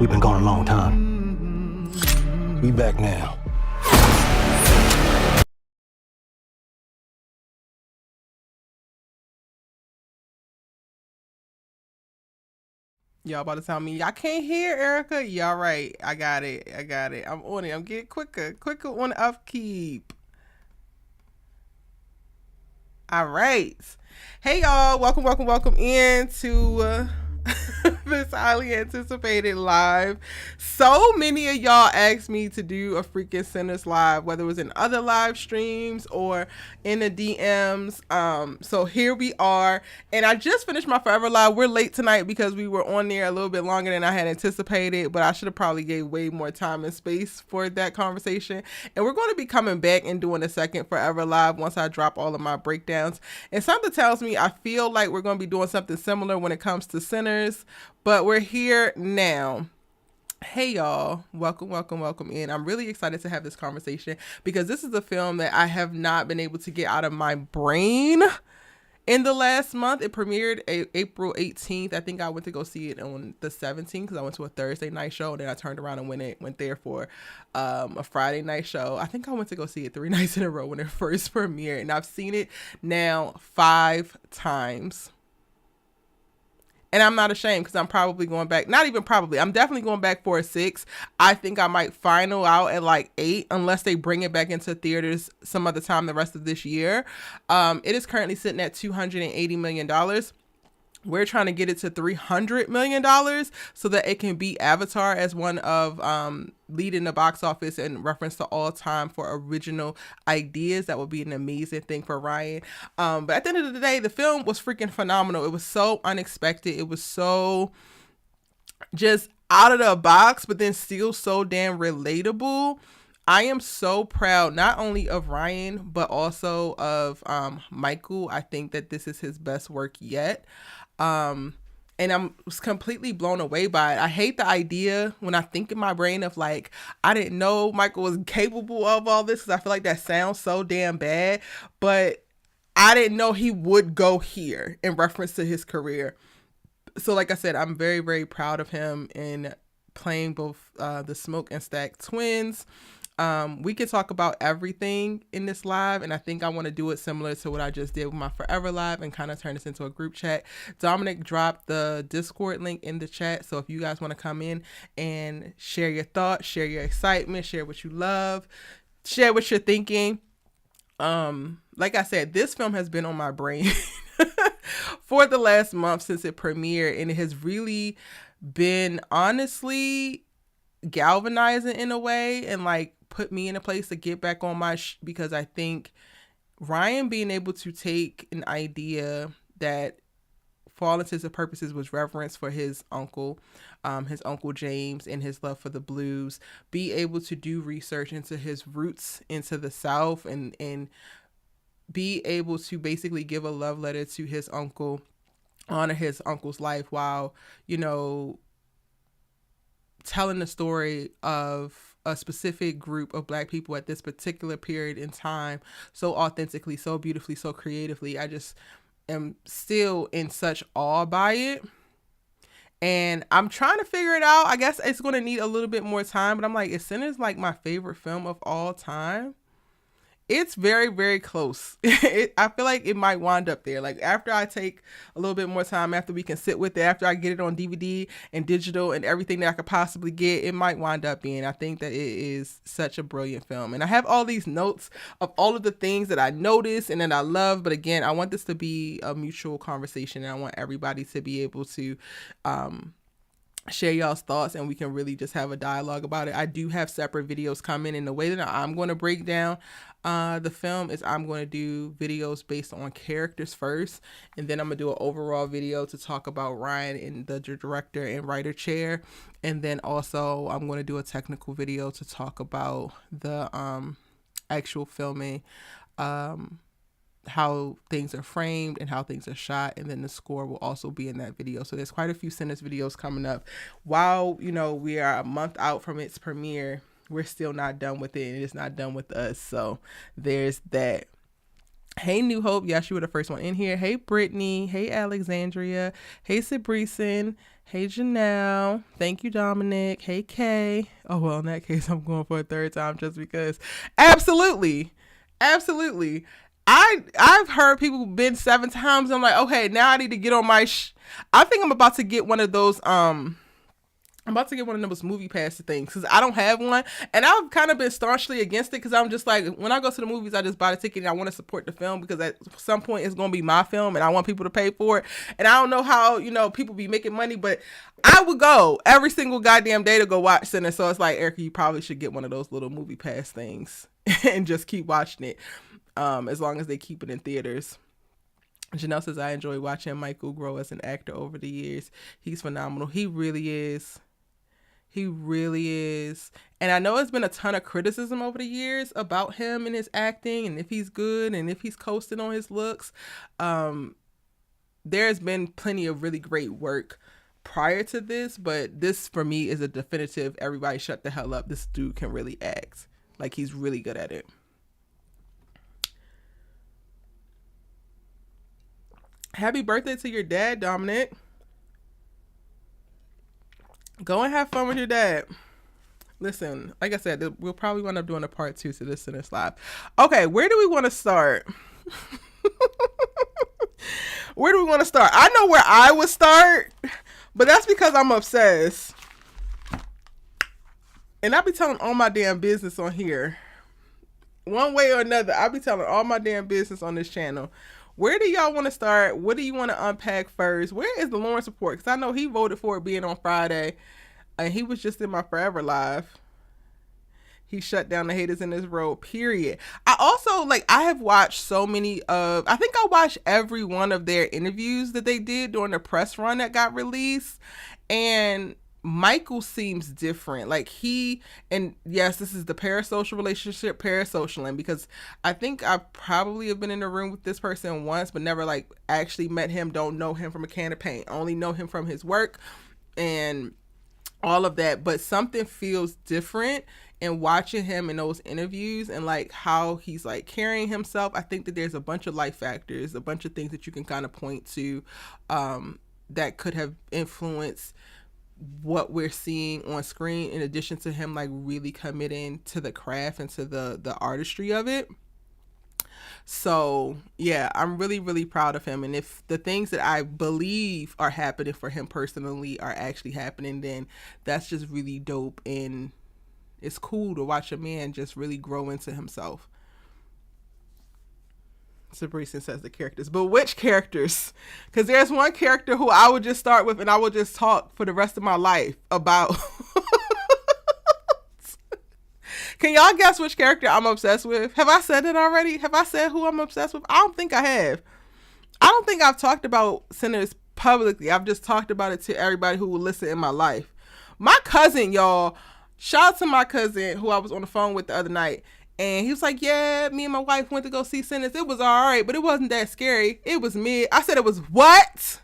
We've been gone a long time. We back now. Y'all about to tell me y'all can't hear Erica? Y'all right. I got it. I'm on it. I'm getting quicker on the upkeep. All right. Hey y'all, welcome in to this highly anticipated live. So many of y'all asked me to do a freaking Sinners live, whether it was in other live streams or in the DMs. So here we are, and I just finished my Forever Live. We're late tonight because we were on there a little bit longer than I had anticipated, but I should have probably gave way more time and space for that conversation. And we're going to be coming back and doing a second Forever Live once I drop all of my breakdowns. And something tells me I feel like we're going to be doing something similar when it comes to Sinners, but we're here now. Hey y'all, welcome in. I'm really excited to have this conversation because this is a film that I have not been able to get out of my brain in the last month. It premiered April 18th. I think I went to go see it on the 17th because I went to a Thursday night show, and then I turned around and went there for a Friday night show. I think I went to go see it 3 nights in a row when it first premiered, and I've seen it now 5 times. And I'm not ashamed because I'm probably going back. Not even probably. I'm definitely going back for a 6. I think I might final out at like 8 unless they bring it back into theaters some other time the rest of this year. It is currently sitting at $280 million. We're trying to get it to $300 million so that it can beat Avatar as one of leading the box office in reference to all time for original ideas. That would be an amazing thing for Ryan. But at the end of the day, the film was freaking phenomenal. It was so unexpected. It was so just out of the box, but then still so damn relatable. I am so proud not only of Ryan, but also of Michael. I think that this is his best work yet. And I'm completely blown away by it. I hate the idea when I think in my brain of like, I didn't know Michael was capable of all this because I feel like that sounds so damn bad, but I didn't know he would go here in reference to his career. So like I said, I'm very, very proud of him in playing both the Smoke and Stack twins. We could talk about everything in this live, and I think I want to do it similar to what I just did with my Forever Live and kind of turn this into a group chat. Dominic dropped the Discord link in the chat, so if you guys want to come in and share your thoughts, share your excitement, share what you love, share what you're thinking. Like I said, this film has been on my brain for the last month since it premiered, and it has really been honestly galvanizing in a way and like put me in a place to get back on my because I think Ryan being able to take an idea that for all intents and purposes was reverence for his uncle James and his love for the blues, be able to do research into his roots into the South and be able to basically give a love letter to his uncle, honor his uncle's life while, you know, telling the story of a specific group of Black people at this particular period in time so authentically, so beautifully, so creatively. I just am still in such awe by it. And I'm trying to figure it out. I guess it's going to need a little bit more time, but I'm like, is Sinners like my favorite film of all time? It's very, very close. I feel like it might wind up there. Like after I take a little bit more time, after we can sit with it, after I get it on DVD and digital and everything that I could possibly get, it might wind up being. I think that it is such a brilliant film. And I have all these notes of all of the things that I noticed and that I love. But again, I want this to be a mutual conversation, and I want everybody to be able to share y'all's thoughts, and we can really just have a dialogue about it. I do have separate videos coming, and the way that I'm going to break down the film is I'm going to do videos based on characters first, and then I'm going to do an overall video to talk about Ryan in the director and writer chair, and then also I'm going to do a technical video to talk about the actual filming, how things are framed and how things are shot, and then the score will also be in that video. So there's quite a few Sinners videos coming up. While, you know, we are a month out from its premiere, we're still not done with it, and it's not done with us. So there's that. Hey New Hope, yes, you were the first one in here. Hey Brittany, hey Alexandria, hey Sabrison, Hey, Janelle. Thank you, Dominic. Hey, Kay. Oh, well, in that case, I'm going for a third time just because. Absolutely. Absolutely. I've heard people been 7 times. I'm like, okay, now I need to get on my I think I'm about to get one of those I'm about to get one of those movie pass things because I don't have one. And I've kind of been staunchly against it because I'm just like, when I go to the movies, I just buy the ticket and I want to support the film because at some point it's going to be my film and I want people to pay for it. And I don't know how, people be making money, but I would go every single goddamn day to go watch Center. So it's like, Erica, you probably should get one of those little movie pass things and just keep watching it as long as they keep it in theaters. Janelle says, I enjoy watching Michael grow as an actor over the years. He's phenomenal. He really is. He really is. And I know there's been a ton of criticism over the years about him and his acting and if he's good and if he's coasting on his looks. There's been plenty of really great work prior to this, but this for me is a definitive, everybody shut the hell up. This dude can really act. Like, he's really good at it. Happy birthday to your dad, Dominic. Go and have fun with your dad. Listen, like I said, we'll probably wind up doing a part 2 to this Sinners Live. Okay, where do we want to start? Where do we want to start? I know where I would start, but that's because I'm obsessed. And I be telling all my damn business on here. One way or another, I be telling all my damn business on this channel. Where do y'all want to start? What do you want to unpack first? Where is the Lawrence report? Because I know he voted for it being on Friday. And he was just in my Forever Live. He shut down the haters in this road, period. I also, I have watched so many I think I watched every one of their interviews that they did during the press run that got released. And Michael seems different. And yes, this is the parasocial relationship, parasocialing, because I think I probably have been in a room with this person once, but never actually met him, don't know him from a can of paint, only know him from his work and all of that. But something feels different in watching him in those interviews and how he's carrying himself. I think that there's a bunch of life factors, a bunch of things that you can kind of point to that could have influenced what we're seeing on screen, in addition to him really committing to the craft and to the artistry of it. So yeah, I'm really, really proud of him. And if the things that I believe are happening for him personally are actually happening, then that's just really dope. And it's cool to watch a man just really grow into himself. Sabrina says the characters, but which characters? Because there's one character who I would just start with and I would just talk for the rest of my life about. Can y'all guess which character I'm obsessed with? Have I said it already? Have I said who I'm obsessed with? I don't think I have. I don't think I've talked about Sinners publicly. I've just talked about it to everybody who will listen in my life. My cousin, y'all, shout out to my cousin who I was on the phone with the other night. And he was like, yeah, me and my wife went to go see Sinners. It was all right, but it wasn't that scary. It was mid. I said, it was what?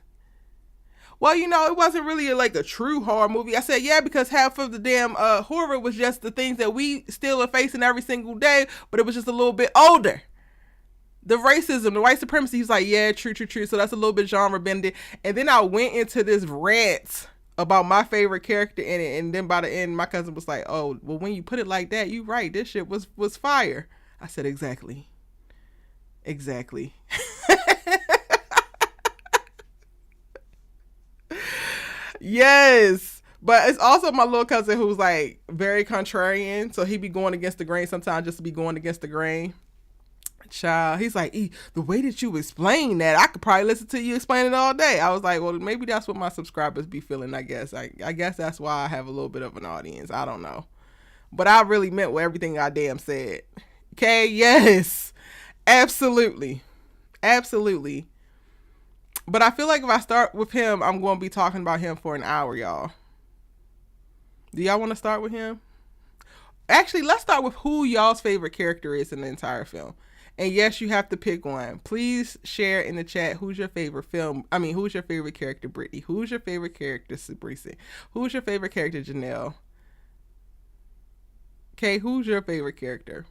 Well, it wasn't really a true horror movie. I said, yeah, because half of the damn horror was just the things that we still are facing every single day, but it was just a little bit older. The racism, the white supremacy, he's like, yeah, true. So that's a little bit genre bending. And then I went into this rant about my favorite character in it, and then by the end, my cousin was like, oh, well, when you put it like that, you right, this shit was fire. I said, exactly. Yes, but it's also my little cousin who's very contrarian, so he be going against the grain sometimes just to be going against the grain. Child, he's like, the way that you explain that, I could probably listen to you explain it all day. I was like, well, maybe that's what my subscribers be feeling, I guess. I guess that's why I have a little bit of an audience. I don't know. But I really meant what everything I damn said. Okay, yes. Absolutely. But I feel like if I start with him, I'm going to be talking about him for an hour, y'all. Do y'all want to start with him? Actually, let's start with who y'all's favorite character is in the entire film. And yes, you have to pick one. Please share in the chat who's your favorite who's your favorite character, Brittany? Who's your favorite character, Sabrina? Who's your favorite character, Janelle? Okay, who's your favorite character?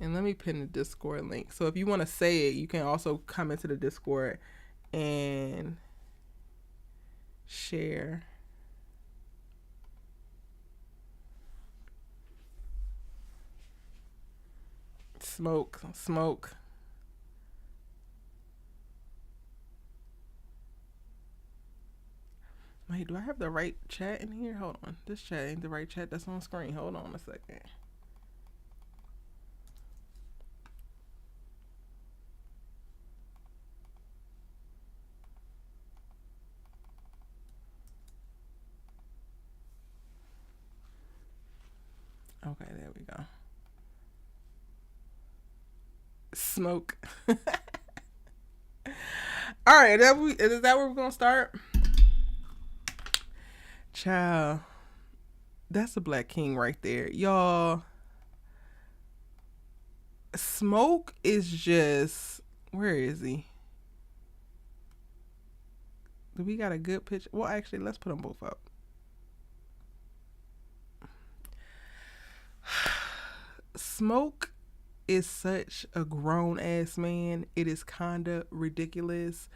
And let me pin the Discord link. So if you want to say it, you can also come into the Discord and share. Smoke. Wait, do I have the right chat in here? Hold on. This chat ain't the right chat that's on screen. Hold on a second. Okay, there we go. Smoke. All right, is that where we're gonna start? Child, that's a Black King right there, y'all. Smoke is just, where is he? Do we got a good picture? Well, actually, let's put them both up. Smoke is such a grown ass man. It is kinda ridiculous,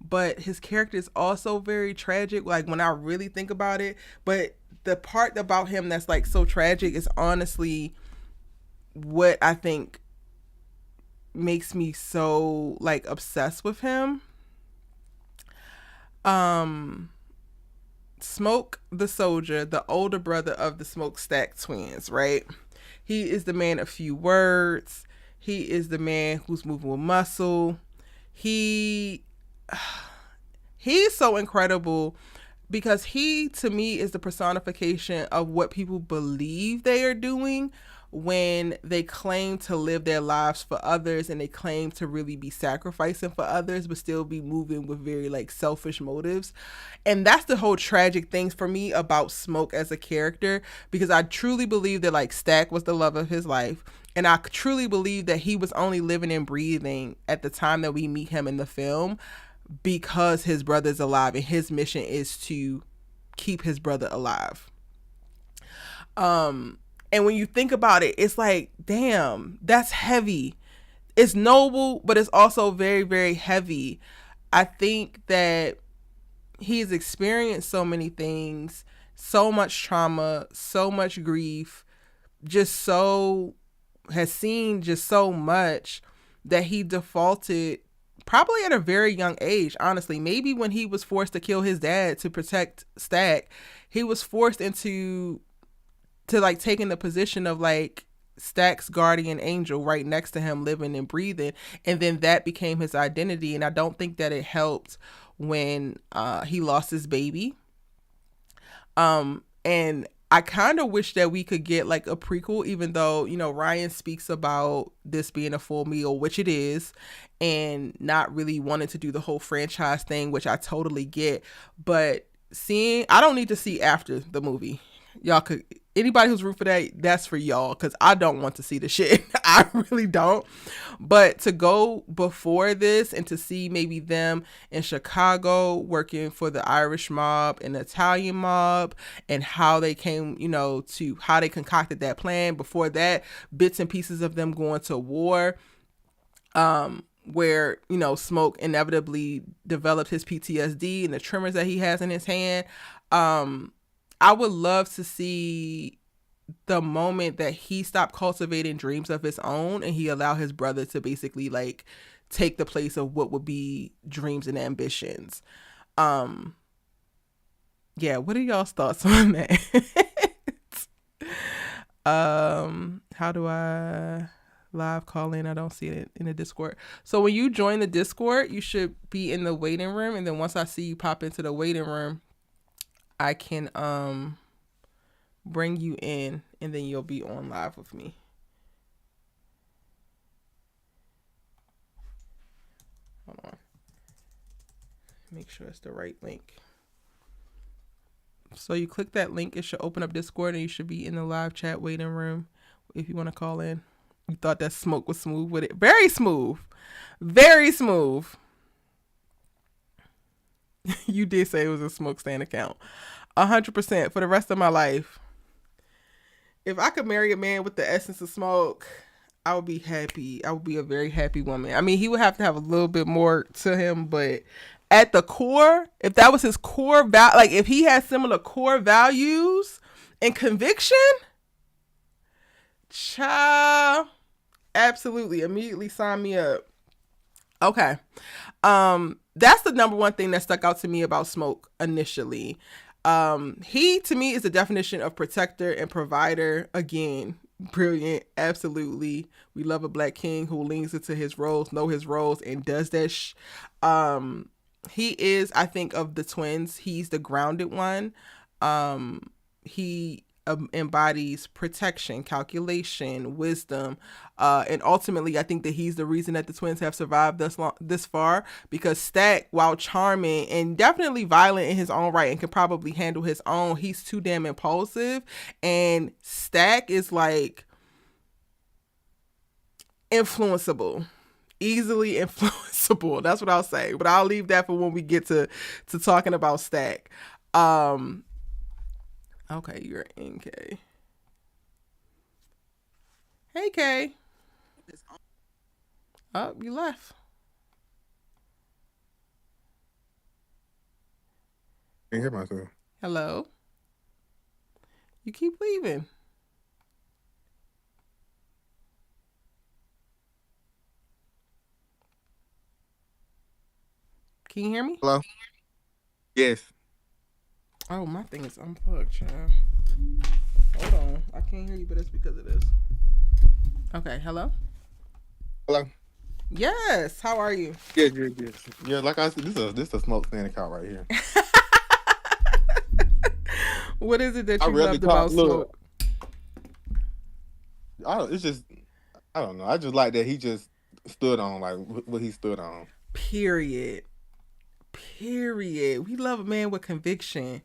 but his character is also very tragic, like when I really think about it. But the part about him that's like so tragic is honestly what I think makes me so like obsessed with him. Smoke the soldier, the older brother of the Smokestack twins, right? He is the man of few words. He is the man who's moving with muscle. He's so incredible because he, to me, is the personification of what people believe they are doing when they claim to live their lives for others and they claim to really be sacrificing for others but still be moving with very like selfish motives. And that's the whole tragic thing for me about Smoke as a character, because I truly believe that like Stack was the love of his life, and I truly believe that he was only living and breathing at the time that we meet him in the film because his brother's alive and his mission is to keep his brother alive. And when you think about it, it's like, damn, that's heavy. It's noble, but it's also very, very heavy. I think that he's experienced so many things, so much trauma, so much grief, has seen just so much that he defaulted probably at a very young age, honestly. Maybe when he was forced to kill his dad to protect Stack, he was forced into like taking the position of like Stack's guardian angel right next to him, living and breathing, and then that became his identity. And I don't think that it helped when he lost his baby. And I kind of wish that we could get like a prequel, even though, you know, Ryan speaks about this being a full meal, which it is, and not really wanting to do the whole franchise thing, which I totally get. But I don't need to see after the movie. Y'all could, anybody who's root for that, that's for y'all, because I don't want to see the shit. I really don't. But to go before this and to see maybe them in Chicago working for the Irish mob and the Italian mob, and how they came, you know, to how they concocted that plan. Before that, bits and pieces of them going to war, where, you know, Smoke inevitably developed his PTSD and the tremors that he has in his hand. I would love to see the moment that he stopped cultivating dreams of his own and he allowed his brother to basically like take the place of what would be dreams and ambitions. Yeah, what are y'all's thoughts on that? How do I live call in? I don't see it in the Discord. So when you join the Discord, you should be in the waiting room, and then once I see you pop into the waiting room, I can bring you in, and then you'll be on live with me. Hold on. Make sure it's the right link. So you click that link, it should open up Discord, and you should be in the live chat waiting room if you want to call in. You thought that Smoke was smooth with it. Very smooth. Very smooth. You did say it was a Smoke stand account. 100% for the rest of my life. If I could marry a man with the essence of Smoke, I would be happy. I would be a very happy woman. I mean, he would have to have a little bit more to him, but at the core, if that was his core like if he had similar core values and conviction, child, absolutely, immediately sign me up. Okay. That's the number one thing that stuck out to me about Smoke initially. He to me is the definition of protector and provider. Again, brilliant, absolutely. We love a black king who leans into his roles, know his roles, and does that. He is, I think, of the twins, he's the grounded one. He embodies protection, calculation, wisdom, and ultimately I think that he's the reason that the twins have survived this far, because Stack, while charming and definitely violent in his own right and can probably handle his own, he's too damn impulsive, and Stack is like influenceable, easily influenceable. That's what I'll say, but I'll leave that for when we get to talking about Stack. Okay, you're in, K. Hey, K. Oh, you left. I can hear myself. Hello. You keep leaving. Can you hear me? Hello? Yes. Oh, my thing is unplugged, child. Hold on. I can't hear you, but it's because of this. Okay, hello? Hello? Yes. How are you? Yes. Yeah, like I said, this is a Smoke standing account right here. What is it that I you really loved about Smoke? It's just, I don't know. I just like that he just stood on, like, what he stood on. Period. We love a man with conviction.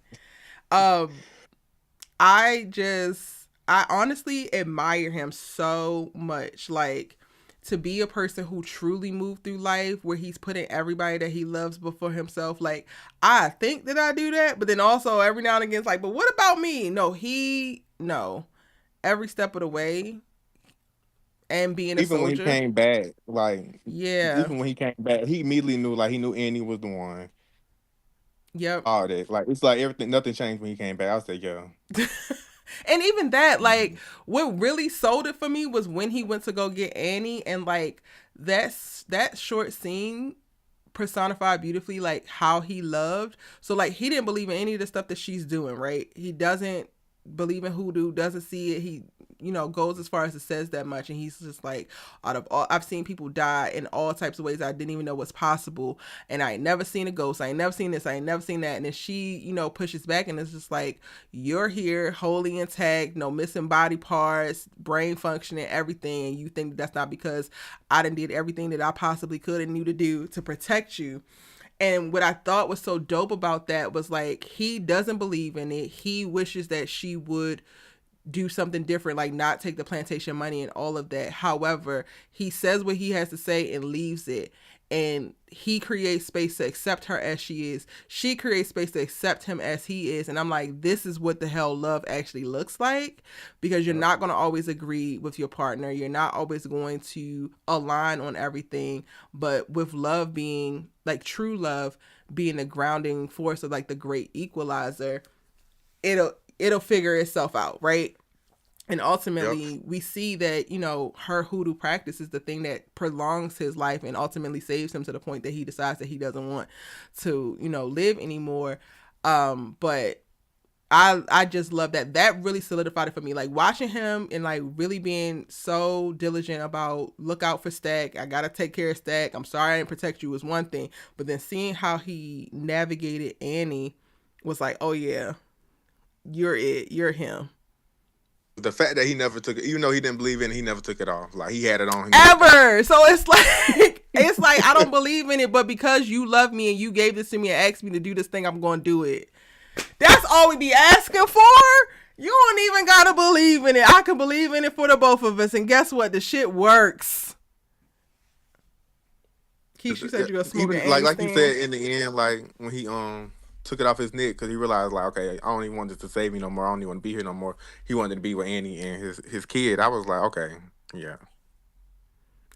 I honestly admire him so much. Like, to be a person who truly moved through life where he's putting everybody that he loves before himself. Like, I think that I do that, but then also every now and again it's like, but what about me? No. Every step of the way, and being a soldier. Even when he came back, like, yeah. Even when he came back, he immediately knew, like, he knew Annie was the one. Yep. All that. Like, it's like nothing changed when he came back. I was like, yo. And even that, like, what really sold it for me was when he went to go get Annie, and like that short scene personified beautifully like how he loved. So like he didn't believe in any of the stuff that she's doing, right? He doesn't believe in hoodoo, doesn't see it. He goes as far as it says that much, and he's just like, out of all, I've seen people die in all types of ways I didn't even know was possible, and I ain't never seen a ghost, I ain't never seen this, I ain't never seen that. And then she pushes back, and it's just like, you're here wholly intact, no missing body parts, brain functioning, everything, and you think that's not because I done did everything that I possibly could and knew to do to protect you. And what I thought was so dope about that was like, he doesn't believe in it. He wishes that she would do something different, like not take the plantation money and all of that. However, he says what he has to say and leaves it. And he creates space to accept her as she is. She creates space to accept him as he is. And I'm like, this is what the hell love actually looks like, because you're not going to always agree with your partner. You're not always going to align on everything. But with love being like true love, being the grounding force of like the great equalizer, it'll figure itself out, right? And ultimately, we see that, her hoodoo practice is the thing that prolongs his life and ultimately saves him to the point that he decides that he doesn't want to, live anymore. But I just love that. That really solidified it for me. Like, watching him and like really being so diligent about look out for Stack. I got to take care of Stack. I'm sorry I didn't protect you was one thing. But then seeing how he navigated Annie was like, oh yeah, you're it. You're him. The fact that he never took it, even though he didn't believe in it, he never took it off. Like, he had it on him. Ever. So it's like, I don't believe in it, but because you love me and you gave this to me and asked me to do this thing, I'm going to do it. That's all we be asking for. You don't even got to believe in it. I can believe in it for the both of us. And guess what? The shit works. Keisha, you said you going to smoke it. Like you said in the end, like when he took it off his neck, because he realized, like, okay, I don't even want this to save me no more. I don't even want to be here no more. He wanted to be with Annie and his kid. I was like, okay, yeah.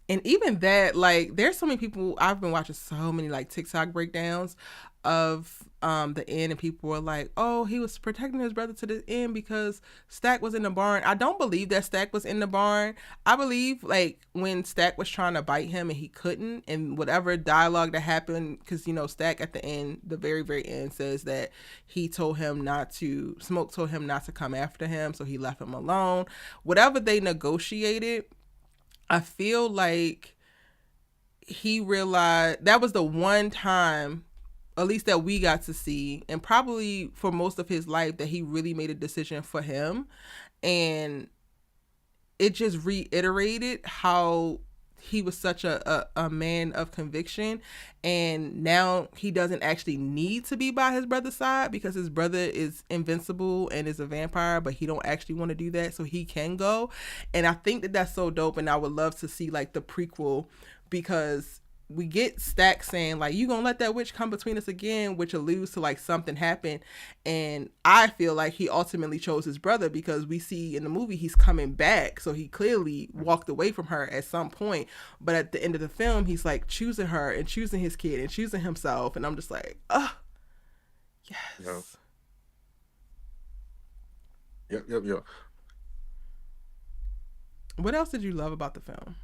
And even that, like, there's so many people, I've been watching so many like TikTok breakdowns of the end, and people were like, oh, he was protecting his brother to the end because Stack was in the barn. I don't believe that Stack was in the barn. I believe like when Stack was trying to bite him and he couldn't, and whatever dialogue that happened, because you know Stack at the end, the very very end, says that he told him not to, Smoke told him not to come after him, so he left him alone. Whatever they negotiated, I feel like he realized that was the one time, at least that we got to see, and probably for most of his life, that he really made a decision for him. And it just reiterated how he was such a man of conviction, and now he doesn't actually need to be by his brother's side because his brother is invincible and is a vampire, but he don't actually want to do that, so he can go. And I think that that's so dope, and I would love to see like the prequel, because we get Stack saying like, you gonna let that witch come between us again, which alludes to like something happened. And I feel like he ultimately chose his brother, because we see in the movie he's coming back, so he clearly walked away from her at some point, but at the end of the film he's like choosing her and choosing his kid and choosing himself, and I'm just like, oh yes. Yep. What else did you love about the film?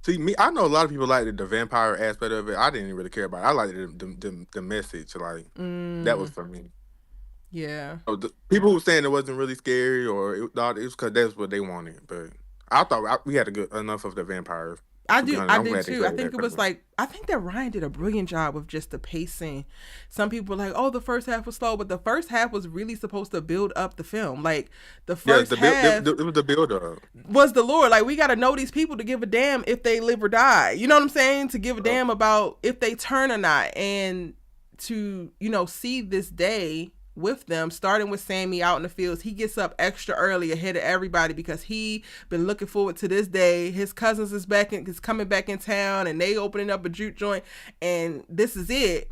See, me, I know a lot of people like the vampire aspect of it. I didn't really care about it. I liked the message. Like, that was for me. Yeah. So the people who were saying it wasn't really scary, or it was because that's what they wanted. But I thought we had enough of the vampires. I do too. I think it was like, I think that Ryan did a brilliant job with just the pacing. Some people were like, oh, the first half was slow, but the first half was really supposed to build up the film. Like the first half, it was the build up. Was the Lord. Like, we got to know these people to give a damn if they live or die. You know what I'm saying? To give a damn about if they turn or not, and to, you know, see this day with them, starting with Sammy out in the fields. He gets up extra early ahead of everybody because he been looking forward to this day. His cousins is coming back in town, and they opening up a juke joint, and this is it.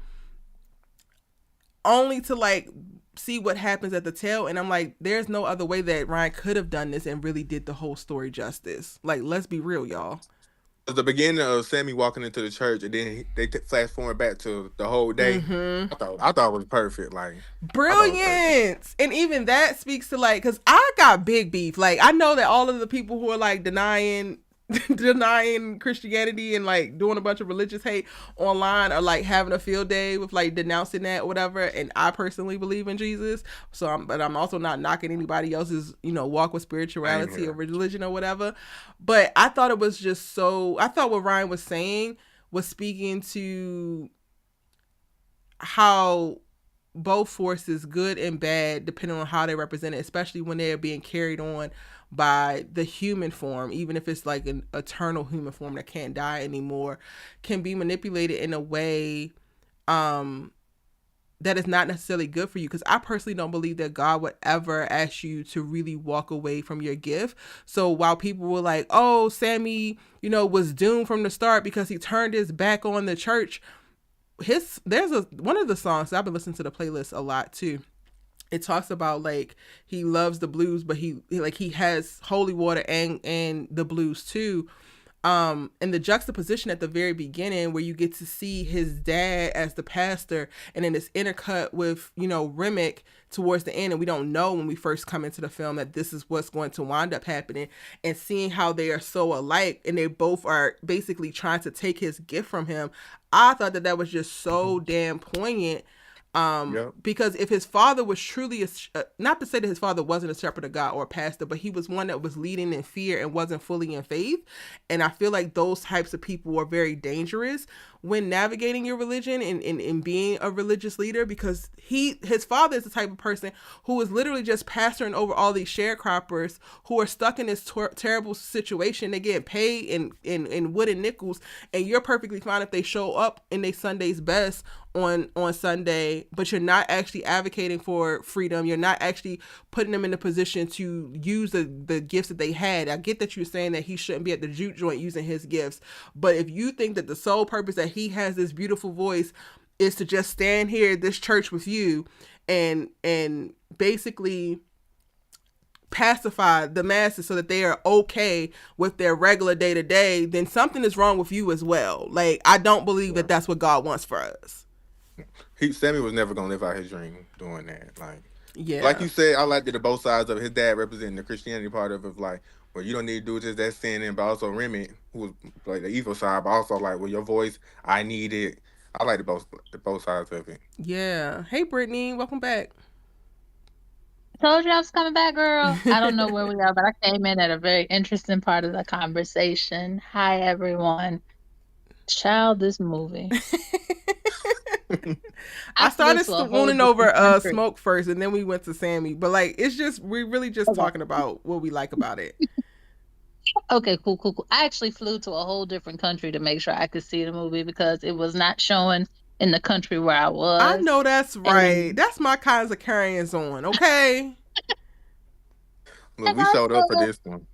Only to like see what happens at the tail, and I'm like, there's no other way that Ryan could have done this and really did the whole story justice. Like, let's be real, y'all. The beginning of Sammy walking into the church, and then they flash forward back to the whole day. I thought it was perfect. Like, brilliant. And even that speaks to like, because I got big beef. Like, I know that all of the people who are like denying Christianity and like doing a bunch of religious hate online are like having a field day with like denouncing that or whatever. And I personally believe in Jesus, but I'm also not knocking anybody else's, you know, walk with spirituality or religion or whatever. But I thought it was just I thought what Ryan was saying was speaking to how both forces, good and bad, depending on how they represent it, especially when they're being carried on by the human form, even if it's like an eternal human form that can't die anymore, can be manipulated in a way that is not necessarily good for you. Because I personally don't believe that God would ever ask you to really walk away from your gift. So while people were like, oh, Sammy, you know, was doomed from the start because he turned his back on the church, there's one of the songs, I've been listening to the playlist a lot too, it talks about like he loves the blues, but he has holy water and the blues too. And the juxtaposition at the very beginning where you get to see his dad as the pastor, and then this intercut with, you know, Remick towards the end, and we don't know when we first come into the film that this is what's going to wind up happening, and seeing how they are so alike and they both are basically trying to take his gift from him. I thought that was just so damn poignant. Because if his father was truly not to say that his father wasn't a shepherd of God or a pastor, but he was one that was leading in fear and wasn't fully in faith. And I feel like those types of people are very dangerous when navigating your religion and being a religious leader, because his father is the type of person who is literally just pastoring over all these sharecroppers who are stuck in this terrible situation. They get paid in wooden nickels, and you're perfectly fine if they show up in their Sunday's best on Sunday, but you're not actually advocating for freedom. You're not actually putting them in a position to use the gifts that they had. I get that you're saying that he shouldn't be at the juke joint using his gifts, but if you think that the sole purpose that he has this beautiful voice is to just stand here at this church with you and basically pacify the masses so that they are okay with their regular day to day, then something is wrong with you as well. Like, I don't believe that that's what God wants for us. Sammy was never gonna live out his dream doing that. Like Yeah. you said, I liked it at both sides of it. His dad representing the Christianity part of it, like, well, you don't need to do just that sinning, but also Remy, who was like the evil side, but also like, well, your voice, I need it. I like the both sides of it. Yeah. Hey, Brittany, welcome back. Told you I was coming back, girl. I don't know where we are, but I came in at a very interesting part of the conversation. Hi, everyone. Child, this movie. I started flew to a whole swooning over different country. Smoke first, and then we went to Sammy. But like, it's just we're really just Okay. talking about what we like about it. Okay, cool. I actually flew to a whole different country to make sure I could see the movie because it was not showing in the country where I was. I know that's right. That's my kinds of carryings on, okay? Look, we showed up for this one.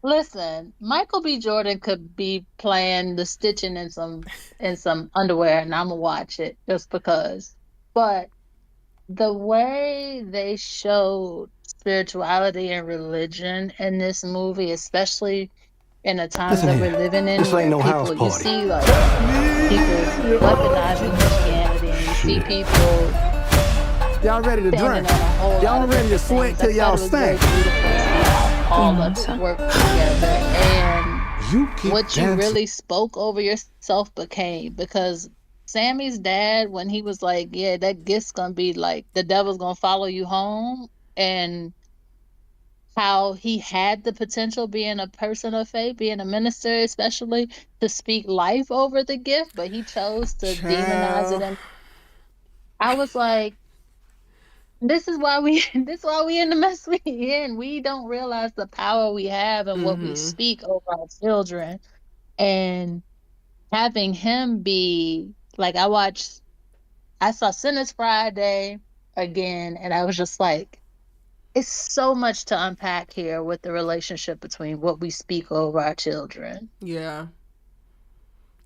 Listen, Michael B. Jordan could be playing the stitching in some underwear, and I'm gonna watch it just because. But the way they showed spirituality and religion in this movie, especially in the times Listen that here, we're living in, this where ain't no house people, you party. see like people weaponizing Christianity, and you see people Y'all ready to standing drink? on a whole lot Y'all of ready to different sweat things. till I thought y'all it was very stank? beautiful to see all of us work together, and You keep what you dancing. really spoke over yourself became, because Sammy's dad, when he was like, yeah, that gift's gonna be like the devil's gonna follow you home, and how he had the potential, being a person of faith, being a minister especially, to speak life over the gift, but he chose to demonize it. Child. And I was like, this is why we in the mess we in. We don't realize the power we have and what we speak over our children. And having him be like, I saw Sinners Friday again, and I was just like, it's so much to unpack here with the relationship between what we speak over our children. Yeah.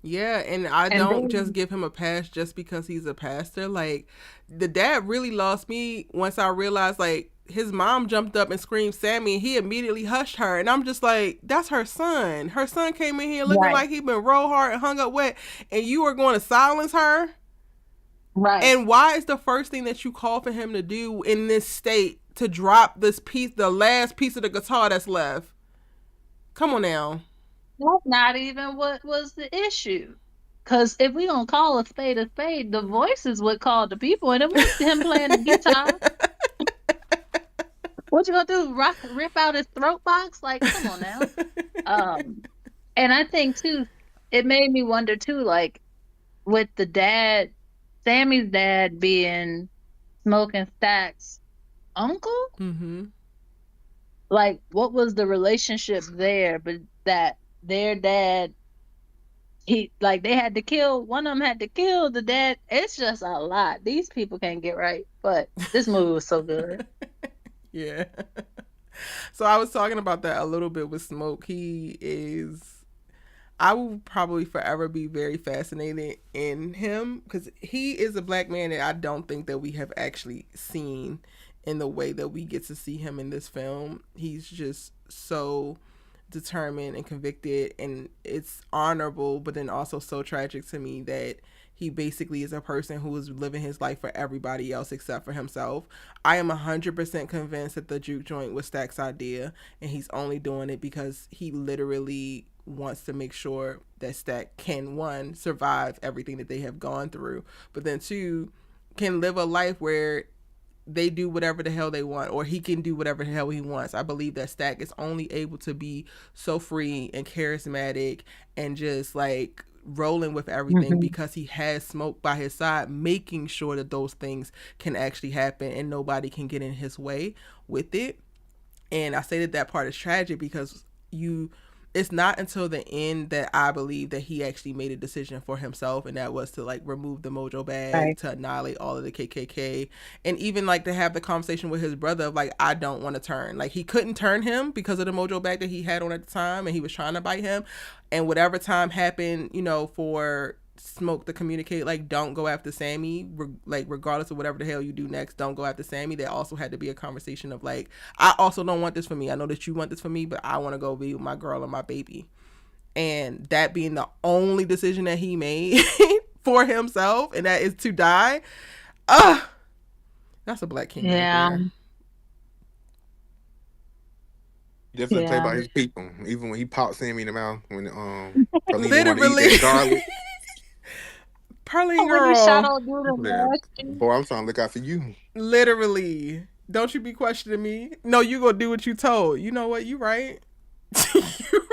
Yeah, and I And don't then, just give him a pass just because he's a pastor. Like, the dad really lost me once I realized, like, his mom jumped up and screamed Sammy, and he immediately hushed her. And I'm just like, that's her son. Her son came in here looking right, like he been rolled hard and hung up wet, and you are going to silence her? right. And why is the first thing that you call for him to do in this state to drop this piece, the last piece of the guitar that's left? Come on now. That's not even what was the issue. Because if we gonna call a spade, the voices would call the people, and it was him playing the guitar. What you gonna do? Rip out his throat box? Like, come on now. And I think too, it made me wonder too, like, with the dad, Sammy's dad being Smoking Stack's uncle, like, what was the relationship there? But that their dad, they had to kill, one of them had to kill the dad. It's just a lot. These people can't get right. But this movie was so good. Yeah. So I was talking about that a little bit with Smoke. I will probably forever be very fascinated in him because he is a black man that I don't think that we have actually seen in the way that we get to see him in this film. He's just so determined and convicted, and it's honorable, but then also so tragic to me that he basically is a person who is living his life for everybody else except for himself. I am 100% convinced that the juke joint was Stack's idea, and he's only doing it because he literally wants to make sure that Stack can, one, survive everything that they have gone through, but then two, can live a life where they do whatever the hell they want, or he can do whatever the hell he wants. I believe that Stack is only able to be so free and charismatic and just like rolling with everything because he has Smoke by his side, making sure that those things can actually happen and nobody can get in his way with it. And I say that part is tragic because it's not until the end that I believe that he actually made a decision for himself, and that was to like remove the mojo bag, Right. to annihilate all of the KKK, and even like to have the conversation with his brother of like, I don't want to turn. Like, he couldn't turn him because of the mojo bag that he had on at the time, and he was trying to bite him, and whatever time happened, for Smoke to communicate, like, don't go after Sammy, like, regardless of whatever the hell you do next, don't go after Sammy. There also had to be a conversation of like, I also don't want this for me. I know that you want this for me, but I want to go be with my girl and my baby. And that being the only decision that he made for himself, and that is to die. That's a Black king right there. Definitely play by his people. Even when he popped Sammy in the mouth, when literally, garlic. Pearline girl. When you shot old dude, boy, I'm trying to look out for you. Literally, don't you be questioning me. No, you gonna do what you told. You know what? You right.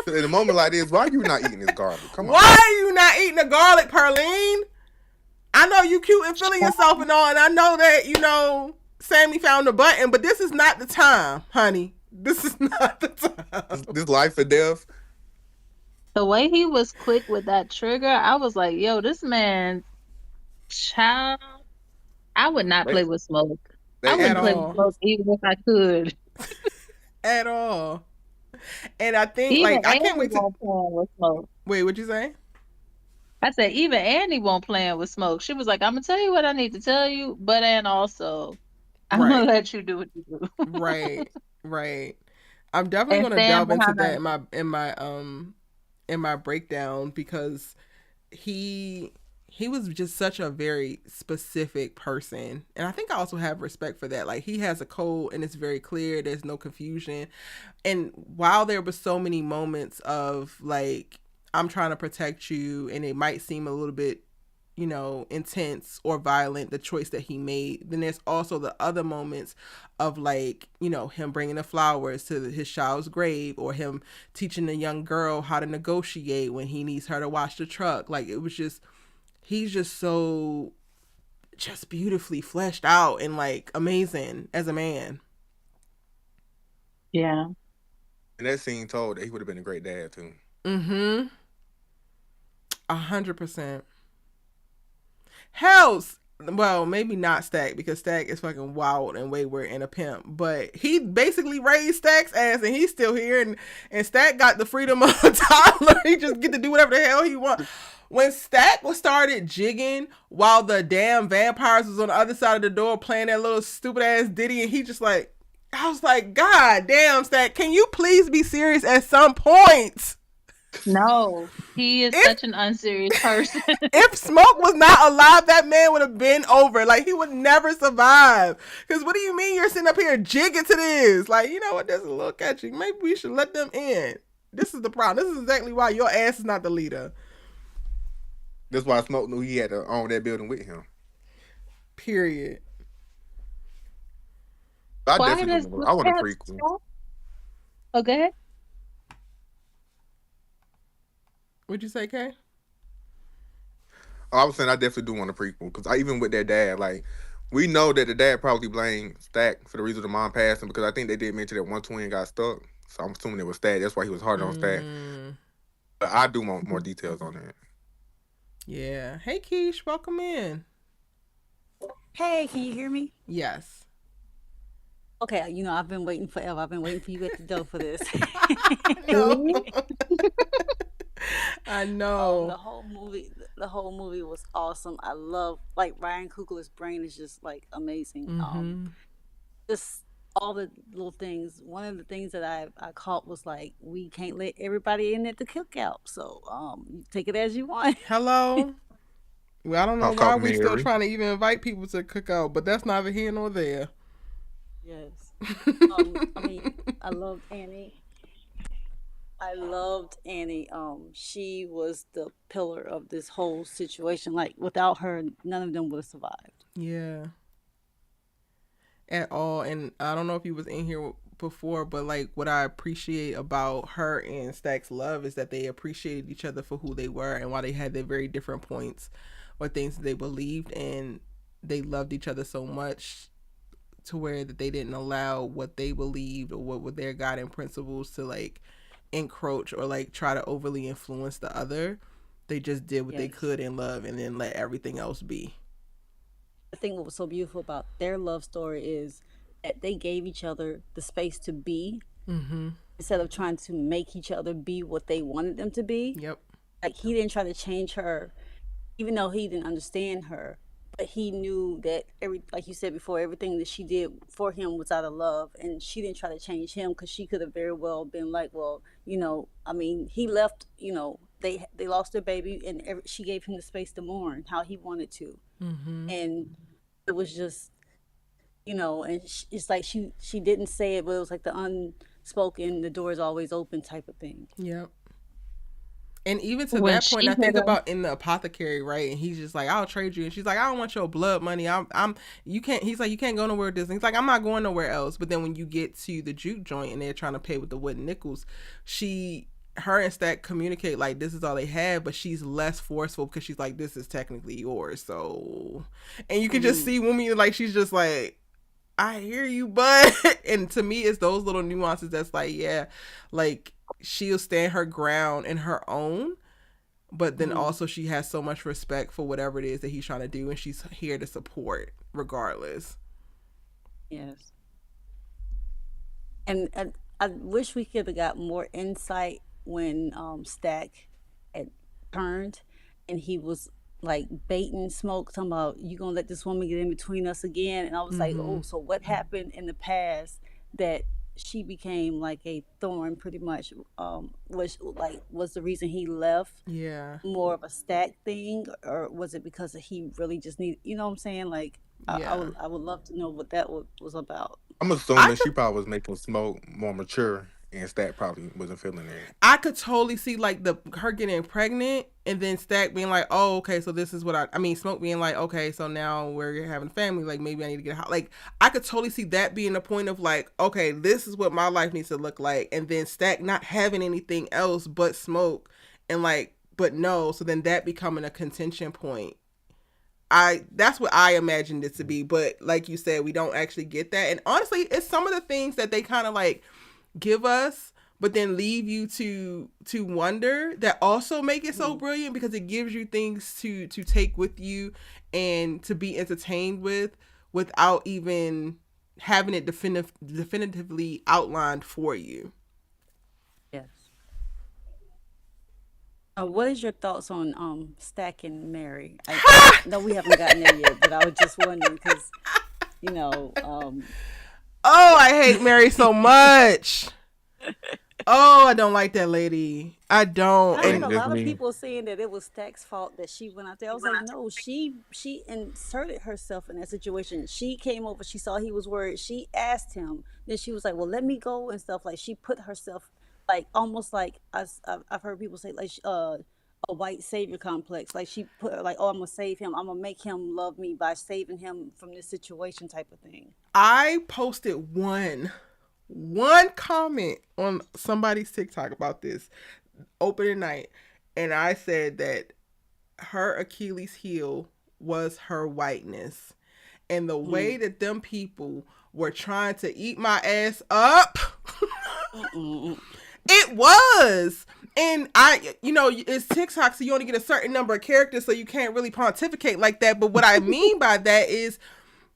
In a moment like this, why are you not eating this garlic? Come on. Why are you not eating the garlic, Pearline? I know you cute and feeling yourself and all, and I know that, Sammy found the button, but this is not the time, honey. This is not the time. This life or death. The way he was quick with that trigger, I was like, yo, this man, child, I would not play with smoke. I wouldn't play with smoke even if I could. At all. And I think, even I can't wait to play with smoke. Wait, what'd you say? I said, even Annie won't play with smoke. She was like, I'm going to tell you what I need to tell you, but and also, I'm going to let you do what you do. Right. I'm definitely going to delve into that in my breakdown, because he was just such a very specific person. And I think I also have respect for that. Like, he has a code and it's very clear. There's no confusion. And while there were so many moments of like, I'm trying to protect you, and it might seem a little bit, intense or violent, the choice that he made, then there's also the other moments of like, him bringing the flowers to his child's grave, or him teaching the young girl how to negotiate when he needs her to wash the truck. Like, it was just, he's just so just beautifully fleshed out and like amazing as a man. Yeah. And that scene told that he would have been a great dad too. 100%. Hell's, well, maybe not Stack, because Stack is fucking wild and wayward and a pimp, but he basically raised Stack's ass and he's still here, and Stack got the freedom of a toddler. He just get to do whatever the hell he wants. When Stack started jigging while the damn vampires was on the other side of the door playing that little stupid ass ditty, and he just like, I was like, God damn, Stack, can you please be serious at some point? No, he is such an unserious person. If Smoke was not alive, that man would have been over. Like, he would never survive. Because what do you mean you're sitting up here jigging to this? Like, you know what? That's a little catchy. Maybe we should let them in. This is the problem. This is exactly why your ass is not the leader. That's why Smoke knew he had to own that building with him. Period. I want a prequel. Oh, go ahead. What'd you say, Kay? I was saying I definitely do want a prequel, because even with their dad, like, we know that the dad probably blamed Stack for the reason the mom passed him, because I think they did mention that one twin got stuck. So I'm assuming it was Stack. That's why he was hard on Stack. But I do want more details on that. Yeah. Hey, Keish, welcome in. Hey, can you hear me? Yes. Okay, I've been waiting forever. I've been waiting for you at the door for this. I know. The whole movie was awesome. I love, like, Ryan Coogler's brain is just like amazing. Just all the little things. One of the things that I caught was like, we can't let everybody in at the cookout. So you take it as you want. Hello. Well, I don't know why we're still trying to even invite people to cookout, but that's neither here nor there. Yes. I loved Annie. She was the pillar of this whole situation. Like, without her, none of them would have survived. Yeah. At all. And I don't know if you was in here before, but like, what I appreciate about her and Stack's love is that they appreciated each other for who they were, and while they had their very different points or things that they believed in, they loved each other so much to where that they didn't allow what they believed or what were their guiding principles to like encroach or like try to overly influence the other. They just did what they could in love, and then let everything else be. I think what was so beautiful about their love story is that they gave each other the space to be, instead of trying to make each other be what they wanted them to be. Yep. Like, he didn't try to change her even though he didn't understand her, but he knew that like you said before, everything that she did for him was out of love, and she didn't try to change him because she could have very well been like, well, I mean, he left, they lost their baby, and she gave him the space to mourn how he wanted to, and it was just, and it's like she didn't say it, but it was like the unspoken, the door is always open type of thing. Yep. And even to When that point, she I think had about in the apothecary, right? And he's just like, "I'll trade you," and she's like, "I don't want your blood money. You can't." He's like, "You can't go nowhere with this." And he's like, "I'm not going nowhere else." But then when you get to the juke joint and they're trying to pay with the wooden nickels, her and Stack communicate like this is all they have, but she's less forceful because she's like, "This is technically yours." So, and you can just see Wumi, like she's just like, "I hear you, bud." And to me, it's those little nuances that's like, yeah, like she'll stand her ground in her own, but then also she has so much respect for whatever it is that he's trying to do, and she's here to support regardless. Yes. And I wish we could have got more insight when Stack had turned and he was like baiting Smoke, talking about, you gonna let this woman get in between us again? And I was like, oh, so what happened in the past that she became like a thorn pretty much, was the reason he left Yeah. more of a Stack thing, or was it because he really just need, you know what I'm saying? Like I would love to know what that was about. I'm assuming she probably was making Smoke more mature, and Stack probably wasn't feeling it. I could totally see like her getting pregnant and then Stack being like, oh, okay, so this is what I mean, Smoke being like, okay, so now we're having a family, like maybe I need to get a house. Like I could totally see that being the point of like, okay, this is what my life needs to look like, and then Stack not having anything else but Smoke, and like, but no, so then that becoming a contention point. That's what I imagined it to be, but like you said, we don't actually get that. And honestly, it's some of the things that they kind of like give us, but then leave you to wonder, that also make it so brilliant, because it gives you things to take with you and to be entertained with without even having it definitively outlined for you. Yes. What is your thoughts on Stack and Mary? No, we haven't gotten there yet, but I was just wondering because, oh, I hate Mary so much. Oh, I don't like that lady. I don't. I heard And a lot of people saying that it was Stack's fault that she went out there. I was like, no, she inserted herself in that situation. She came over, she saw he was worried, she asked him, then she was like, well, let me go and stuff. Like she put herself, like almost like I've heard people say like a white savior complex. Like she put her like, oh, I'm gonna save him. I'm gonna make him love me by saving him from this situation type of thing. I posted one comment on somebody's TikTok about this opening night, and I said that her Achilles heel was her whiteness, and the way that them people were trying to eat my ass up. It was. And it's TikTok, so you only get a certain number of characters, so you can't really pontificate like that. But what I mean by that is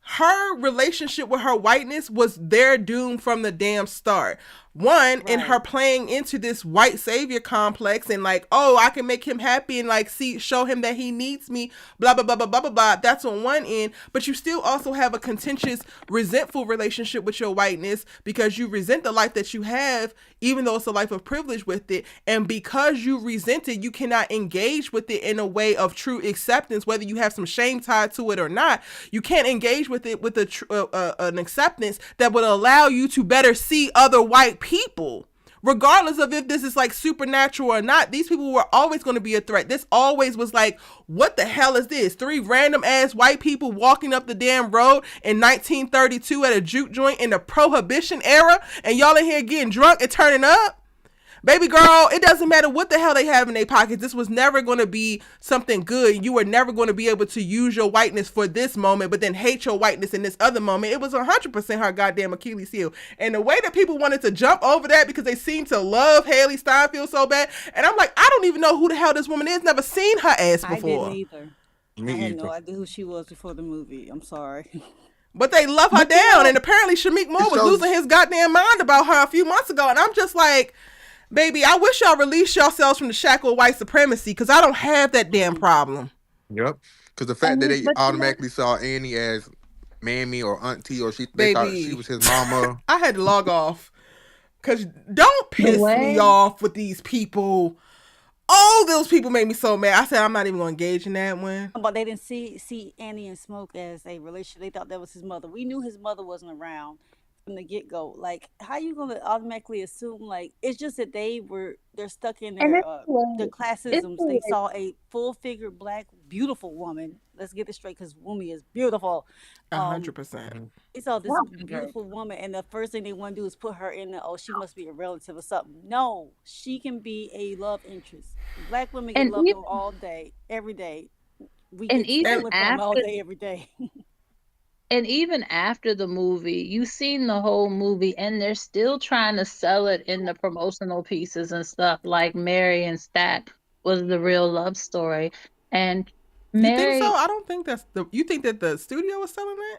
her relationship with her whiteness was their doom from the damn start. One, in her playing into this white savior complex and like, oh, I can make him happy and like show him that he needs me, blah, blah, blah, blah, blah, blah, blah. That's on one end. But you still also have a contentious, resentful relationship with your whiteness because you resent the life that you have, even though it's a life of privilege with it. And because you resent it, you cannot engage with it in a way of true acceptance, whether you have some shame tied to it or not. You can't engage with it with an acceptance that would allow you to better see other white people, regardless of if this is like supernatural or not. These people were always going to be a threat. This always was like, what the hell is this? 3 random ass white people walking up the damn road in 1932 at a juke joint in the Prohibition era, and y'all in here getting drunk and turning up? Baby girl, it doesn't matter what the hell they have in their pockets. This was never going to be something good. You were never going to be able to use your whiteness for this moment, but then hate your whiteness in this other moment. It was 100% her goddamn Achilles heel. And the way that people wanted to jump over that because they seem to love Haley Steinfeld so bad. And I'm like, I don't even know who the hell this woman is. Never seen her ass before. I didn't either. I had no idea who she was before the movie. I'm sorry. But they love her down. And apparently Shamik Moore was losing his goddamn mind about her a few months ago. And I'm just like, baby, I wish y'all release yourselves from the shackle of white supremacy, because I don't have that damn problem. Yep. Because the fact that they but you know, automatically saw Annie as mammy or auntie, or they thought she Baby, was his mama. I had to log off because don't the piss me way off with these people. All those people made me so mad. I said I'm not even going to engage in that one. But they didn't see Annie and Smoke as a relationship. They thought that was his mother. We knew his mother wasn't around from the get go. Like, how you gonna automatically assume like it's just that they're stuck in and their it's classisms. the They way, saw a full figured black beautiful woman. Let's get it straight, because Wumi is beautiful. Um, 100%. Mhm. they saw this 100. beautiful woman, and the first thing they want to do is put her in the, oh, she must be a relative or something. No, she can be a love interest. Black women get and loved even on all day, every day. We and get even And stolen from all after day, every day. And even after the movie, you've seen the whole movie, and they're still trying to sell it in the promotional pieces and stuff. Like Mary and Stack was the real love story, and you think so? Mary. I don't think that's the. You think that the studio was selling that?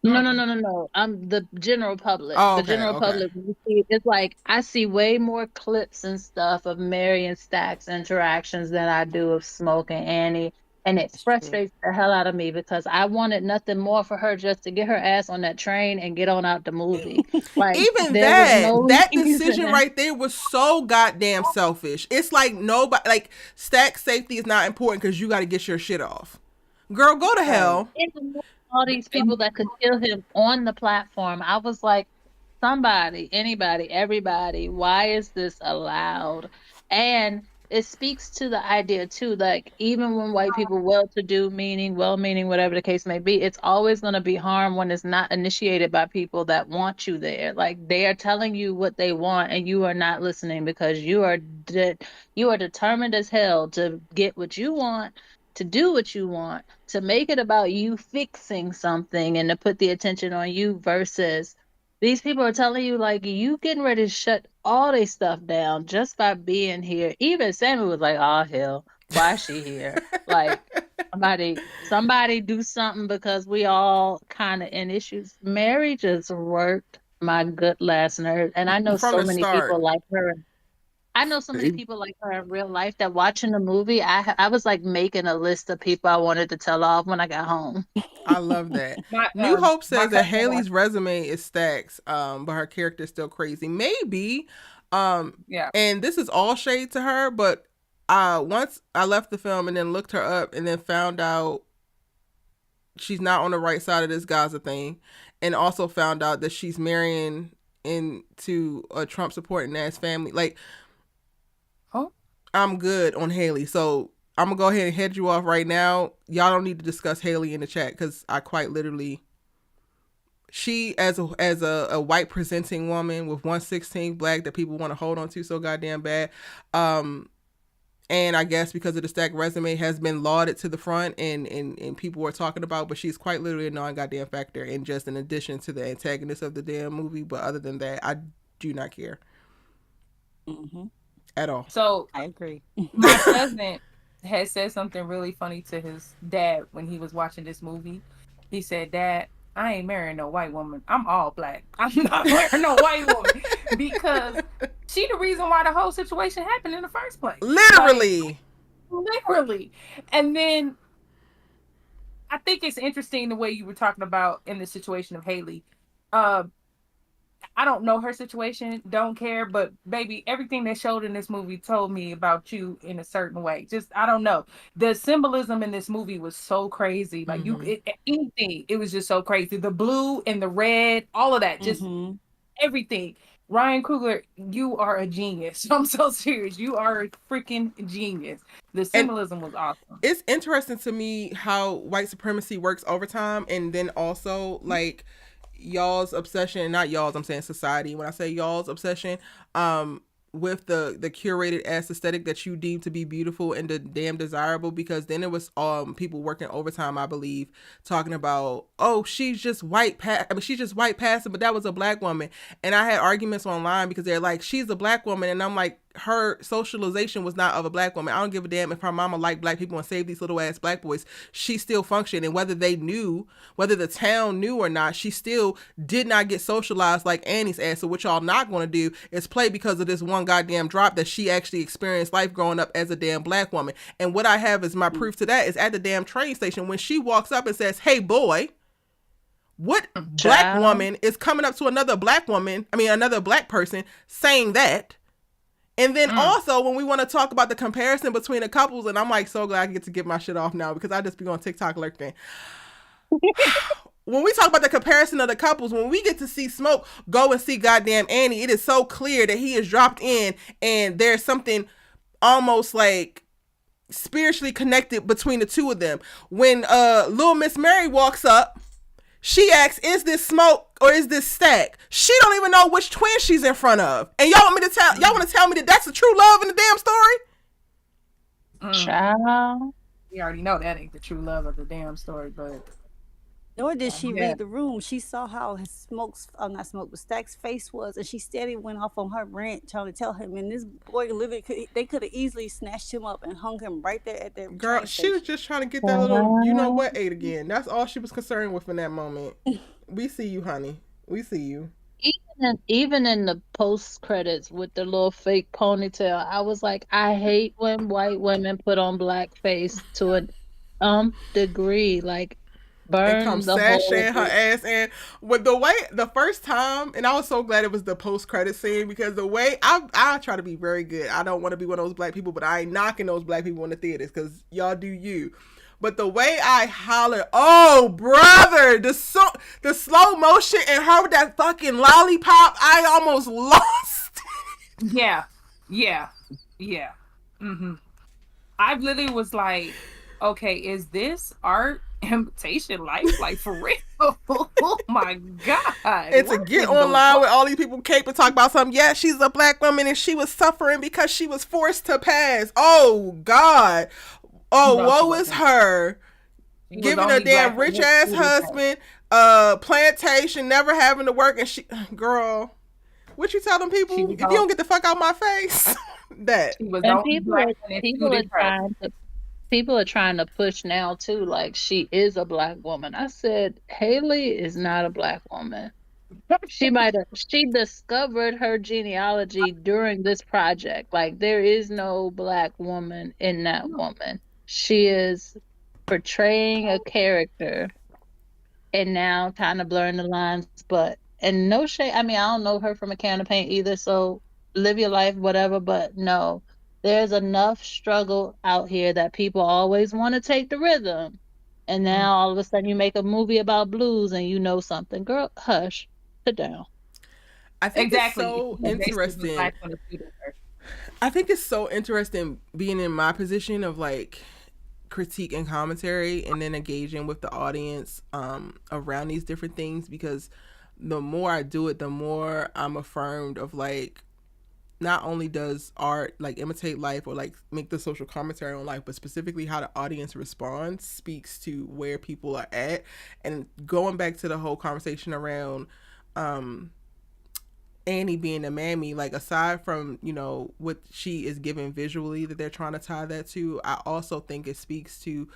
No, no, no, no, no. The general public. Oh, The okay, general okay. public. You see, it's like I see way more clips and stuff of Mary and Stack's interactions than I do of Smoke and Annie. And it That's true. frustrates the hell out of me because I wanted nothing more for her just to get her ass on that train and get on out the movie. Like Even there was no that decision reason. right there was so goddamn selfish. It's like nobody, like, stack safety is not important because you got to get your shit off. Girl, go to Right. hell. And all these people that could kill him on the platform. I was like, somebody, anybody, everybody, why is this allowed? And it speaks to the idea too, like even when white people well to do meaning, well meaning, whatever the case may be, it's always gonna be harm when it's not initiated by people that want you there. Like they are telling you what they want and you are not listening because you are determined as hell to get what you want, to do what you want, to make it about you fixing something and to put the attention on you versus these people are telling you like you getting ready to shut all their stuff down just by being here. Even Sammy was like, "Oh hell, why is she here?" Like somebody do something because we all kind of in issues. Mary just worked my good last nerve, and I know From so the many people start. like her. I know so many people like her in real life that watching the movie, I was like making a list of people I wanted to tell off when I got home. I love that. My New Hope my says that cousin Haley's watched. resume is stacks, but her character is still crazy. Maybe, um, Yeah. and this is all shade to her, but once I left the film and then looked her up and then found out she's not on the right side of this Gaza thing, and also found out that she's marrying into a Trump supporting ass family. Like, Oh. I'm good on Haley, so I'm gonna go ahead and head you off right now. Y'all don't need to discuss Haley in the chat because I quite literally, she as a white presenting woman with 116 black that people want to hold on to so goddamn bad, um and I guess because of the stack resume has been lauded to the front and people were talking about, but she's quite literally a non-goddamn factor and just an addition to the antagonist of the damn movie. But other than that, I do not care Hmm. at all. So I agree. my cousin had said something really funny to his dad when he was watching this movie. He said, "Dad, I ain't marrying no white woman. I'm all black. I'm not marrying no white woman because she the reason why the whole situation happened in the first place. Like Literally. literally." And then I think it's interesting the way you were talking about in the situation of Haley. Uh, I don't know her situation, don't care, but baby, everything they showed in this movie told me about you in a certain way. Just I don't know. The symbolism in this movie was so crazy. Like anything, it was just so crazy. The blue and the red, all of that, just Hmm. everything. Ryan Coogler, you are a genius. I'm so serious. You are a freaking genius. The And symbolism was awesome. it's interesting to me how white supremacy works over time, and then also like y'all's obsession, not y'all's, I'm saying society, when I say y'all's obsession, with the curated ass aesthetic that you deem to be beautiful and the damn desirable, because then it was people working overtime, I believe, talking about, oh, she's just she's just white passing, but that was a black woman. And I had arguments online because they're like, she's a black woman, and I'm like, her socialization was not of a black woman. I don't give a damn if her mama liked black people and saved these little ass black boys. She still functioned, and whether they knew, whether the town knew or not, she still did not get socialized like Annie's ass. So what y'all not going to do is play because of this one goddamn drop that she actually experienced life growing up as a damn black woman. And what I have as my proof to that is at the damn train station when she walks up and says, "Hey boy." What black Child. woman is coming up to another black woman, I mean, another black person saying that? And then also, when we want to talk about the comparison between the couples, and I'm like so glad I get to get my shit off now because I just be on TikTok lurking. When we talk about the comparison of the couples, when we get to see Smoke go and see goddamn Annie, it is so clear that he is dropped in and there's something almost like spiritually connected between the two of them. When Little Miss Mary walks up, she asks, "Is this Smoke or is this Stack?" She don't even know which twin she's in front of. And y'all want to tell me that that's the true love in the damn story? Child. We already know that ain't the true love of the damn story, but Nor did she yeah. read the room. She saw how his not Smoke, but Stack's face was, and she steady went off on her rant trying to tell him. And this boy literally, they could have easily snatched him up and hung him right there at that Girl, train she was station. just trying to get that little, you know what, ate again. That's all she was concerned with in that moment. We see you, honey. We see you. Even in the post credits with the little fake ponytail, I was like, I hate when white women put on blackface to an degree, like And come burn the whole sashaying her ass in with the way the first time, and I was so glad it was the post credit scene because the way I try to be very good. I don't want to be one of those black people, but I ain't knocking those black people in the theaters because y'all do you. But the way I hollered, "Oh brother!" The slow motion and her with that fucking lollipop, I almost lost. Yeah. Yeah. Yeah. Mm-hmm. I literally was like, okay, is this art imitation life? Like for real? Oh my God. And to What get in the online world? with all these people cape and talk about something, yeah, she's a black woman and she was suffering because she was forced to pass. Oh God. Oh, No, she woe is wasn't. her. She was Giving a only damn black rich ass husband, plantation, never having to work, and she, girl, what you tell them She people? was If you don't get the fuck out my face, that. she was and only black and it people are suited her. people are trying to push now too, like she is a black woman. I said Haley is not a black woman. She discovered her genealogy during this project. Like there is no black woman in that woman. She is portraying a character and now kind of blurring the lines. But and no shade. I mean, I don't know her from a can of paint either. So live your life, whatever. But no, there's enough struggle out here that people always want to take the rhythm, and Mm. now all of a sudden you make a movie about blues and you know something. Girl, hush, sit down. I think it's Exactly. so So basically the interesting. black one suited her. I think it's so interesting being in my position of like critique and commentary and then engaging with the audience around these different things because the more I do it, the more I'm affirmed of like not only does art like imitate life or like make the social commentary on life, but specifically how the audience responds speaks to where people are at. And going back to the whole conversation around um Annie being a mammy, like aside from, you know, what she is given visually that they're trying to tie that to, I also think it speaks to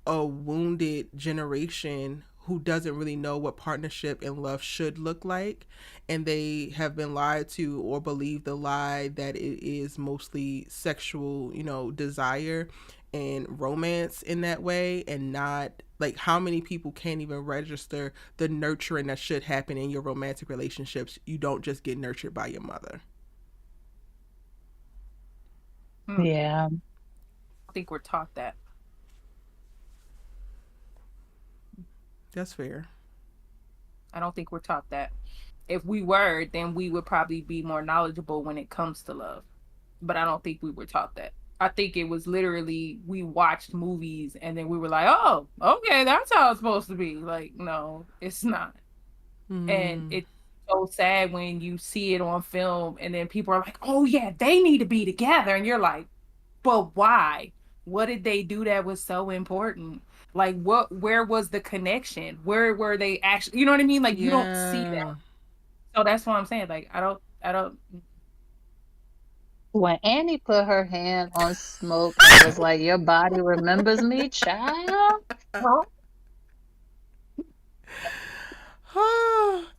a wounded generation who doesn't really know what partnership and love should look like, and they have been lied to or believe the lie that it is mostly sexual, you know, desire and romance in that way, and not like how many people can't even register the nurturing that should happen in your romantic relationships. You don't just get nurtured by your mother. Hmm. Yeah. I think we're taught that. That's fair. I don't think we're taught that. If we were, then we would probably be more knowledgeable when it comes to love. But I don't think we were taught that. I think it was literally we watched movies and then we were like, oh, okay, that's how it's supposed to be. Like, no, it's not. And Mm. it's so sad when you see it on film and then people are like, oh, yeah, they need to be together. And you're like, but why? What did they do that was so important? Like, where was the connection? Where were they actually, you know what I mean? Like, you don't see that. Yeah. So that's what I'm saying. Like, I don't, When Annie put her hand on Smoke and was like, "Your body remembers me, child." Well,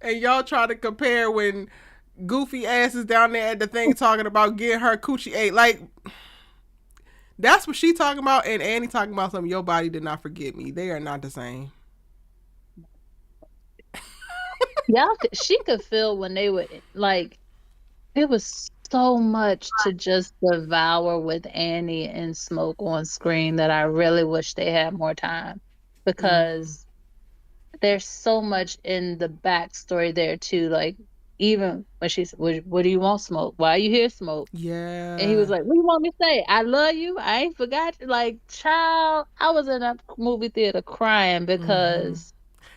And y'all try to compare when goofy ass is down there at the thing talking about getting her coochie ate. Like, that's what she talking about, and Annie talking about something. Your body did not forget me. They are not the same. She could feel when they were like, it was so much to just devour with Annie and Smoke on screen that I really wish they had more time, Mm, because there's so much in the backstory there too. Like, even when she said, "What do you want, Smoke? Why are you here, Smoke?" And he was yeah. like, "What do you want me to say? I love you. I ain't forgot you." Like, child, I was in a movie theater crying Mm-hmm. because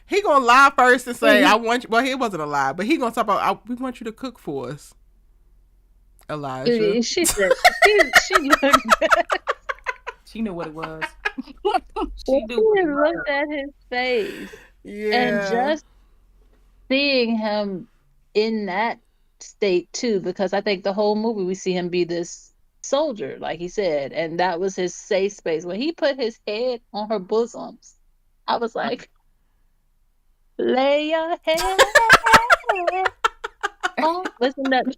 He gonna lie first and say, "I he, want you." Well, he wasn't a lie, but he gonna talk about, "We want you to cook for us, Elijah." she said she looked she knew what it was. when She knew what she it looked was. at his face and Yeah. just seeing him in that state too, because I think the whole movie we see him be this soldier, like he said, and that was his safe space. When he put his head on her bosoms, I was like, "Lay your head on." Listen that noise.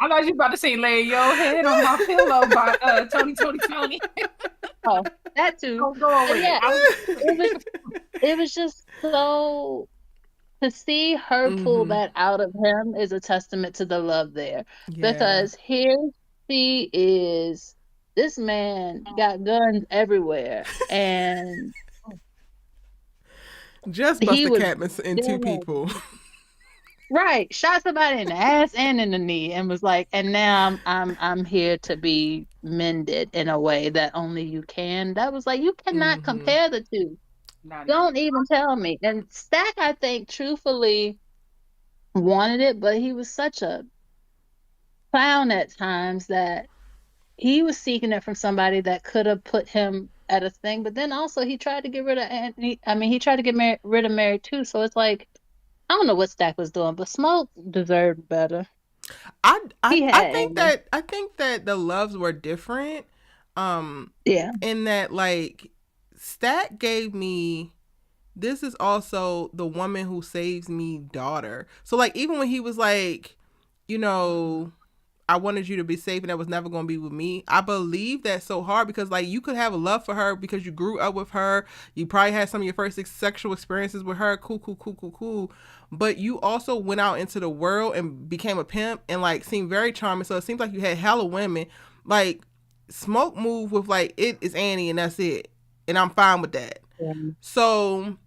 I thought you were about to say "Lay Your Head on My Pillow" by Tony Tony. Oh, that too. I was going But with it. yeah, it was just so, to see her pull Mm-hmm. that out of him is a testament to the love there. Yeah. Because here she is, this man got guns everywhere, and Just he busted was cap in two people. right, shot somebody in the ass and in the knee, and was like, "And now I'm here to be mended in a way that only you can." That was like, you cannot Mm-hmm. compare the two. Not even. Don't even tell me. And Stack, I think, truthfully wanted it, but he was such a clown at times that he was seeking it from somebody that could have put him at a thing. But then also he tried to get rid of Anthony. I mean, he tried to get rid of Mary too. So it's like, I don't know what Stack was doing, but Smoke deserved better. He had Annie. I think that the loves were different. Um, Yeah. in that, like, Stat gave me, this is also the woman who saves me daughter. So like, even when he was like, you know, I wanted you to be safe and that was never going to be with me. I believe that so hard because like you could have a love for her because you grew up with her. You probably had some of your first sexual experiences with her. Cool, cool, cool, cool, cool. But you also went out into the world and became a pimp and like seemed very charming. So it seems like you had hella women. Like Smoke move with like, it is Annie and that's it. And I'm fine with that. Yeah. So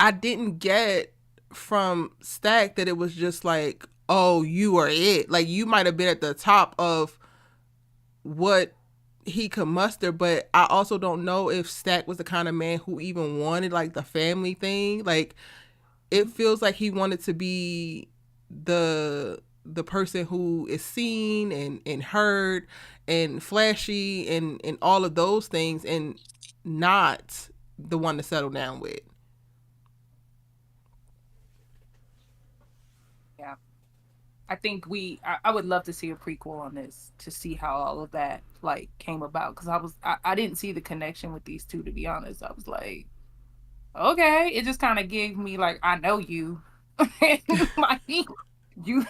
I didn't get from Stack that it was just like, oh, you are it. Like you might have been at the top of what he could muster, but I also don't know if Stack was the kind of man who even wanted like the family thing. Like it feels like he wanted to be the person who is seen and heard and flashy and all of those things and not the one to settle down with. Yeah. I think I would love to see a prequel on this to see how all of that like came about because I didn't see the connection with these two, to be honest. I was like, okay, it just kind of gave me like, I know you. Like, you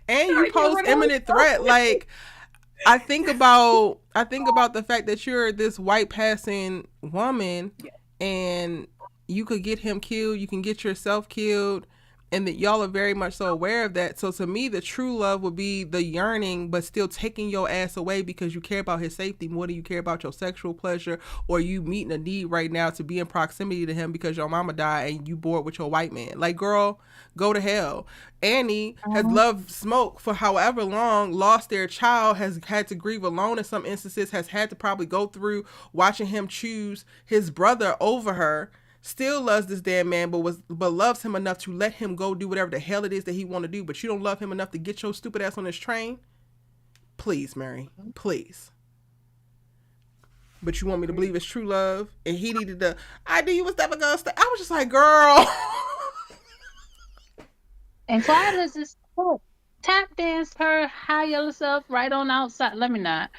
And you gotta get pose rid of imminent threat. Like I think about the fact that you're this white passing woman yeah. and you could get him killed, you can get yourself killed, and that y'all are very much so aware of that. So to me, the true love would be the yearning, but still taking your ass away because you care about his safety more than you care about your sexual pleasure, or you meeting a need right now to be in proximity to him because your mama died and you bored with your white man. Like, girl, go to hell. Annie has Mhm. loved Smoke for however long, lost their child, has had to grieve alone in some instances, has had to probably go through watching him choose his brother over her, still loves this damn man, but loves him enough to let him go do whatever the hell it is that he want to do. But you don't love him enough to get your stupid ass on this train. Please, Mary, please. But you want me to believe it's true love, and he needed to. I knew you was never gonna stay. I was just like, girl. And Clyde is his cook. tap dance her high yellow self right on outside. Let me not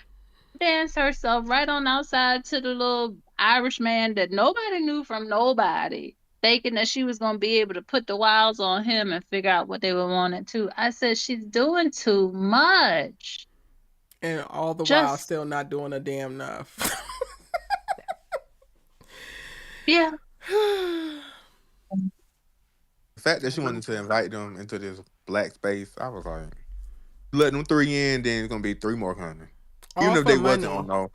dance herself right on outside to the little Irish man that nobody knew from nobody, thinking that she was gonna be able to put the wiles on him and figure out what they were wanting to. I said she's doing too much. And all the while Just still not doing a damn enough. yeah. The fact that she wanted to invite them into this black space, I was like, let them three in, then it's gonna be three more coming. Even All if for they wasn't money. on no,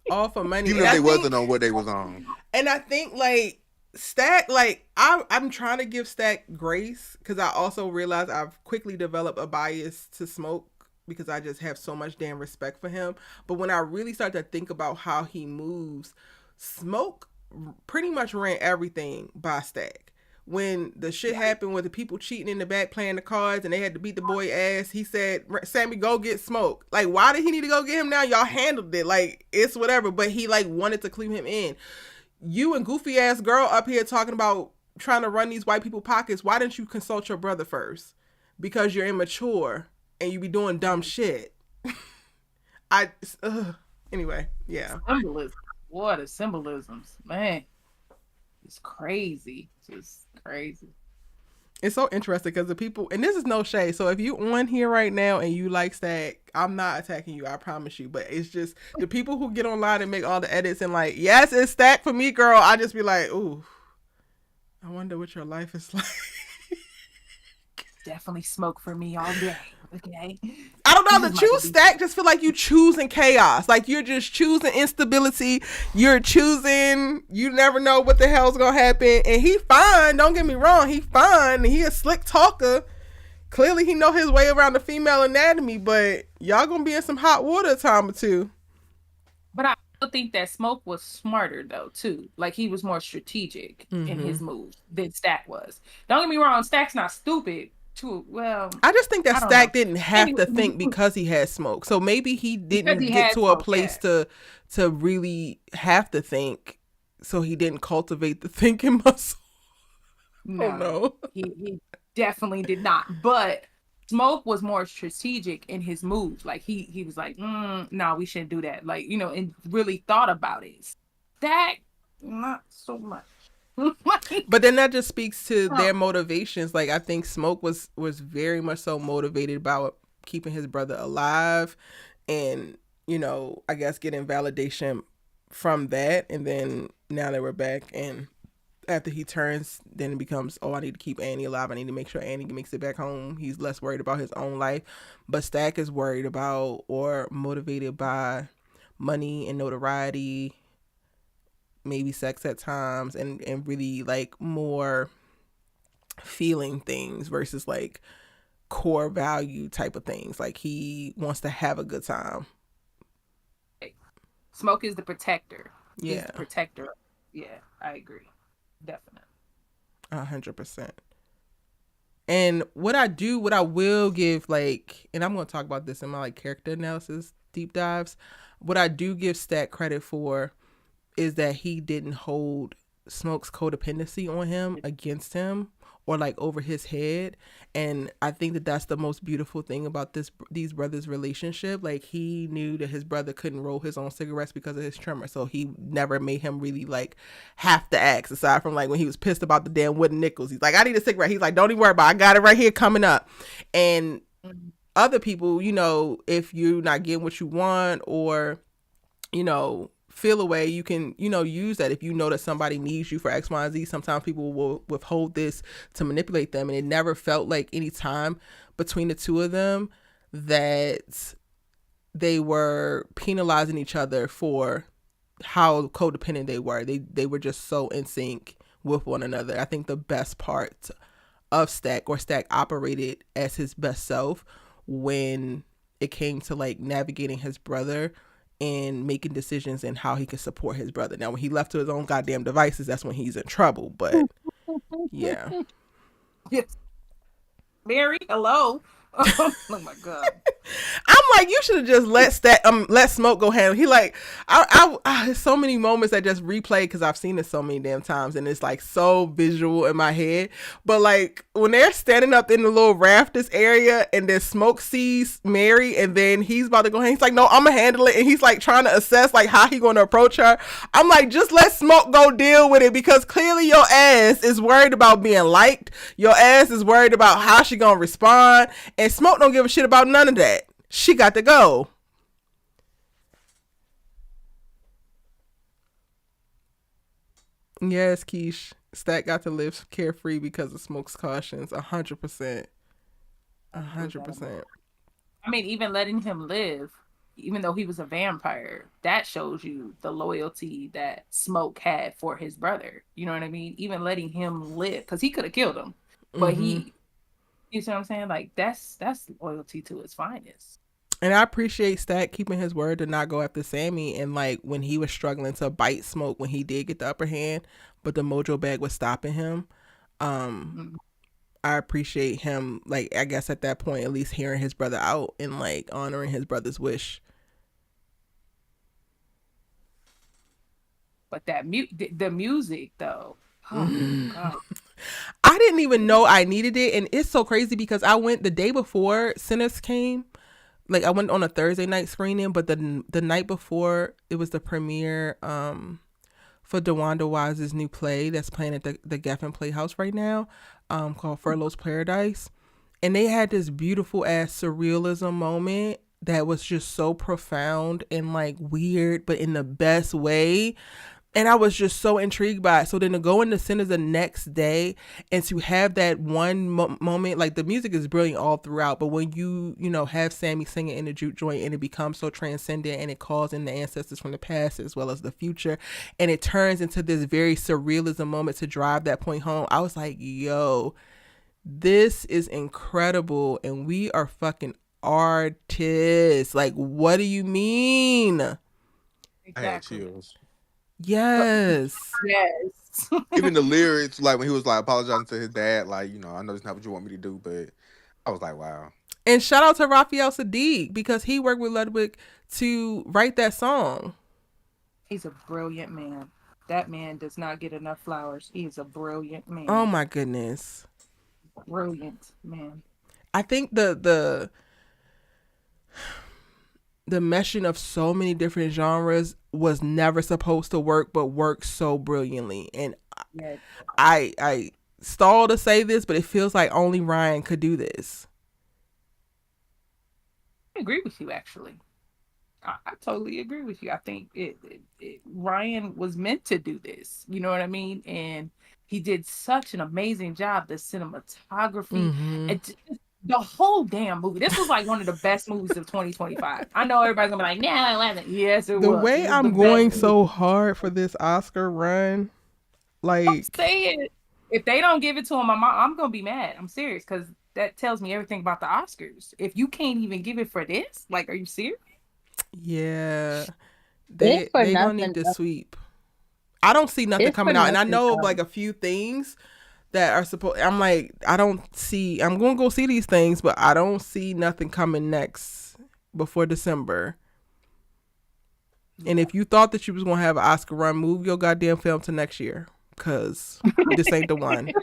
All for money. even if they wasn't on what they was on. And I think like Stack, like I'm trying to give Stack grace because I also realize I've quickly developed a bias to Smoke because I just have so much damn respect for him. But when I really start to think about how he moves, Smoke pretty much ran everything by Stack. When the shit happened with the people cheating in the back playing the cards and they had to beat the boy ass, he said, Sammy, go get Smoke. Like, why did he need to go get him now? Y'all handled it. Like, it's whatever. But he, like, wanted to clean him in. You and goofy ass girl up here talking about trying to run these white people pockets. Why didn't you consult your brother first? Because you're immature and you be doing dumb shit. I, anyway, yeah. Symbolism. What a symbolisms, man. It's crazy. Just crazy. It's so interesting because the people, and this is no shade. So if you on here right now and you like Stack, I'm not attacking you, I promise you. But it's just the people who get online and make all the edits and like, yes, it's Stack for me, girl. I just be like, ooh, I wonder what your life is like. Definitely Smoke for me all day. Okay. I don't know. The choose Stack just feel like you choosing chaos. Like you're just choosing instability. You're choosing. You never know what the hell's gonna happen. And he fine. Don't get me wrong. He fine. He a slick talker. Clearly he know his way around the female anatomy. But y'all gonna be in some hot water a time or two. But I still think that Smoke was smarter though too. Like he was more strategic in his moves than Stack was. Don't get me wrong. Stack's not stupid. Too well. I just think that Stack didn't have Anyway, to think because he had Smoke. So maybe he didn't he get had to a Smoke, place yeah. to really have to think. So he didn't cultivate the thinking muscle. Oh no. He definitely did not. But Smoke was more strategic in his moves. Like he was like, no, we shouldn't do that. Like, and really thought about it. Stack, not so much. But then that just speaks to their motivations. Like I think Smoke was very much so motivated by keeping his brother alive and, I guess getting validation from that. And then now that we're back and after he turns, then it becomes, oh, I need to keep Annie alive. I need to make sure Annie makes it back home. He's less worried about his own life. But Stack is worried about or motivated by money and notoriety, maybe sex at times, and really like more feeling things versus like core value type of things. Like he wants to have a good time. Smoke is the protector. Yeah. He's the protector. Yeah, I agree. Definitely. 100%. And what I will give, like, and I'm going to talk about this in my like character analysis deep dives. What I do give Stack credit for is that he didn't hold Smoke's codependency on him against him or like over his head. And I think that that's the most beautiful thing about these brothers' relationship. Like he knew that his brother couldn't roll his own cigarettes because of his tremor, so he never made him really like have to ask, aside from like when he was pissed about the damn wooden nickels. He's like, I need a cigarette. He's like, don't even worry about it. I got it right here coming up. And other people, if you're not getting what you want or feel away, you can use that. If you know that somebody needs you for X, Y, and Z, sometimes people will withhold this to manipulate them. And it never felt like any time between the two of them that they were penalizing each other for how codependent they were. They were just so in sync with one another. I think the best part of Stack operated as his best self when it came to like navigating his brother and making decisions and how he could support his brother. Now, when he left to his own goddamn devices, that's when he's in trouble. But yeah. Yes. Mary, hello. Oh my God. I'm like, you should have just let Smoke go handle. He like, so many moments that just replay because I've seen it so many damn times, and it's like so visual in my head. But like when they're standing up in the little rafters area, and then Smoke sees Mary, and then he's about to go, he's like, no, I'm gonna handle it, and he's like trying to assess like how he gonna approach her. I'm like, just let Smoke go deal with it, because clearly your ass is worried about being liked. Your ass is worried about how she gonna respond, and Smoke don't give a shit about none of that. She got to go. Yes, Keish. Stat got to live carefree because of Smoke's cautions. 100%. Prove that a 100%. I mean, even letting him live, even though he was a vampire, that shows you the loyalty that Smoke had for his brother. You know what I mean? Even letting him live, because he could have killed him, but Mm-hmm. you see what I'm saying? Like that's loyalty to its finest. And I appreciate Stat keeping his word to not go after Sammy. And like when he was struggling to bite Smoke when he did get the upper hand, but the mojo bag was stopping him. Um, Mhm. I appreciate him, like, I guess at that point, at least hearing his brother out and like honoring his brother's wish. But the music though, oh god, I didn't even know I needed it. And it's so crazy because I went the day before Sinners came. Like I went on a Thursday night screening, but the night before it was the premiere for DeWanda Wise's new play that's playing at the Geffen Playhouse right now, called Furlough's Paradise. And they had this beautiful ass surrealism moment that was just so profound and like weird, but in the best way. And I was just so intrigued by it. So then to go into Sinners the next day and to have that one moment, like the music is brilliant all throughout, but when you know, have Sammy singing in the juke joint and it becomes so transcendent and it calls in the ancestors from the past as well as the future, and it turns into this very surrealism moment to drive that point home, I was like, yo, this is incredible. And we are fucking artists. Like, what do you mean? I had exactly. chills. But Yes. yes, Even the lyrics, like when he was like apologizing to his dad, like, I know that's not what you want me to do, but I was like, wow. And shout out to Raphael Sadiq because he worked with Ludwig to write that song. he's a brilliant man. That man does not get enough flowers. He is a brilliant Oh man. my goodness. Brilliant man. I think the meshing of so many different genres was never supposed to work, but worked so brilliantly. And Yeah, I stall to say this, but it feels like only Ryan could do this. I agree with you actually. I totally agree with you. I think Ryan was meant to do this. You know what I mean? And he did such an amazing job. The cinematography, Mm-hmm. the whole damn movie. This was like one of the best movies of 2025. I know everybody's gonna be like, "No, it wasn't." Yes, it The was. It way was the I'm best going movie. so hard for this Oscar run, I'm like, saying, if they don't give it to him, I'm gonna be mad. I'm serious because that tells me everything about the Oscars. If you can't even give it for this, like, are you serious? yeah, If for they gonna need nothing to else, sweep. I don't see nothing if for coming out, and I nothing know of else, like a few things that are supposed. I'm like, I don't see. I'm gonna go see these things, but I don't see nothing coming next before December. And Yeah. if you thought that you was gonna have an Oscar run, move your goddamn film to next year, cause this ain't the one.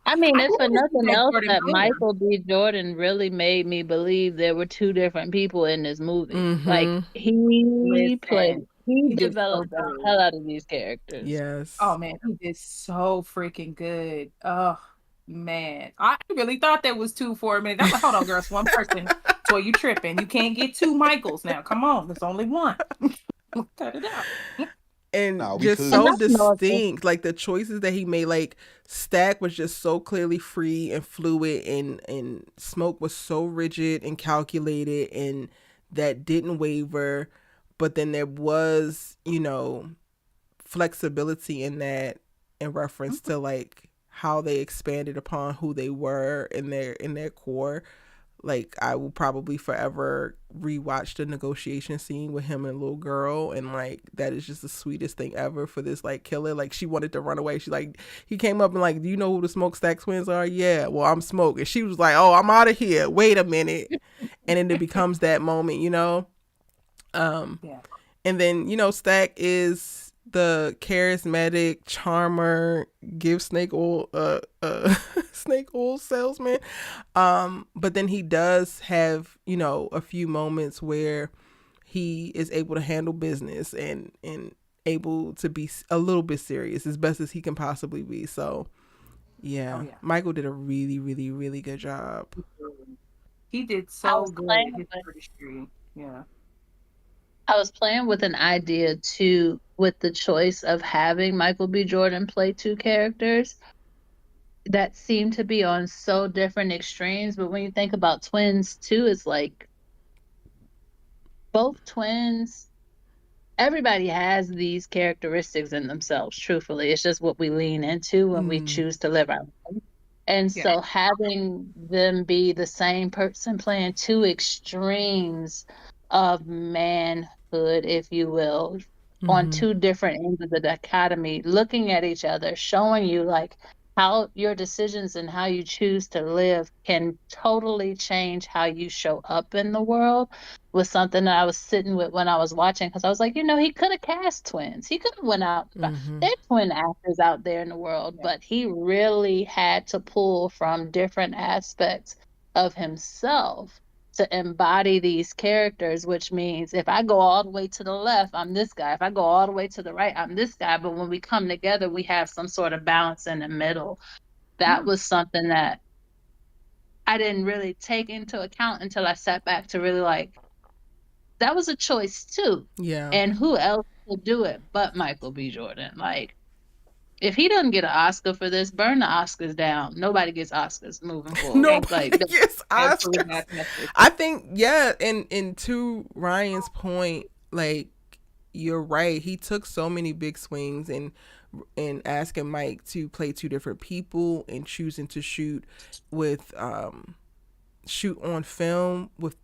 I mean, I if for want to see nothing that else, Jordan that Peele one. Michael B. Jordan really made me believe there were two different people in this movie. Like Mm-hmm. Listen, he he did so developed the good. hell out of these characters. Yes. Oh man, he did so freaking good. Oh man, I really thought that was two for a minute. I'm like, hold on, girls, one person. Toy, you tripping? You can't get two Michaels now. Come on, there's only one. Cut it out. And Nah, we just And could. so I know it's distinct, like the choices that he made, like Stack was just so clearly free and fluid, and Smoke was so rigid and calculated, and that didn't waver. But then there was, flexibility in that, in reference to like how they expanded upon who they were in their core. Like I will probably forever rewatch the negotiation scene with him and little girl, and like that is just the sweetest thing ever for this like killer. Like she wanted to run away. She like he came up and like, do you know who the Smokestack twins are? Yeah, well I'm Smoke, and she was like, oh I'm out of here. Wait a minute, and then it becomes that moment, you know. Um, Yeah. and then Stack is the charismatic charmer, give snake oil snake oil salesman. But then he does have a few moments where he is able to handle business and able to be a little bit serious as best as he can possibly be. So Oh yeah, yeah. Michael did a really really really good job. He did I so was good playing in his with first stream. Yeah. I was playing with an idea too, with the choice of having Michael B. Jordan play two characters that seem to be on so different extremes. But when you think about twins too, it's like both twins, everybody has these characteristics in themselves, truthfully. It's just what we lean into when we Mm, choose to live our life. And Yeah. so having them be the same person playing two extremes of manhood, if you will, on mm-hmm, two different ends of the dichotomy, looking at each other, showing you like how your decisions and how you choose to live can totally change how you show up in the world, was something that I was sitting with when I was watching, because I was like, he could have cast twins. He could have went out. mm-hmm, There's twin actors out there in the world, Yeah. but he really had to pull from different aspects of himself to embody these characters, which means if I go all the way to the left, I'm this guy. If I go all the way to the right, I'm this guy. But when we come together, we have some sort of balance in the middle. That Hmm. was something that I didn't really take into account until I sat back to really like, that was a choice too. yeah. And who else would do it but Michael B. Jordan? Like, if he doesn't get an Oscar for this, burn the Oscars down. Nobody gets Oscars moving forward. Thank Nobody Like, gets absolutely Oscars. not tested. I think yeah, and to Ryan's point, like you're right. He took so many big swings and asking Mike to play two different people and choosing to with shoot on film with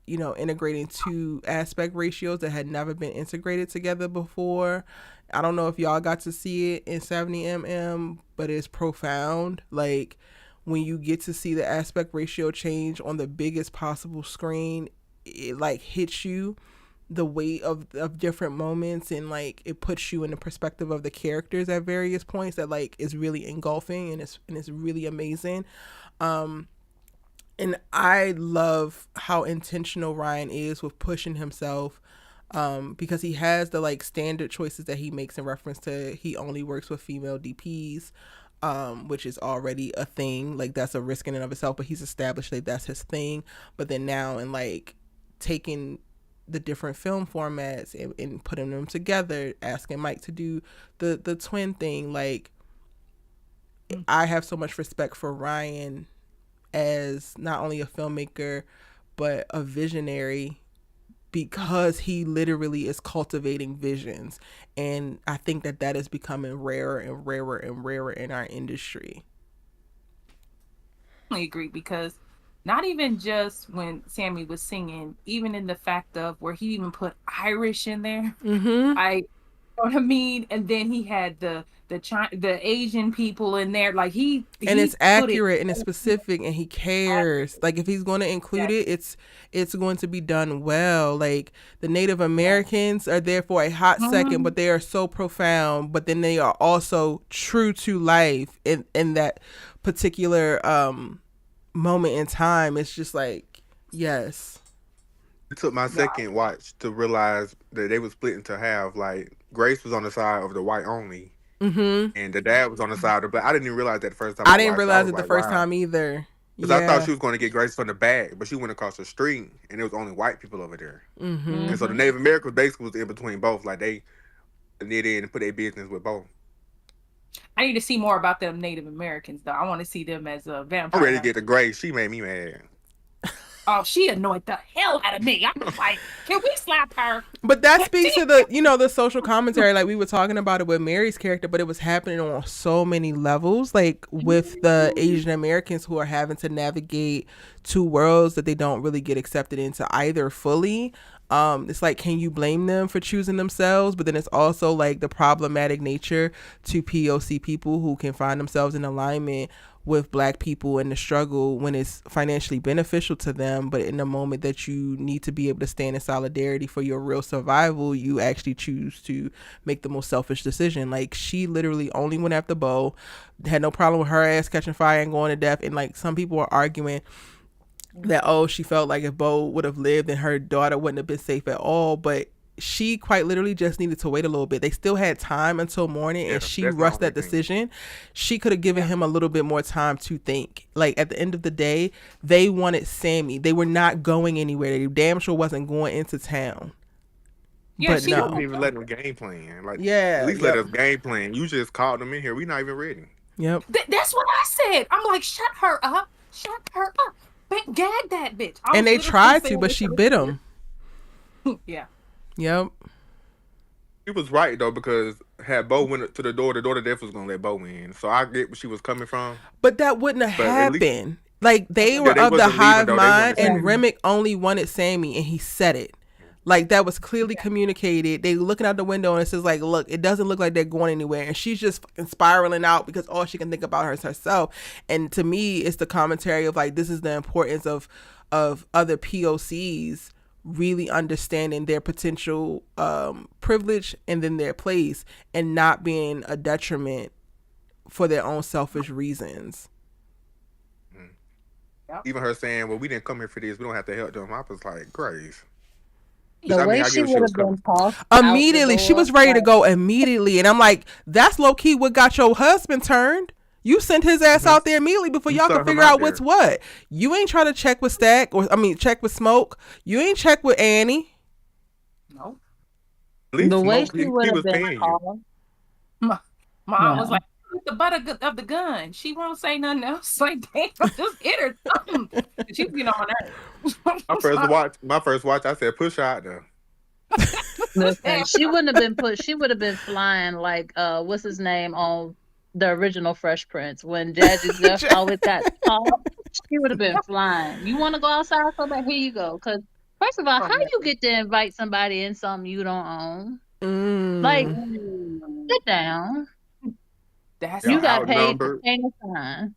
integrating two aspect ratios that had never been integrated together before. I don't know if y'all got to see it in 70mm, but it's profound. Like when you get to see the aspect ratio change on the biggest possible screen, it like hits you the weight of different moments, and like it puts you in the perspective of the characters at various points that like is really engulfing, and it's really amazing. um and I love how intentional Ryan is with pushing himself, because he has the like standard choices that he makes in reference to he only works with female DPs, which is already a thing. Like that's a risk in and of itself, but he's established that that's his thing. But then now, and like taking the different film formats and putting them together, asking Mike to do the twin thing, like I have so much respect for Ryan as not only a filmmaker but a visionary, because he literally is cultivating visions, and I think that that is becoming rarer and rarer and rarer in our industry. Agree, because not even just when Sammy was singing, even in the fact of where he even put Irish in there. Mm-hmm. I know what I mean? And then he had the Asian people in there. Like And he it's put it accurate and it's specific, and he cares. accurate. Like if he's going to include Yeah. it, it's going to be done well. Like the Native Yeah. Americans are there for a hot second, Mhm. but they are so profound, but then they are also true to life in that particular moment in time. It's just like, yes. It took my Yeah. second watch to realize that they were split into half. Like Grace was on the side of the white only, Mm-hmm. and the dad was on the side of the black. I didn't even realize that the first time I I didn't watched it. I realize was it the like, first wow. time either. Because I thought Yeah. she was going to get Grace from the back, but she went across the street, and there was only white people over there. Mm-hmm. And so the Mhm. Native Americans basically was in between both. Like they knit in and put their business with both. I need to see more about them Native Americans though. I want to see them as a I'm ready to vampire. get to Grace. She made me mad. Oh, she annoyed the hell out of me. I was like, can we slap her? But that speaks to the, the social commentary. Like we were talking about it with Mary's character, but it was happening on so many levels. Like with the Asian Americans who are having to navigate two worlds that they don't really get accepted into either fully. It's like, can you blame them for choosing themselves? But then it's also like the problematic nature to POC people who can find themselves in alignment with black people and the struggle when it's financially beneficial to them, but in the moment that you need to be able to stand in solidarity for your real survival, you actually choose to make the most selfish decision. Like she literally only went after Bo, had no problem with her ass catching fire and going to death. And like some people are arguing that, oh, she felt like if Bo would have lived then her daughter wouldn't have been safe at all. But she quite literally just needed to wait a little bit. They still had time until morning, Yeah, and she that's the rushed only that thing. decision. She could have given him a little bit more time to think. Like at the end of the day, they wanted Sammy. They were not going anywhere. They damn sure wasn't going into town. Yeah, But she They don't wasn't no. even letting them game plan. Like, at Yeah. least let Yep. us game plan. You just called them in here. We not even ready. Yep. That's what I said. I'm like, shut her up. Shut her up. Gag that bitch. I And was they literally tried to, saying but this she to bit him. yeah. Yep. He was right though because had Bo went to the door definitely was gonna let Bo in. So I get where she was coming from. But that wouldn't have But at least happened. Like they yeah, were they of the wasn't leaving hive though. They mind, wanted and Sammy. Remick only wanted Sammy, and he said it. Like that was clearly communicated. They looking out the window and it says like, look, it doesn't look like they're going anywhere, and she's just fucking spiraling out because all she can think about is herself. And to me, it's the commentary of like this is the importance of other POCs really understanding their potential privilege and then their place, and not being a detriment for their own selfish reasons. Mhm. Yep. Even her saying, "Well, we didn't come here for this. We don't have to help them." I was like, "Grace." Which The I mean, way I get she where she would was have coming been from. tossed out the Immediately, she door, was ready to like, go immediately, and I'm like, that's low key what got your husband turned. You sent his ass Hmm. out there immediately before You y'all saw could him figure out out what's there. what. You ain't try to check with Stack, or I mean, check with Smoke. You ain't check with Annie. No. At least the way Smoke, she would he have was been paying you. tossed. My aunt was Yeah. like, "Shoot the butt of the gun. She won't say nothing else." Like, damn, just hit her. Something. She was getting on my nerves. My first watch, I said, "Push her out there." Listen, she wouldn't have been put. She would have been flying like what's his name on the original Fresh Prince when Jazzy Jeff always got taught. She would have been flying. You want to go outside so bad? Here you go. Because first of all, Oh, how yeah. you get to invite somebody in something you don't own? Like, Mm. Ooh, sit down. that's Yeah, You it. got paid to outnumbered. stand a sign.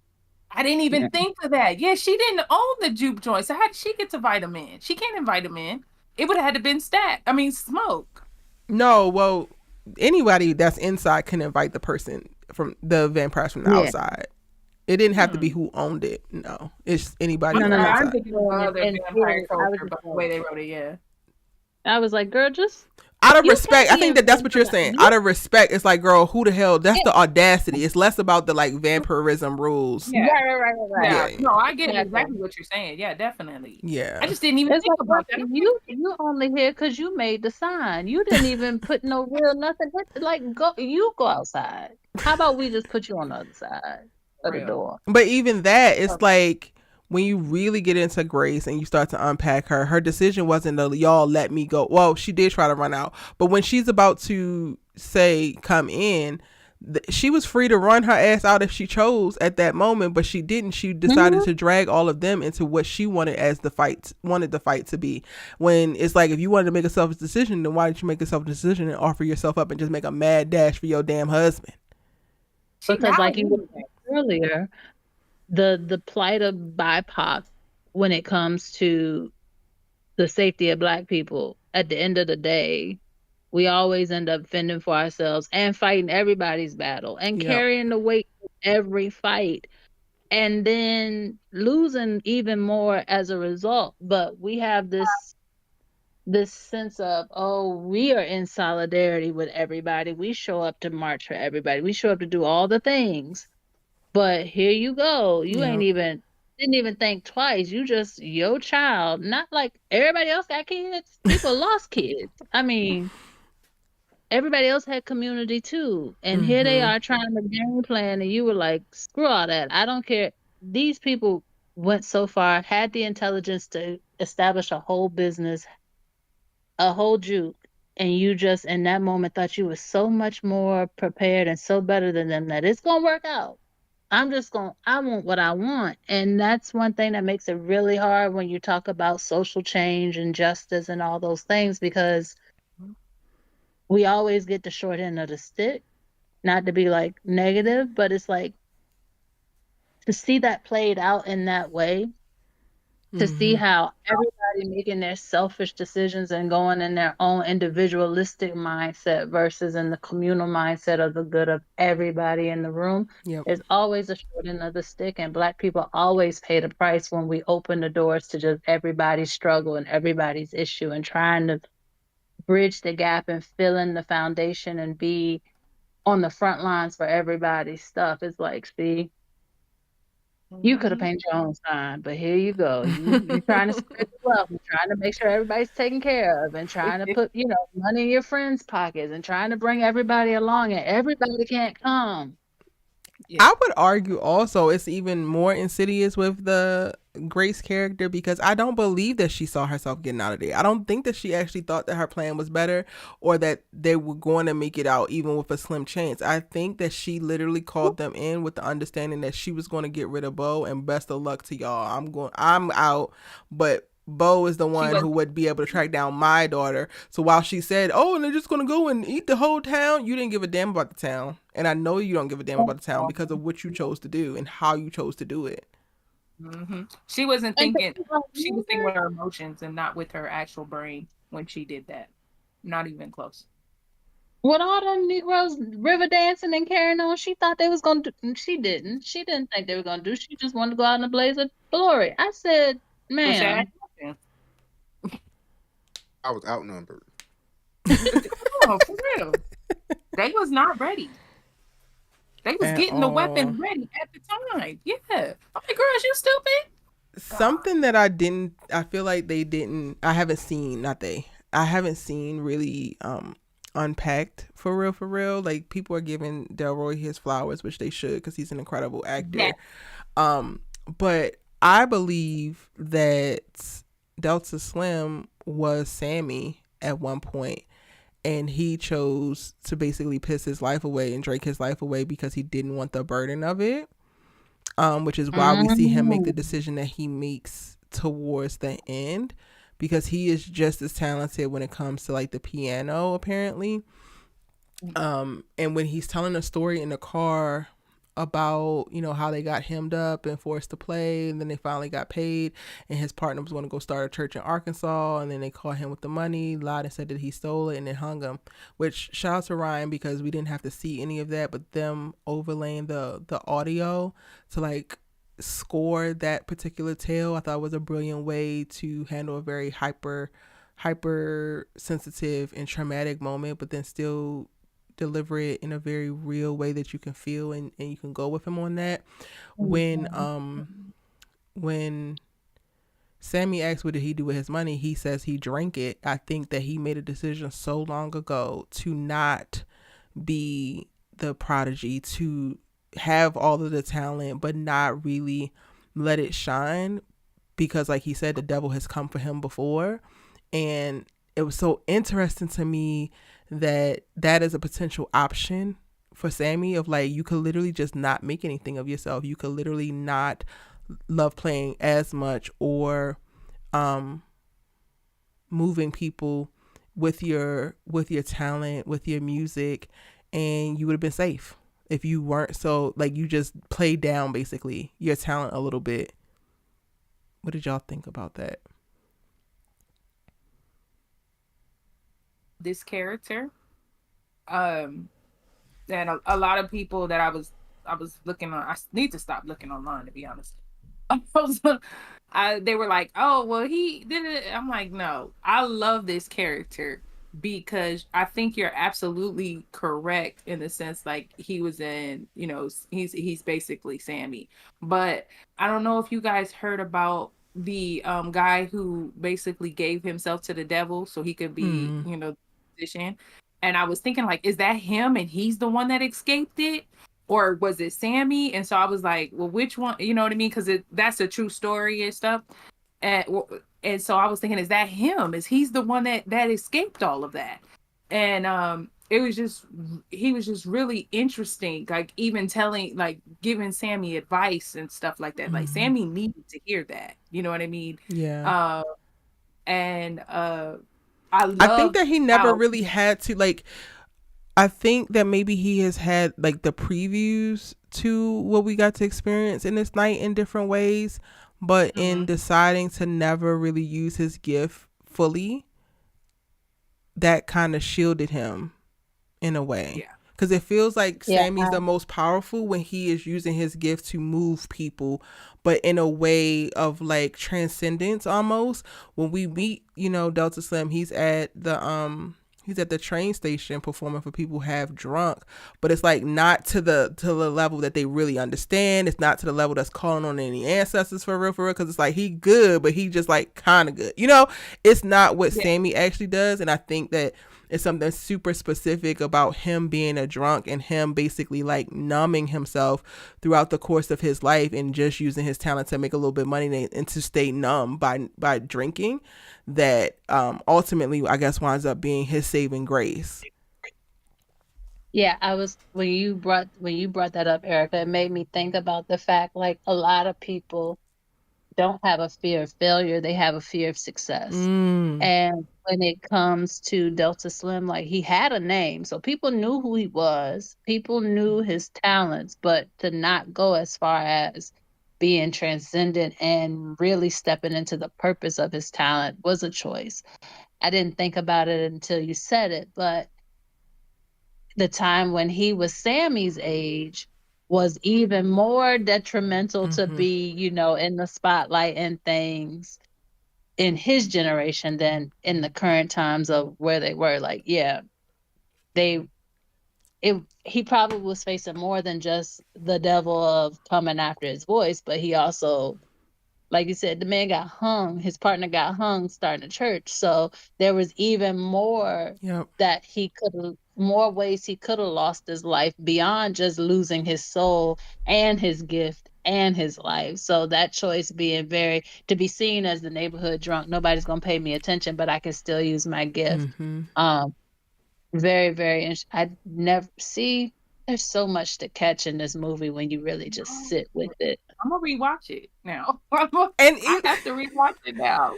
I didn't Yeah. even think of that. Yeah, she didn't own the juke joint. So how did she get to invite him in? She can't invite him in. It would have had to been Stat. I mean, Smoke. No, well, anybody that's inside can invite the person from the vampires from the Yeah. outside. It didn't have to be Hmm. who owned it. No, it's anybody I'm No, from no, the no. sorry, I'm I'm outside. just thinking of saying, other in vampire theory, I was culture, just but the way like, they wrote it, yeah. I was like, girl, just Out if of you can't respect, I be think that's invited what to you're the saying. you Out of respect, it's like, girl, who the hell? That's yeah, the audacity. It's less about the like vampirism rules. Yeah. right. Yeah. Yeah, No, I get Exactly. exactly what you're saying. Yeah, definitely. I yeah. just didn't even It's think like, girl, about that. I'm like, you only here because you made the sign. You didn't even put no real nothing. Like, go, you go outside. How about we just put you on the other side for of the real. door? But even that, it's Oh, like when you really get into Grace and you start to unpack her, her decision wasn't to y'all let me go. Well, she did try to run out, but when she's about to say come in, she was free to run her ass out if she chose at that moment, but she didn't. She decided Hmm. to drag all of them into what she wanted as the fight to be. When it's like, if you wanted to make a selfish decision, then why didn't you make a selfish decision and offer yourself up and just make a mad dash for your damn husband? she Because, died like you were anyway. saying earlier, the plight of BIPOC when it comes to the safety of Black people, at the end of the day, we always end up fending for ourselves and fighting everybody's battle and Yep. carrying the weight of every fight and then losing even more as a result. But we have this sense of, oh, we are in solidarity with everybody. We show up to march for everybody. We show up to do all the things. But here you go. You ain't Yep. even didn't even think twice. You just your child, not like everybody else got kids. People lost kids. I mean, everybody else had community too. And here they Mm-hmm. are trying to game plan, and you were like, screw all that. I don't care. These people went so far, had the intelligence to establish a whole business, a whole juke, and you just in that moment thought you were so much more prepared and so better than them that it's gonna work out. I want what I want. And that's one thing that makes it really hard when you talk about social change and justice and all those things, because we always get the short end of the stick. Not to be like negative, but it's like to see that played out in that way, to see how everybody making their selfish decisions and going in their own individualistic mindset versus in the communal mindset of the good of everybody in the room. Yep. There's always a short end of the stick, and Black people always pay the price when we open the doors to just everybody's struggle and everybody's issue, and trying to bridge the gap and fill in the foundation and be on the front lines for everybody's stuff. It's like, see, you could have Mhm. painted your own sign, but here you go. You trying to spread the wealth and trying to make sure everybody's taken care of and trying to put, money in your friends' pockets and trying to bring everybody along, and everybody can't come. Yeah. I would argue also it's even more insidious with the Grace character, because I don't believe that she saw herself getting out of there. I don't think that she actually thought that her plan was better or that they were going to make it out even with a slim chance. I think that she literally called them in with the understanding that she was going to get rid of Bo, and best of luck to y'all. I'm out, but Bo is the She one was. who would be able to track down my daughter. So while she said, "Oh, and they're just gonna go and eat the whole town," you didn't give a damn about the town, and I know you don't give a damn about the town because of what you chose to do and how you chose to do it. She wasn't And to thinking. be like, She was thinking with her emotions and not with her actual brain when she did that. Not even close. with all them Negroes river dancing and carrying on, she thought they was gonna do. She didn't. She didn't think they were gonna do. She just wanted to go out in a blaze of glory. I said, Wish I had "Ma'am, nothing. I was outnumbered. Oh, for real. They was not ready. They was At getting the all. weapon ready at the time. Yeah. I'm like, girls, you stupid. God. Something that I feel like they didn't, I haven't seen, not they, I haven't seen really unpacked for real. Like, people are giving Delroy his flowers, which they should, because he's an incredible Yes. actor. Um, but I believe that Delta Slim was Sammy at one point, and he chose to basically piss his life away and drink his life away because he didn't want the burden of it. Which is why we see him make the mm, decision that he makes towards the end, because he is just as talented when it comes to like the piano, apparently. And when he's telling a story in the car about, how they got hemmed up and forced to play, and then they finally got paid, and his partner was going to go start a church in Arkansas, and then they caught him with the money, lied and said that he stole it, and then hung him. Which, shout out to Ryan, because we didn't have to see any of that, but them overlaying the audio to like score that particular tale, I thought was a brilliant way to handle a very hyper sensitive and traumatic moment, but then still deliver it in a very real way that you can feel, and you can go with him on that. When mm, when Sammy asks what did he do with his money, he says he drank it. I think that he made a decision so long ago to not be the prodigy, to have all of the talent but not really let it shine, because like he said, the devil has come for him before. And it was so interesting to me that that is a potential option for Sammy, of like, you could literally just not make anything of yourself. You could literally not love playing as much, or um moving people with your talent, with your music, and you would have been safe if you weren't so, like, you just played down basically your talent a little bit. What did y'all think about that? This character. Um, and a lot of people that I was looking on. I need to stop looking online, to be honest. They were like, "Oh, well, he did it." I'm like, "No, I love this character because I think you're absolutely correct in the sense like he was in, he's basically Sammy." But I don't know if you guys heard about the guy who basically gave himself to the devil so he could be, Mm. the musician. And I was thinking like, is that him and he's the one that escaped it? or was it Sammy? And so I was like, well, which one? You know what I mean? Because that's a true story and stuff. And and so I was thinking, is that him? Is he's the one that escaped all of that? And it was just he was just really interesting. Like even telling, like giving Sammy advice and stuff like that. Like Sammy needed to hear that. You know what I mean? Yeah. Uh, and I I think loved that he never how really had to, like, I think that maybe he has had like the previews to what we got to experience in this night in different ways, but in Mhm. deciding to never really use his gift fully, that kind of shielded him in a way. Yeah. Because it feels like Yeah, Sammy's the most powerful when he is using his gift to move people, but in a way of like transcendence almost. When we meet, Delta Slim, he's at the train station performing for people half drunk, but it's like not to the level that they really understand. It's not to the level that's calling on any ancestors for real, because it's like he good, but he just like kind of good. It's not what Yeah. Sammy actually does, and I think that it's something super specific about him being a drunk and him basically like numbing himself throughout the course of his life and just using his talent to make a little bit of money and to stay numb by drinking, that ultimately I guess winds up being his saving grace. yeah. I was when you brought that up, Erica, it made me think about the fact like a lot of people don't have a fear of failure, they have a fear of success. Mm. And when it comes to Delta Slim, like he had a name, so people knew who he was, people knew his talents, but to not go as far as being transcendent and really stepping into the purpose of his talent was a choice. I didn't think about it until you said it, but the time when he was Sammy's age was even more detrimental to Mm-hmm. be, in the spotlight and things in his generation than in the current times of where they were. Like, yeah, they he probably was facing more than just the devil of coming after his voice, but he also, like you said, the man got hung, his partner got hung starting a church. So there was even more Yep. that more ways he could have lost his life beyond just losing his soul and his gift and his life. So that choice being to be seen as the neighborhood drunk, nobody's going to pay me attention, but I can still use my gift. Mm-hmm. Very, very, I never see, there's so much to catch in this movie when you really just sit with it. I'm gonna rewatch it now. And I have to rewatch it now.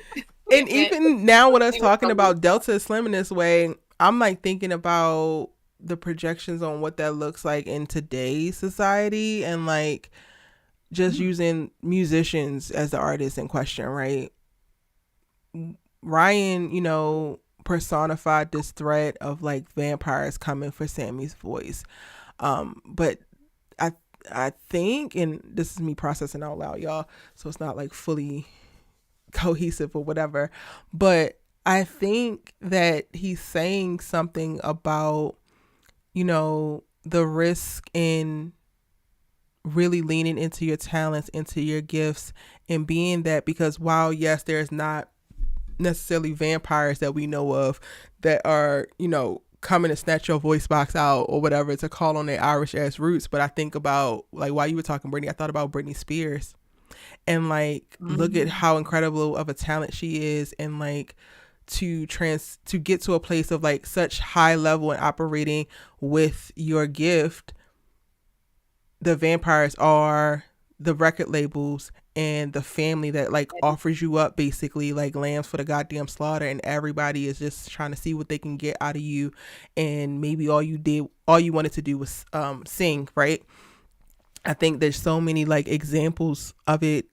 and And even now with us see what's talking going about Delta Slim in this way, I'm like thinking about the projections on what that looks like in today's society, and like just on. using musicians as the artists in question, right? Ryan, personified this threat of like vampires coming for Sammy's voice. But I I think, and this is me processing out loud, y'all, so it's not like fully cohesive or whatever, but I think that he's saying something about, the risk in really leaning into your talents, into your gifts, and being that, because while yes, there's not necessarily vampires that we know of that are, coming to snatch your voice box out or whatever to call on their Irish ass roots. But I think about, like, while you were talking, Brittany, I thought about Britney Spears, and like look at Mhm. how incredible of a talent she is, and like to get to a place of like such high level and operating with your gift. The vampires are the record labels and the family that like offers you up, basically like lambs for the goddamn slaughter, and everybody is just trying to see what they can get out of you, and maybe all you wanted to do was sing, right? I think there's so many like examples of it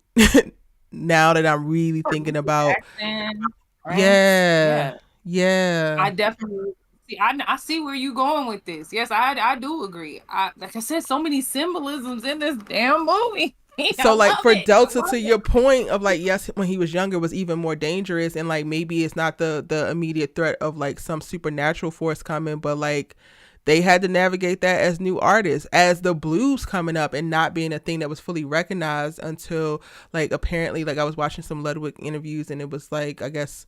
now that I'm really Or thinking Michael about. Jackson, Prince. Yeah, Yeah. yeah. I definitely see. I see where you going with this. Yes, I do agree. Like I said, so many symbolisms in this damn movie. I So like love for it. I Delta, love to it. your point of like, yes, when he was younger was even more dangerous, and like maybe it's not the immediate threat of like some supernatural force coming, but like they had to navigate that as new artists, as the blues coming up and not being a thing that was fully recognized until like apparently, like I was watching some Ludwig interviews, and it was like, I guess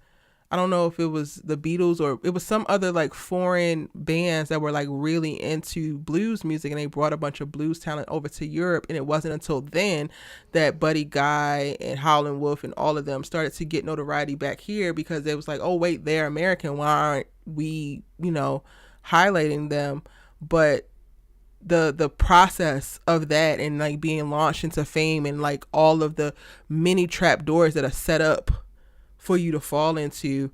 I don't know if it was the Beatles or it was some other like foreign bands that were like really into blues music, and they brought a bunch of blues talent over to Europe. And it wasn't until then that Buddy Guy and Howlin' Wolf and all of them started to get notoriety back here, because it was like, oh wait, they're American. Why aren't we, highlighting them? But the process of that, and like being launched into fame, and like all of the many trap doors that are set up for you to fall into,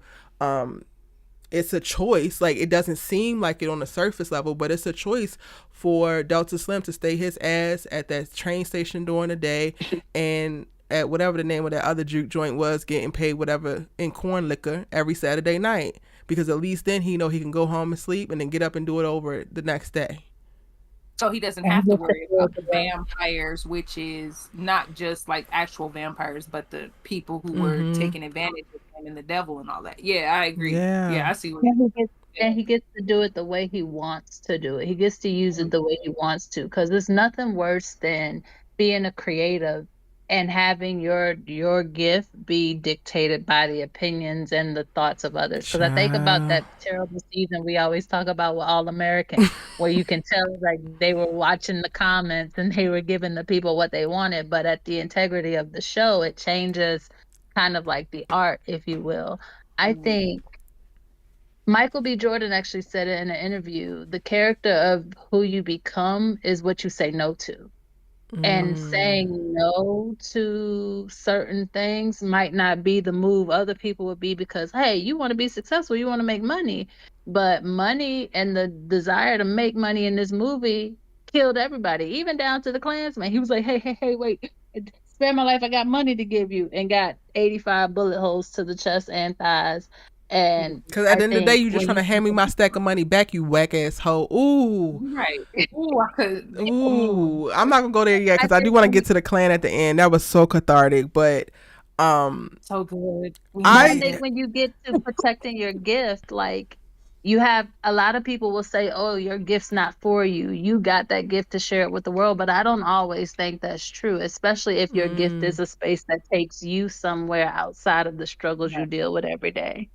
it's a choice. Like, it doesn't seem like it on the surface level, but it's a choice for Delta Slim to stay his ass at that train station during the day, and at whatever the name of that other juke joint was, getting paid whatever in corn liquor every Saturday night, because at least then he can go home and sleep and then get up and do it over the next day. So he doesn't And have he to gets to worry do about it the the way. vampires, which is not just like actual vampires, but the people who were Mm-hmm. taking advantage of him and the devil and all that. Yeah, I agree. Yeah. Yeah, I see what And he gets to do it the way he wants to do it. He gets to use it the way he wants to, because there's nothing worse than being a creative and having your gift be dictated by the opinions and the thoughts of others. Because I think about Child. that terrible season we always talk about with All American, where you can tell like they were watching the comments and they were giving the people what they wanted, but at the integrity of the show, it changes kind of like the art, if you will. I think Michael B. Jordan actually said it in an interview. The character of who you become is what you say no to. And saying no to certain things might not be the move other people would be, because, hey, you want to be successful, you want to make money. But money and the desire to make money in this movie killed everybody, even down to the Klansman. He was like, hey, wait, spare my life. I got money to give you, and got 85 bullet holes to the chest and thighs. And Because at I the end of the day, think you just when trying to you hand me my stack of money back, you whack ass hoe. Ooh. right. Ooh, I could. Ooh. I'm not going to go there yet, I because I do think want to when get to the clan at the end. That was so cathartic. But So good. We But I needed I, think it. when you get to protecting your gift, like, you have a lot of people will say, "Oh, your gift's not for you. You got that gift to share it with the world." But I don't always think that's true, especially if your gift is a space that takes you somewhere outside of the struggles you deal with every day.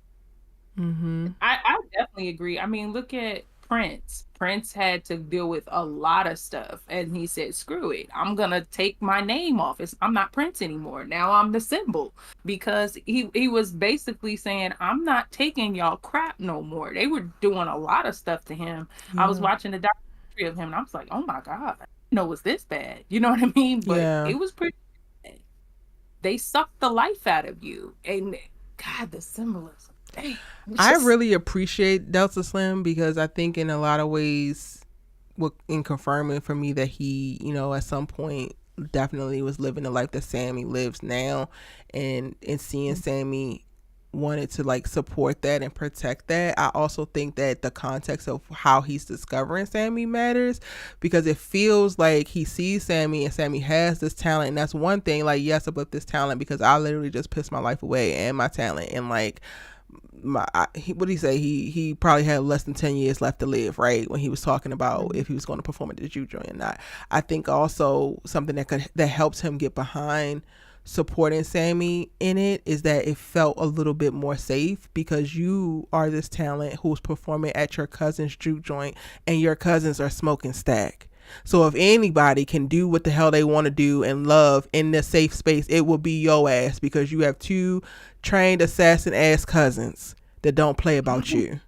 I definitely agree. I mean, look at Prince. Prince had to deal with a lot of stuff, and he said, "Screw it, I'm gonna take my name off. I'm not Prince anymore. Now I'm the symbol." Because he was basically saying, "I'm not taking y'all crap no more." They were doing a lot of stuff to him. I was yeah. watching the documentary of him, and I was like, "Oh my god, I didn't know it was this bad." You know what I mean? But Yeah. it was pretty bad. They sucked the life out of you, and God, the symbolism. Dang, it's I just really appreciate Delta Slim, because I think in a lot of ways, in confirming for me that he, at some point definitely was living the life that Sammy lives now, and seeing Sammy wanted to like support that and protect that. I also think that the context of how he's discovering Sammy matters, because it feels like he sees Sammy and Sammy has this talent, and that's one thing, like, yes, about this talent, because I literally just pissed my life away and my talent, and like what did he say? He probably had less than 10 years left to live, right? When he was talking about if he was going to perform at the Juke Joint or not. I think also something that helps him get behind supporting Sammy in it is that it felt a little bit more safe, because you are this talent who's performing at your cousin's Juke Joint, and your cousins are smoking stack. So if anybody can do what the hell they want to do and love in the safe space, it will be your ass, because you have two trained assassin ass cousins that don't play about you.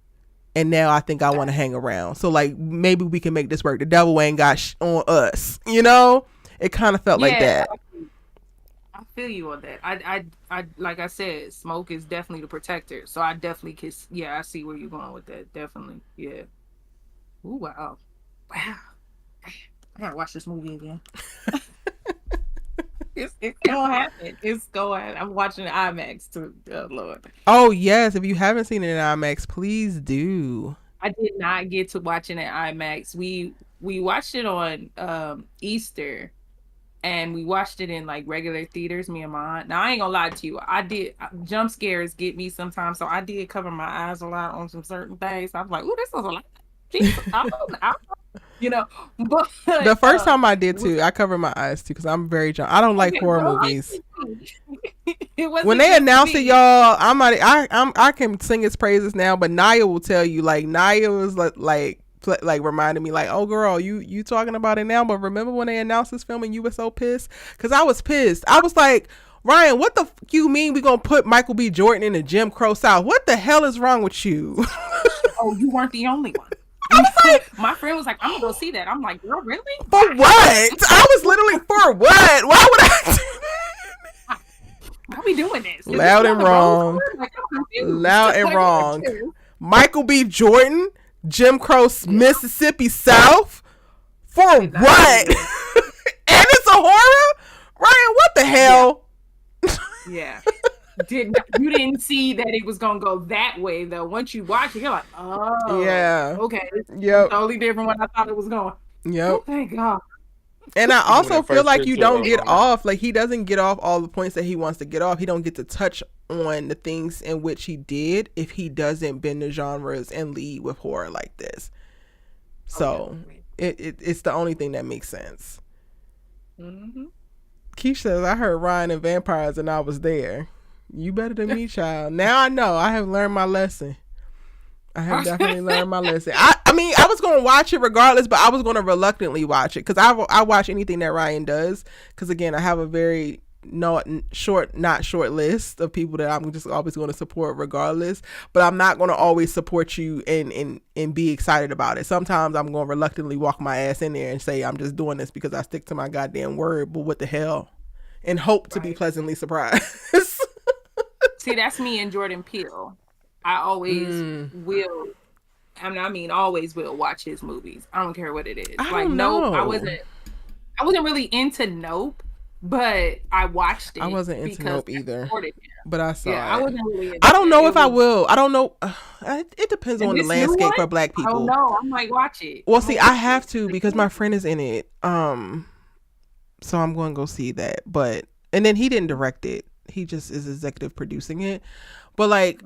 And now I think I want to hang around. So like, maybe we can make this work. The devil ain't got on us, It kind of felt like yeah. that. I feel you on that. I like I said, smoke is definitely the protector. So I definitely kiss. Yeah, I see where you're going with that. Definitely. Yeah. Ooh, wow. Wow. I gotta watch this movie again. It's gonna happen. It's going. I'm watching the IMAX too. Oh Lord. Oh yes, if you haven't seen it in IMAX, please do. I did not get to watching it IMAX. We watched it on Easter, and we watched it in like regular theaters, me and my aunt. Now I ain't gonna lie to you, I did jump scares get me sometimes, so I did cover my eyes a lot on some certain things. I was like, "Ooh, this is a lot." Jesus, you know, but The first time I did we, too, I covered my eyes too, because I'm very I don't like okay, horror girl, I movies. did too. It wasn't when they just announced it, me. y'all, I can sing his praises now, but Naya will tell you, like, Naya was like reminding me, like, oh girl, you talking about it now, but remember when they announced this film and you were so pissed? Because I was pissed. I was like, Ryan, what the you mean we gonna put Michael B. Jordan in the Jim Crow South? What the hell is wrong with you? Oh, you weren't the only one. My friend was like, I'm gonna go see that. I'm like, girl, really? For what? I was literally, for what? Why would I do that? Why are we doing this? Loud and wrong. Like, I'm confused. Loud and Like, wrong. Michael B. Jordan, Jim Crow, Mississippi South. For what? And it's a horror? Ryan, what the hell? Yeah. You didn't see that it was gonna go that way though. Once you watch it, you're like, oh yeah, okay. Yep. Totally different when I thought it was going. Yep. Oh, thank God. And I also feel like you don't get on off, like he doesn't get off all the points that he wants to get off. He don't get to touch on the things in which he did if he doesn't bend the genres and lead with horror like this. So it's the only thing that makes sense. Mm-hmm. Keisha says, I heard Ryan and vampires and I was there. You better than me, child. Now I know. I have learned my lesson. I have definitely learned my lesson. I mean, I was going to watch it regardless, but I was going to reluctantly watch it because I watch anything that Ryan does. Because again, I have a very not short list of people that I'm just always going to support regardless. But I'm not going to always support you and be excited about it. Sometimes I'm going to reluctantly walk my ass in there and say I'm just doing this because I stick to my goddamn word. But what the hell? And hope to be pleasantly surprised. See, that's me and Jordan Peele. I always will. I mean, always will watch his movies. I don't care what it is. I don't know. Nope. I wasn't really into Nope, but I watched it. I wasn't into Nope either, but I saw it. I wasn't really into I don't know if I will. I don't know. It depends on the landscape for Black people. I don't know. I might watch it. Well, see, I have to because my friend is in it. So I'm going to go see that. But and then he didn't direct it. He just is executive producing it. But like,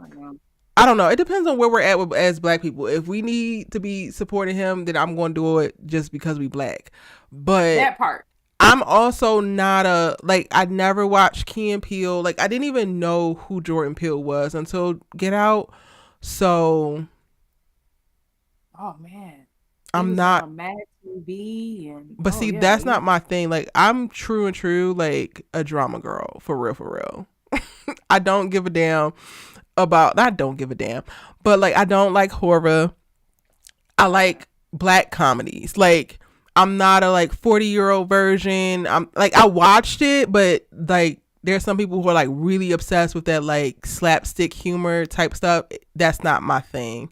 I don't know. It depends on where we're at as Black people. If we need to be supporting him, then I'm going to do it just because we Black. But that part. I'm also not I never watched Key and Peele. Like, I didn't even know who Jordan Peele was until Get Out. So. Oh, man. I'm not. Mad TV but see, that's not my thing. Like, I'm true, like a drama girl. For real. I don't give a damn about. I don't give a damn. But like, I don't like horror. I like Black comedies. Like, I'm not a 40-year-old version. I'm like, I watched it, but like there's some people who are like really obsessed with that like slapstick humor type stuff. That's not my thing.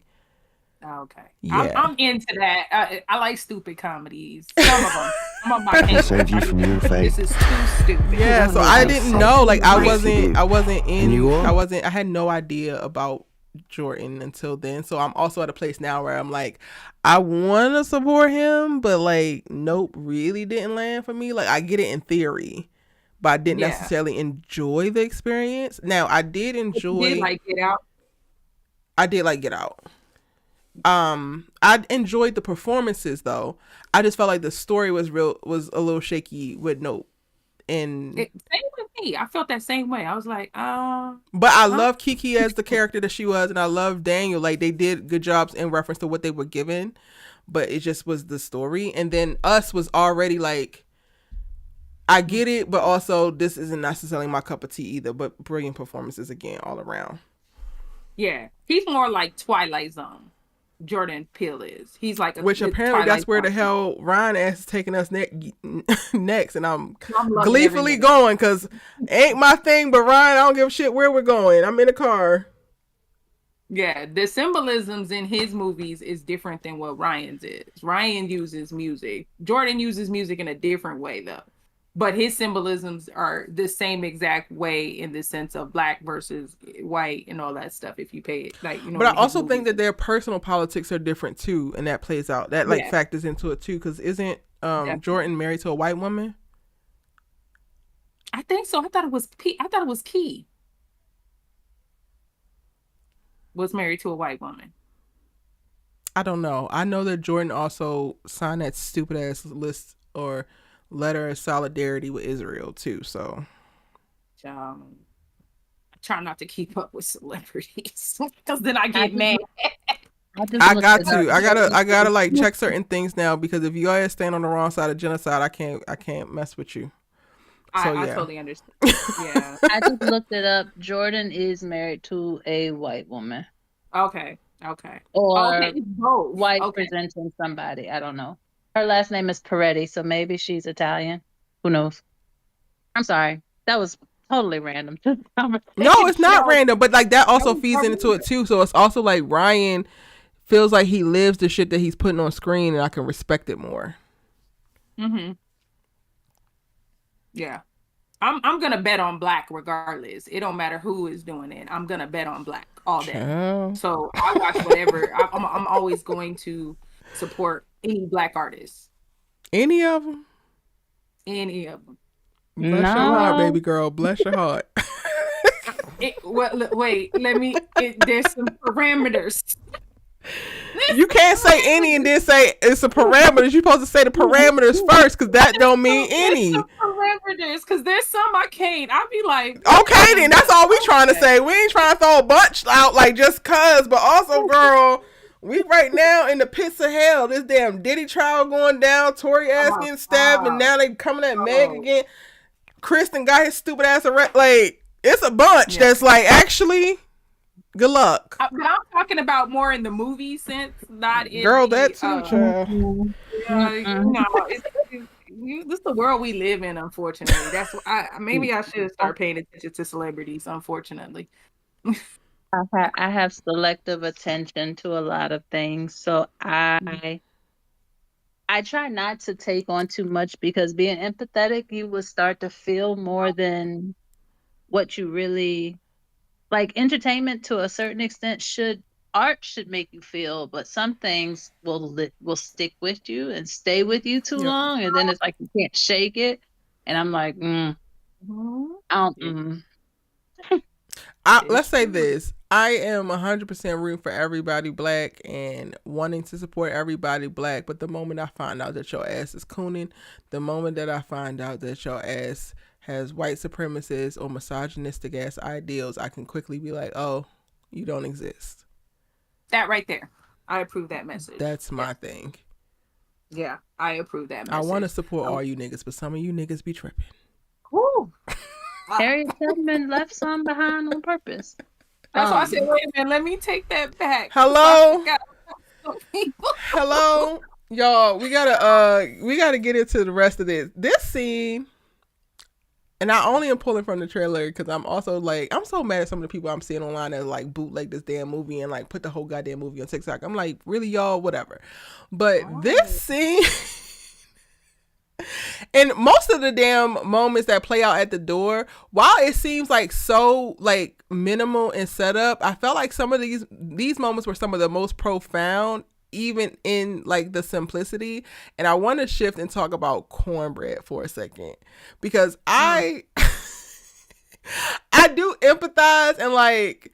Okay. Yeah. I'm into that. I like stupid comedies. Some of them. Some of my favorites. Save you from your fate. This is too stupid. Yeah, so I didn't know. Like, I had no idea about Jordan until then. So I'm also at a place now where I'm like, I want to support him, but like, nope, really didn't land for me. Like, I get it in theory, but I didn't necessarily enjoy the experience. Now, I did enjoy. You did like Get Out? I did like Get Out. I enjoyed the performances though. I just felt like the story was a little shaky with Nope. And same with me. I felt that same way. I was like, but I love Kiki as the character that she was, and I love Daniel. Like, they did good jobs in reference to what they were given, but it just was the story. And then Us was already like, I get it, but also this isn't necessarily my cup of tea either. But brilliant performances again all around. Yeah, he's more like Twilight Zone. Jordan Peele is. He's like which apparently Twilight that's where Zone. the hell Ryan ass is taking us next, and I'm gleefully going because ain't my thing. But Ryan, I don't give a shit where we're going. I'm in a car. Yeah, the symbolisms in his movies is different than what Ryan's is. Ryan uses music. Jordan uses music in a different way though. But his symbolisms are the same exact way in the sense of Black versus white and all that stuff. If you pay it, like, you know. But I also think that their personal politics are different too, and that plays out. That factors into it too, because isn't Jordan married to a white woman? I think so. I thought it was Key. Was married to a white woman. I don't know. I know that Jordan also signed that stupid ass list or letter of solidarity with Israel too. So try not to keep up with celebrities because then I I get just, mad. I just I looked got it up. to. I gotta like check certain things now because if you guys stand on the wrong side of genocide, I can't mess with you. So I yeah. totally understand. Yeah. I just looked it up. Jordan is married to a white woman Okay. Okay. Okay. or It's both. white Okay. presenting somebody. I don't know. Her last name is Peretti, so maybe she's Italian. Who knows? I'm sorry. That was totally random. No, it's not No, random, but like that that also was feeds into it horrible. too. So it's also like Ryan feels like he lives the shit that he's putting on screen, and I can respect it more. Mm-hmm. Yeah. I'm gonna bet on black regardless. It don't matter who is doing it. I'm gonna bet on black all day. Child. So I watch whatever. I'm always going to support any black artist, Any of them? any of them. Bless your heart, No. baby girl. Bless your heart. Wait, let me. There's some parameters. You can't say any and then say it's a parameters. You're supposed to say the parameters first because that don't mean There's any. some parameters because there's some I can't. I'll be like, Okay, then that's all we trying to say. We ain't trying to throw a bunch out like just cuz, but also, girl, we right now in the pits of hell. This damn Diddy trial going down. Tory ass Oh, getting stabbed, and wow. now they coming at Meg Oh, again. Kristen got his stupid ass arrest. Like it's a bunch yeah. that's like actually good luck, But I'm talking about more in the movie sense, not in girl. the That too, child. Mm-mm. you know, this is the world we live in, unfortunately. That's why maybe I should start paying attention to celebrities, unfortunately. I have selective attention to a lot of things, so I try not to take on too much because being empathetic, you will start to feel more than what you really like. Entertainment to a certain extent should art should make you feel, but some things will stick with you and stay with you too Yep. long, and then it's like you can't shake it. And I'm like, Mhm. I don't, It- Let's it's say true. this. I am 100% rooting for everybody black and wanting to support everybody black. But the moment I find out that your ass is cooning, the moment that I find out that your ass has white supremacist or misogynistic ass ideals, I can quickly be like, oh, you don't exist. That right there. I approve that message. That's Yeah. my thing. Yeah, I approve that I want to message. support all you niggas, but some of you niggas be tripping. Whew. Harriet Tubman left some behind on purpose. That's why I said, wait a minute, let me take that back. So I Hello? forgot some people. Hello? Y'all, we gotta get into the rest of this. This scene, and I only am pulling from the trailer because I'm also like, I'm so mad at some of the people I'm seeing online that like bootleg this damn movie and like put the whole goddamn movie on TikTok. I'm like, really, y'all, whatever. But this scene and most of the damn moments that play out at the door, while it seems like so like minimal in setup, I felt like some of these moments were some of the most profound, even in like the simplicity. And I want to shift and talk about cornbread for a second because I do empathize and like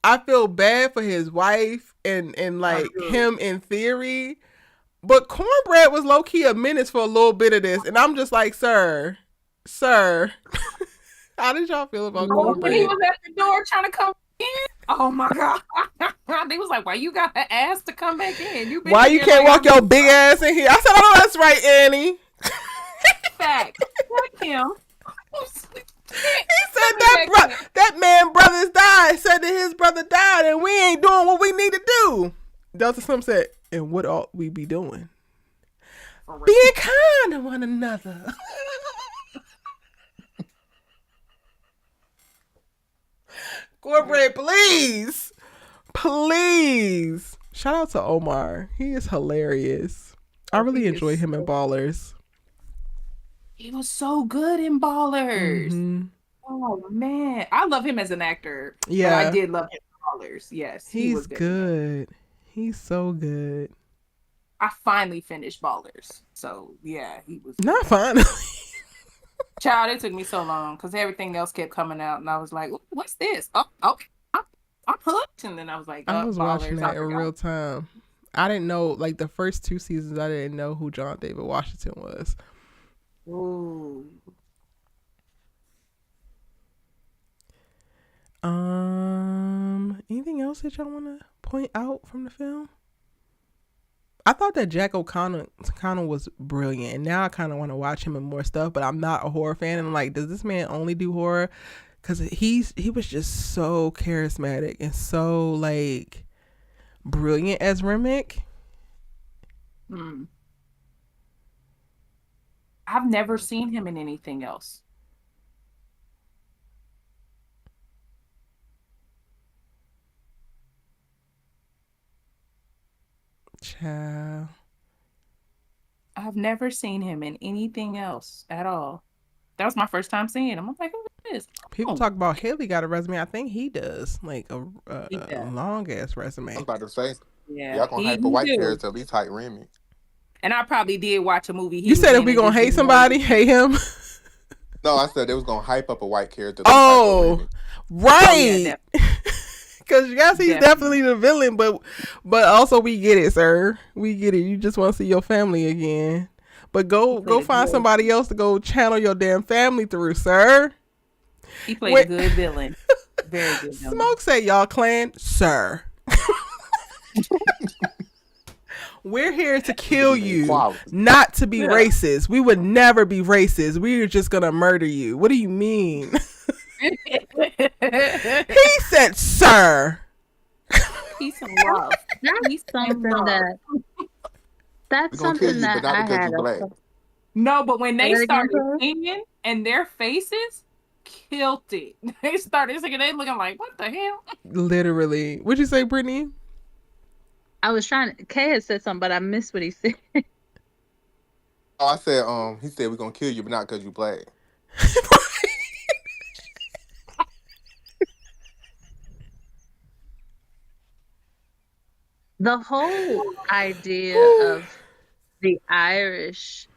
I feel bad for his wife and like him in theory. But cornbread was low key a menace for a little bit of this, and I'm just like, sir, how did y'all feel about When he cornbread? was at the door trying to come in. Oh my god. They was like, why you got to ask to come back in? You been Why you here can't like walk your big ass in here? I said, oh, that's right, Annie. Fact. Fuck him. He said that man brothers died. Said that his brother died, and we ain't doing what we need to do. Delta Slim said, and what ought we be doing? Being kind to one another. Cornbread, please. Please. Shout out to Omar. He is hilarious. I really enjoy him in Ballers. He was so good in Ballers. Mm-hmm. Oh man, I love him as an actor. Yeah, but I did love him in Ballers. Yes, he he's was good. He's so good. I finally finished Ballers, so yeah, he was. Not finally. Child, it took me so long because everything else kept coming out, and I was like, "What's this?" Oh, okay, I'm hooked. And then I was like, I was watching Ballers. that in real time. I didn't know, like the first 2 seasons, I didn't know who John David Washington was. Ooh. else that y'all want to point out from the film? I thought that Jack O'Connor was brilliant. Now I kind of want to watch him in more stuff, but I'm not a horror fan. And I'm like, does this man only do horror? Because he was just so charismatic and so like brilliant as Remick. I've never seen him in anything else. Child. I've never seen him in anything else at all. That was my first time seeing him. I'm like, who is this? People talk about Haley got a resume. I think he does, like a does. long ass I resume. was about to say, Yeah, y'all gonna hype a white character, at least hype Remy. And I probably did watch a movie. You said if we gonna hate somebody, hate him. No, I said they was gonna hype up a white character. Oh, right. Oh, yeah, because yes, he's definitely the villain, but also we get it, sir. We get it. You just want to see your family again. But go find somebody else to go channel your damn family through, sir. He played a good villain. Very good villain. Smoke said, y'all clan, sir. We're here to kill you, not to be racist. We would never be racist. We are just going to murder you. What do you mean? He said, sir. Peace and love. That's something that I had. No, but when they started singing and their faces killed it. They started singing, they looking like, what the hell? Literally. What'd you say, Brittany? I was trying to, Kay had said something, but I missed what he said. Oh, I said, he said we're gonna kill you, but not because you black. The whole idea of the Irish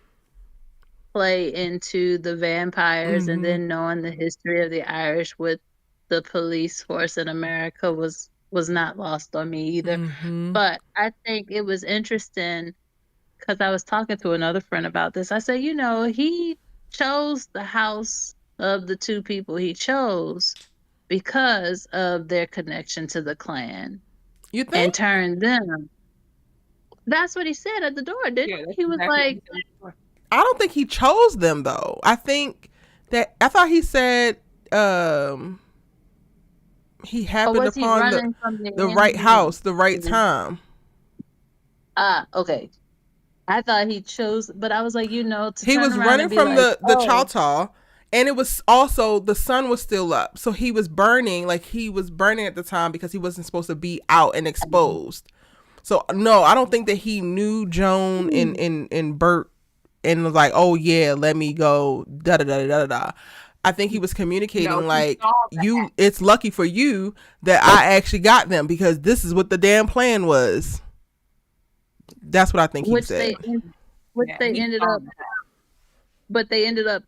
play into the vampires and then knowing the history of the Irish with the police force in America was not lost on me either. But I think it was interesting because I was talking to another friend about this. I said, he chose the house of the two people he chose because of their connection to the Klan. You think? And turned them. That's what he said at the door, didn't he? He was like, I don't think he chose them though. I thought he said he happened upon the right house, the right time. Okay. I thought he chose, but I was like, he was running from the Choctaw, and it was also the sun was still up, so he was burning, like he was burning at the time because he wasn't supposed to be out and exposed. So no, I don't think that he knew Joan and Bert and was like, oh yeah, let me go da da da da da. I think he was communicating it's lucky for you that I actually got them because this is what the damn plan was. That's what I think he said. They ended up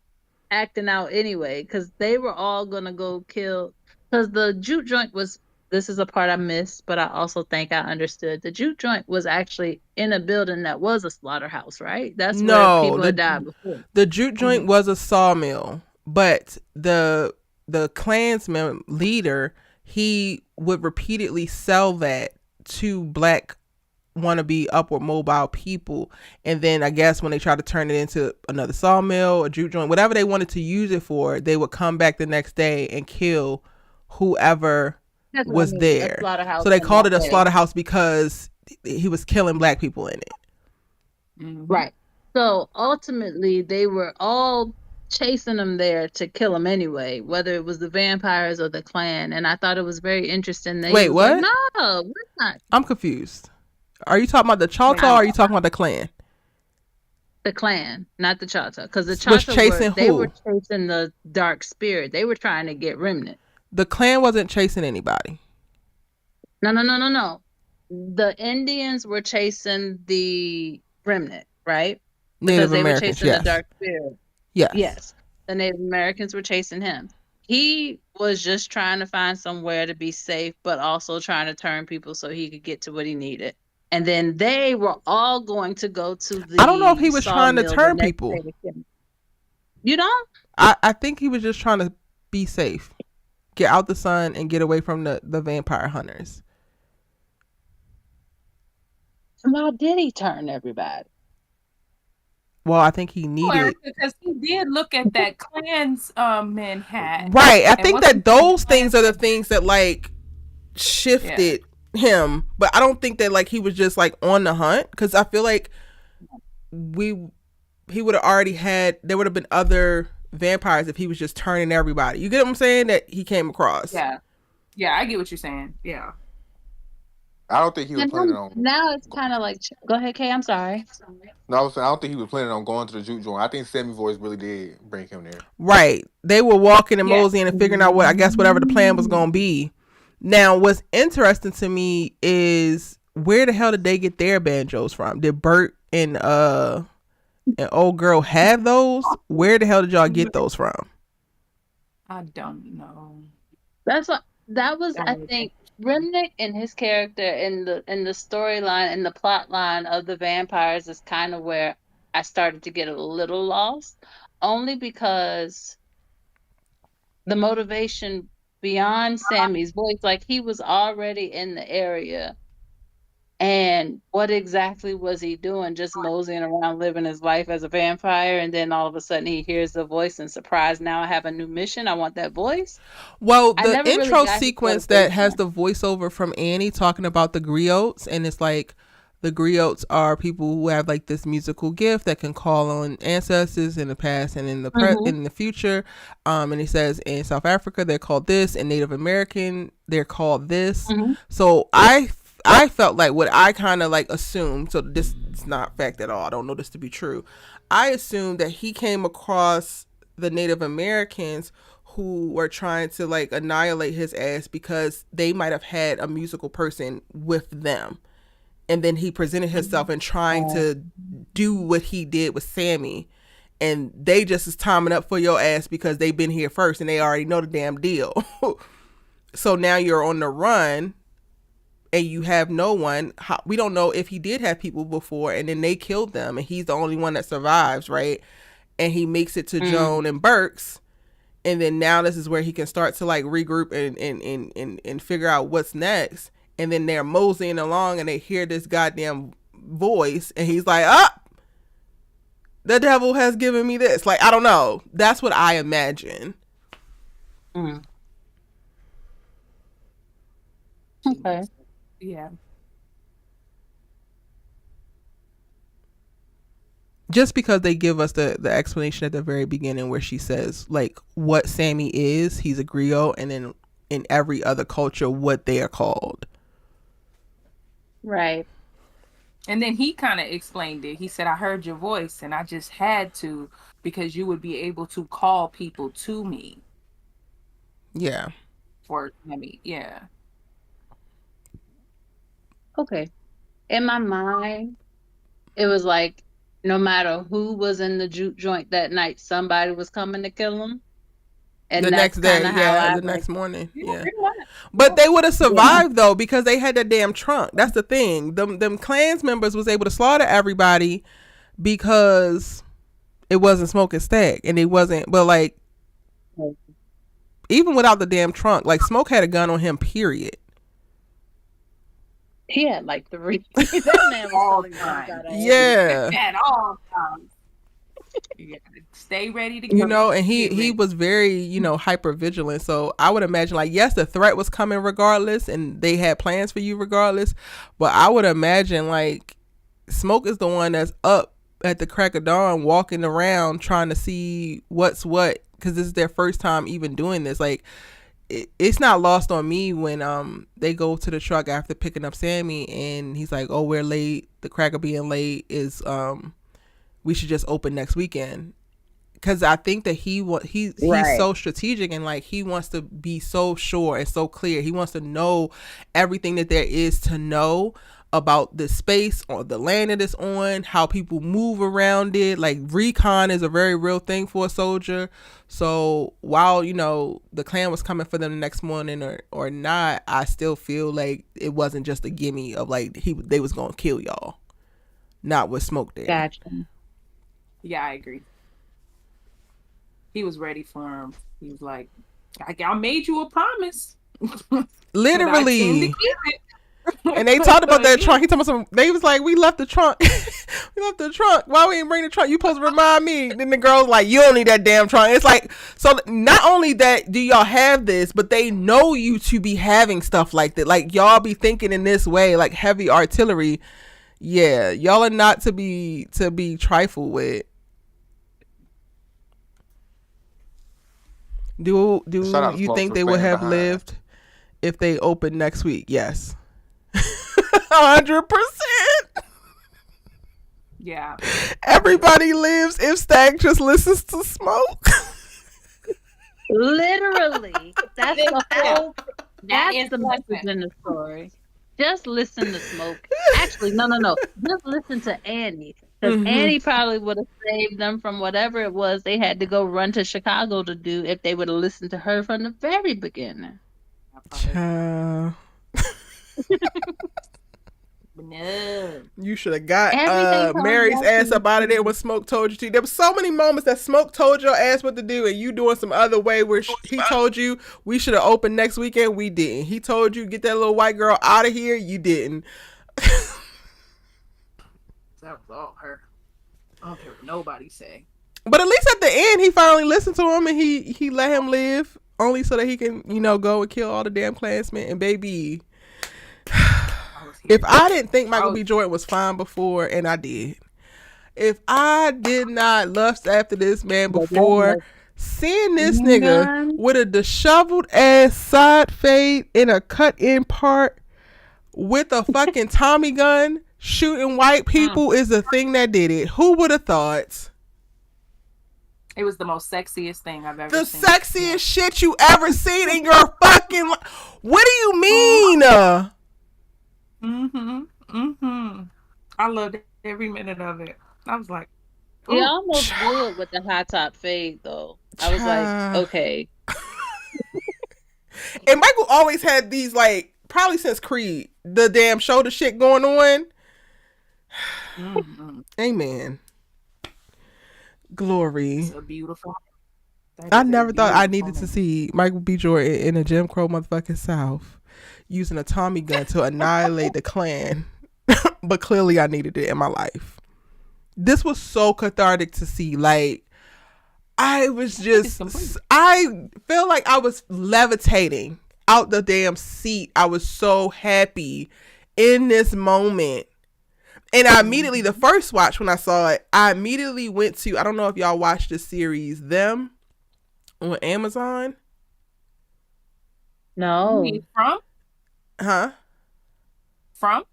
acting out anyway because they were all gonna go kill. Because the juke joint was. This is a part I missed, but I also think I understood. The juke joint was actually in a building that was a slaughterhouse, right? That's where people had died before. The juke joint was a sawmill, but the Klansman leader, he would repeatedly sell that to black wannabe upward mobile people, and then I guess when they tried to turn it into another sawmill, a juke joint, whatever they wanted to use it for, they would come back the next day and kill whoever was there. So they called it a slaughterhouse because he was killing black people in it. Right. So ultimately they were all chasing him there to kill him anyway, whether it was the vampires or the Klan. And I thought it was very interesting. Wait, what? Like, no, we're not. I'm confused. Are you talking about the Choctaw or are you talking about the Klan? The Klan, not the Choctaw. Because the Choctaw they were chasing the dark spirit. They were trying to get remnant. The Klan wasn't chasing anybody. No. The Indians were chasing the remnant, right? Because they were chasing the dark spirit. Yes. The Native Americans were chasing him. He was just trying to find somewhere to be safe, but also trying to turn people so he could get to what he needed. And then they were all going to go to the I don't know if he was trying to turn people. You don't? I think he was just trying to be safe. Get out the sun and get away from the vampire hunters. Why did he turn everybody? Well, I think he needed. Because he did look at that Klans man hat, Right. I and think once he that saw the those things are the Klansman, things that like yeah, shifted him, but I don't think that like he was just like on the hunt because I feel like we he would have already had there would have been other vampires if he was just turning everybody. You get what I'm saying? That he came across. yeah, yeah. I get what you're saying. Yeah, I don't think he was And planning on. now it's kind of like, go ahead, Kay. I'm sorry. No, I was saying I don't think he was planning on going to the juke joint. I think Sammy voice really did bring him there. Right. They were walking and yeah. moseying and figuring out what I guess whatever the plan was gonna be. Now, what's interesting to me is where the hell did they get their banjos from? Did Bert and old girl have those? Where the hell did y'all get those from? I don't know. That's what that was. That I was think Remnick and his character in the storyline and the plot line of the vampires is kind of where I started to get a little lost, only because the motivation beyond Sammy's voice, like he was already in the area. And what exactly was he doing? Just moseying around, living his life as a vampire, and then all of a sudden he hears the voice and surprise, now I have a new mission. I want that voice. Well, I the never really intro got his sequence that has motivation. the voiceover from Annie talking about the griots, and it's like the griots are people who have like this musical gift that can call on ancestors in the past and in the Mm-hmm. in the future. And he says in South Africa they're called this, in Native American they're called this. Mm-hmm. So I felt like what I kind of like assumed. So this is not fact at all. I don't know this to be true. I assumed that he came across the Native Americans who were trying to like annihilate his ass because they might have had a musical person with them. And then he presented himself and trying to do what he did with Sammy. And they just is timing up for your ass because they've been here first and they already know the damn deal. So now you're on the run and you have no one. We don't know if he did have people before and then they killed them and he's the only one that survives, right? And he makes it to Mm. Joan and Burks, and then now this is where he can start to like regroup and figure out what's next. And then they're moseying along and they hear this goddamn voice and he's like, ah, the devil has given me this. Like, I don't know, that's what I imagine. Mm. Okay. Jeez. Yeah, Just because they give us the explanation at the very beginning where she says like what Sammy is, he's a griot, and then in every other culture what they are called. Right. and then he kind of explained it. He said, "I heard your voice, and I just had to because you would be able to call people to me Yeah. for me." Yeah, Okay. In my mind, it was like no matter who was in the juke joint that night, somebody was coming to kill him. The And next that's kind day, of how yeah, I the like, next morning, yeah, yeah. pretty much. But they would have yeah. survived though because they had that damn trunk. That's the thing. Them clans members was able to slaughter everybody because it wasn't Smoke and Stack, and it wasn't. But like even without the damn trunk, like Smoke had a gun on him. Period. He had like three. That man was All pulling guns time. out of everywhere. Yeah. At all times. You gotta stay ready to You go. know, and Get he ready. was very, hyper vigilant. So I would imagine like yes, the threat was coming regardless and they had plans for you regardless, but I would imagine like Smoke is the one that's up at the crack of dawn walking around trying to see what's what because this is their first time even doing this. Like it's not lost on me when they go to the truck after picking up Sammy and he's like, "Oh, we're late. The crack of being late is we should just open next weekend." Because I think that he's Right. so strategic and like he wants to be so sure and so clear. He wants to know everything that there is to know about the space or the land that it's on, how people move around it. Like recon is a very real thing for a soldier. So while the clan was coming for them the next morning or not, I still feel like it wasn't just a gimme of like they was gonna kill y'all. Not with Smoke there. Gotcha. Yeah, I agree. He was ready for him. He was like, I made you a promise. And I intend to Literally. keep it. And they talked about that trunk. He told me some. They was like, we left the trunk. We left the trunk. Why we didn't bring the trunk? You supposed to remind me. Then the girl's like, you don't need that damn trunk. It's like, so not only that do y'all have this, but they know you to be having stuff like that. Like y'all be thinking in this way, like heavy artillery. Yeah, y'all are not to be trifled with. Do Shout out to you Smoke think for they would staying have behind. lived if they opened next week? Yes. 100%. Yeah. Everybody lives if Stag just listens to Smoke. Literally. That's the whole. That's is the lesson. message in the story. Just listen to Smoke. Actually, no. Just listen to Annie. Because Annie probably would have saved them from whatever it was they had to go run to Chicago to do if they would have listened to her from the very beginning. Child. No. You should have got Everything Mary's ass up out of there when Smoke told you to. There was so many moments that Smoke told your ass what to do, and you doing some other way where he told you we should have opened next weekend. We didn't. He told you get that little white girl out of here. You didn't. That was all her. I don't care what nobody say. But at least at the end, he finally listened to him and he let him live, only so that he can, go and kill all the damn classmen. And baby, if I didn't think Michael B. Jordan was fine before, and I did, if I did not lust after this man before, seeing this nigga with a disheveled ass side fade in a cut in part with a fucking Tommy gun shooting white people is the thing that did it. Who would have thought? It was the most sexiest thing I've ever seen. The sexiest shit you ever seen in your fucking life. What do you mean? I loved every minute of it. I was like, he almost blew it with the high top fade though. I was like, okay. And Michael always had these, like, probably since Creed, the damn shoulder shit going on. Amen. Glory. It's a beautiful. I never thought I needed to see Michael B. Jordan in a Jim Crow motherfucking South using a Tommy gun to annihilate the Klan. But clearly I needed it in my life. This was so cathartic to see. Like, I feel like I was levitating out the damn seat. I was so happy in this moment. And I immediately, the first watch when I saw it, I immediately went to, I don't know if y'all watched the series Them on Amazon. No. From? Huh? From?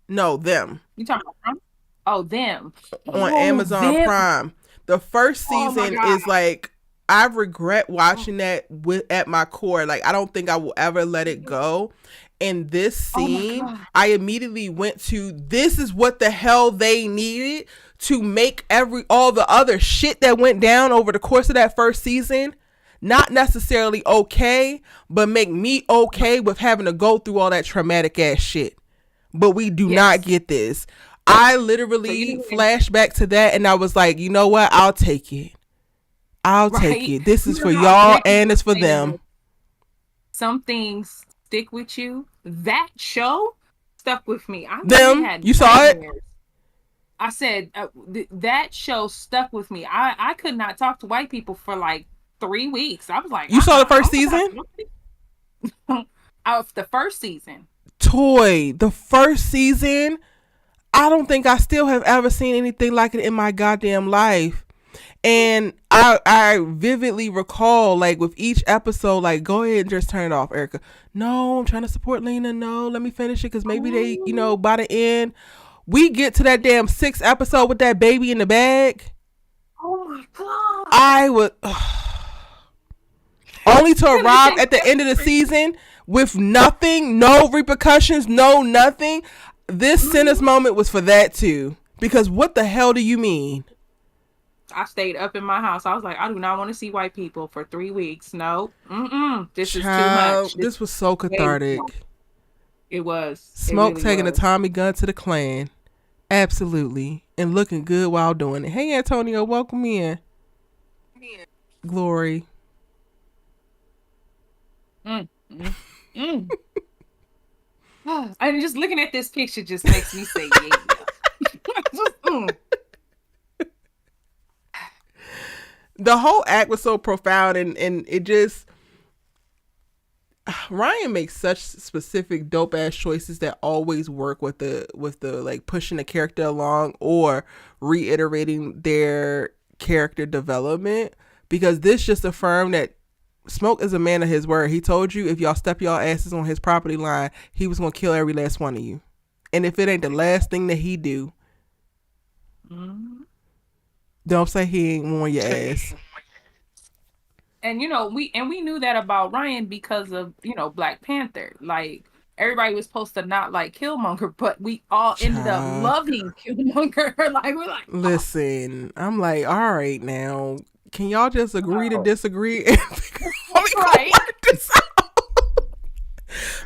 No, Them. You talking about From? Oh, Them. On Amazon Them. Prime. The first season is like, I regret watching that at my core. Like, I don't think I will ever let it go. And this scene, I immediately went to, this is what the hell they needed to make all the other shit that went down over the course of that first season not necessarily okay, but make me okay with having to go through all that traumatic ass shit. But we do not get this. I literally flashed back to that and I was like, you know what? I'll take it. I'll take it. This is for y'all and it's for them. Some things stick with you. That show stuck with me. You saw it? I said that show stuck with me. I could not talk to white people for like 3 weeks. I was like, you saw the first season? The first season. Toy, the first season, I don't think I still have ever seen anything like it in my goddamn life. And I vividly recall, like, with each episode, like, go ahead and just turn it off, Erica. No, I'm trying to support Lena. No, let me finish it because maybe they, by the end, we get to that damn 6th episode with that baby in the bag. Oh my God. I would only to arrive at the end of the season with nothing, no repercussions, no nothing. This Sinners moment was for that too. Because what the hell do you mean? I stayed up in my house. I was like, I do not want to see white people for 3 weeks. No. This is too much. This was so cathartic. It was. Smoke taking a Tommy gun to the Klan. Absolutely. And looking good while doing it. Hey, Antonio, welcome in. Glory. And And just looking at this picture just makes me say, yeah. Just, The whole act was so profound, and it just Ryan makes such specific dope ass choices that always work with the like pushing the character along or reiterating their character development, because this just affirmed that Smoke is a man of his word. He told you if y'all step y'all asses on his property line, he was gonna kill every last one of you. And if it ain't the last thing that he do, don't say he ain't on your ass. and we knew that about Ryan because of Black Panther. Like everybody was supposed to not like Killmonger, but we all ended up Child. loving Killmonger. Like we're like, oh, Listen, I'm like, all right now. Can y'all just agree to no. disagree and figure out we gonna Right. work this out?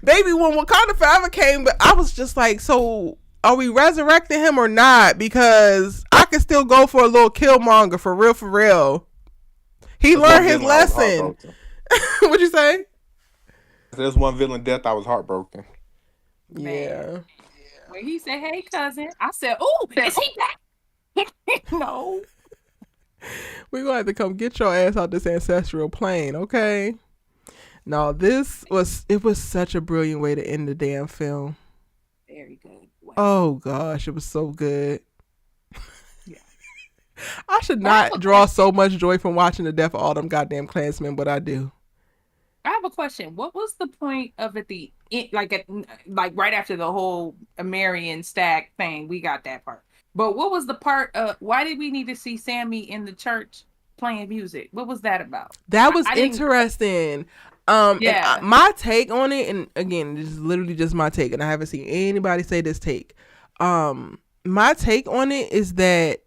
Baby, when Wakanda Forever came, but I was just like, so are we resurrecting him or not? Because I could still go for a little Killmonger for real, for real. He That's one learned his villain I was lesson. heartbroken. What'd you say? There's one villain death I was heartbroken. Man. Yeah. When he said, "Hey, cousin," I said, "Oh, is he back?" No. We're gonna have to come get your ass out this ancestral plane, okay? No, it was such a brilliant way to end the damn film. Very good. Wow. Oh gosh, it was so good. Yeah. I should I have not a draw question. so much joy from watching the death of all them goddamn Klansmen, but I do. I have a question. What was the point of like right after the whole Marion Stag thing? We got that part. But what was the part of why did we need to see Sammy in the church playing music? What was that about? That was I didn't. interesting. And Yeah. my take on it, and again, this is literally just my take, and I haven't seen anybody say this take. My take on it is that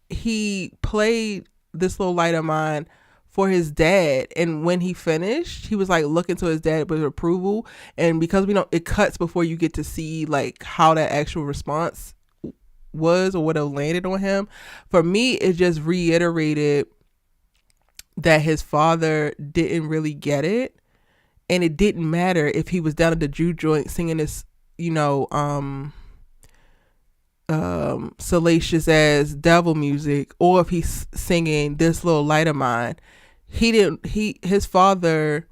he played This Little Light of Mine for his dad, and when he finished, he was like looking to his dad with approval. And because we don't, it cuts before you get to see like how that actual response was or what it landed on him. For me, it just reiterated that his father didn't really get it, and it didn't matter if he was down at the Jew joint singing this, salacious ass devil music, or if he's singing This Little Light of Mine. His father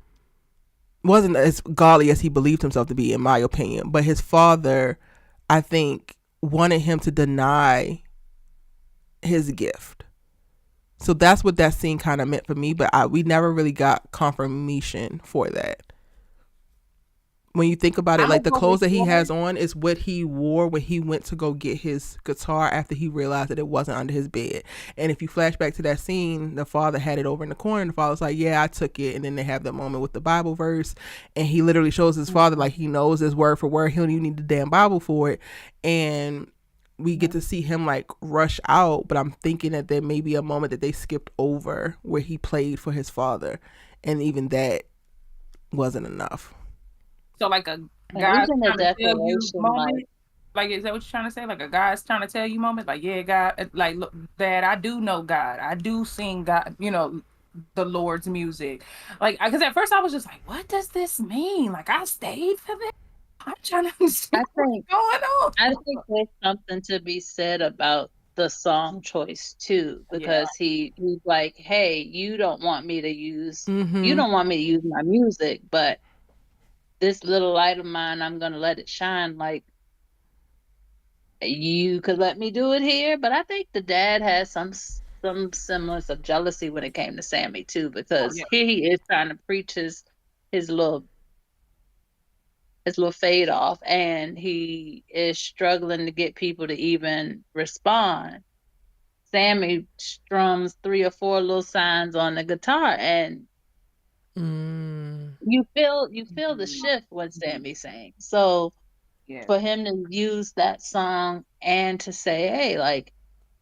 wasn't as godly as he believed himself to be, in my opinion, but his father, I think, wanted him to deny his gift. So that's what that scene kind of meant for me, but we never really got confirmation for that. When you think about it, I'm like gonna the go clothes with that he yours. has on is what he wore when he went to go get his guitar after he realized that it wasn't under his bed. And if you flash back to that scene, the father had it over in the corner, and the father's like, yeah, I took it. And then they have that moment with the Bible verse, and he literally shows his father like he knows his word for word. He don't even need the damn Bible for it. And we get to see him like rush out, but I'm thinking that there may be a moment that they skipped over where he played for his father, and even that wasn't enough. So like a And God's even the trying to tell you declaration, like, moment. Like is that what you're trying to say? Like a God's trying to tell you moment? Like, yeah, God, like look, Dad, I do know God. I do sing God, the Lord's music. Like, because at first I was just like, what does this mean? Like I stayed for this. I'm trying to I understand what's think going on. I think there's something to be said about the song choice too, Yeah. because he's like, hey, you Mm-hmm. don't want me to use my music, but this little light of mine, I'm gonna let it shine. Like, you could let me do it here, but I think the dad has some semblance of jealousy when it came to Sammy too, Oh because yeah. here he is trying to preach his little his little fade off, and he is struggling to get people to even respond. Sammy strums three or four little signs on the guitar, and Mm. you feel the Mhm. shift when Sammy sings. So Yeah. for him to use that song and to say, hey, like,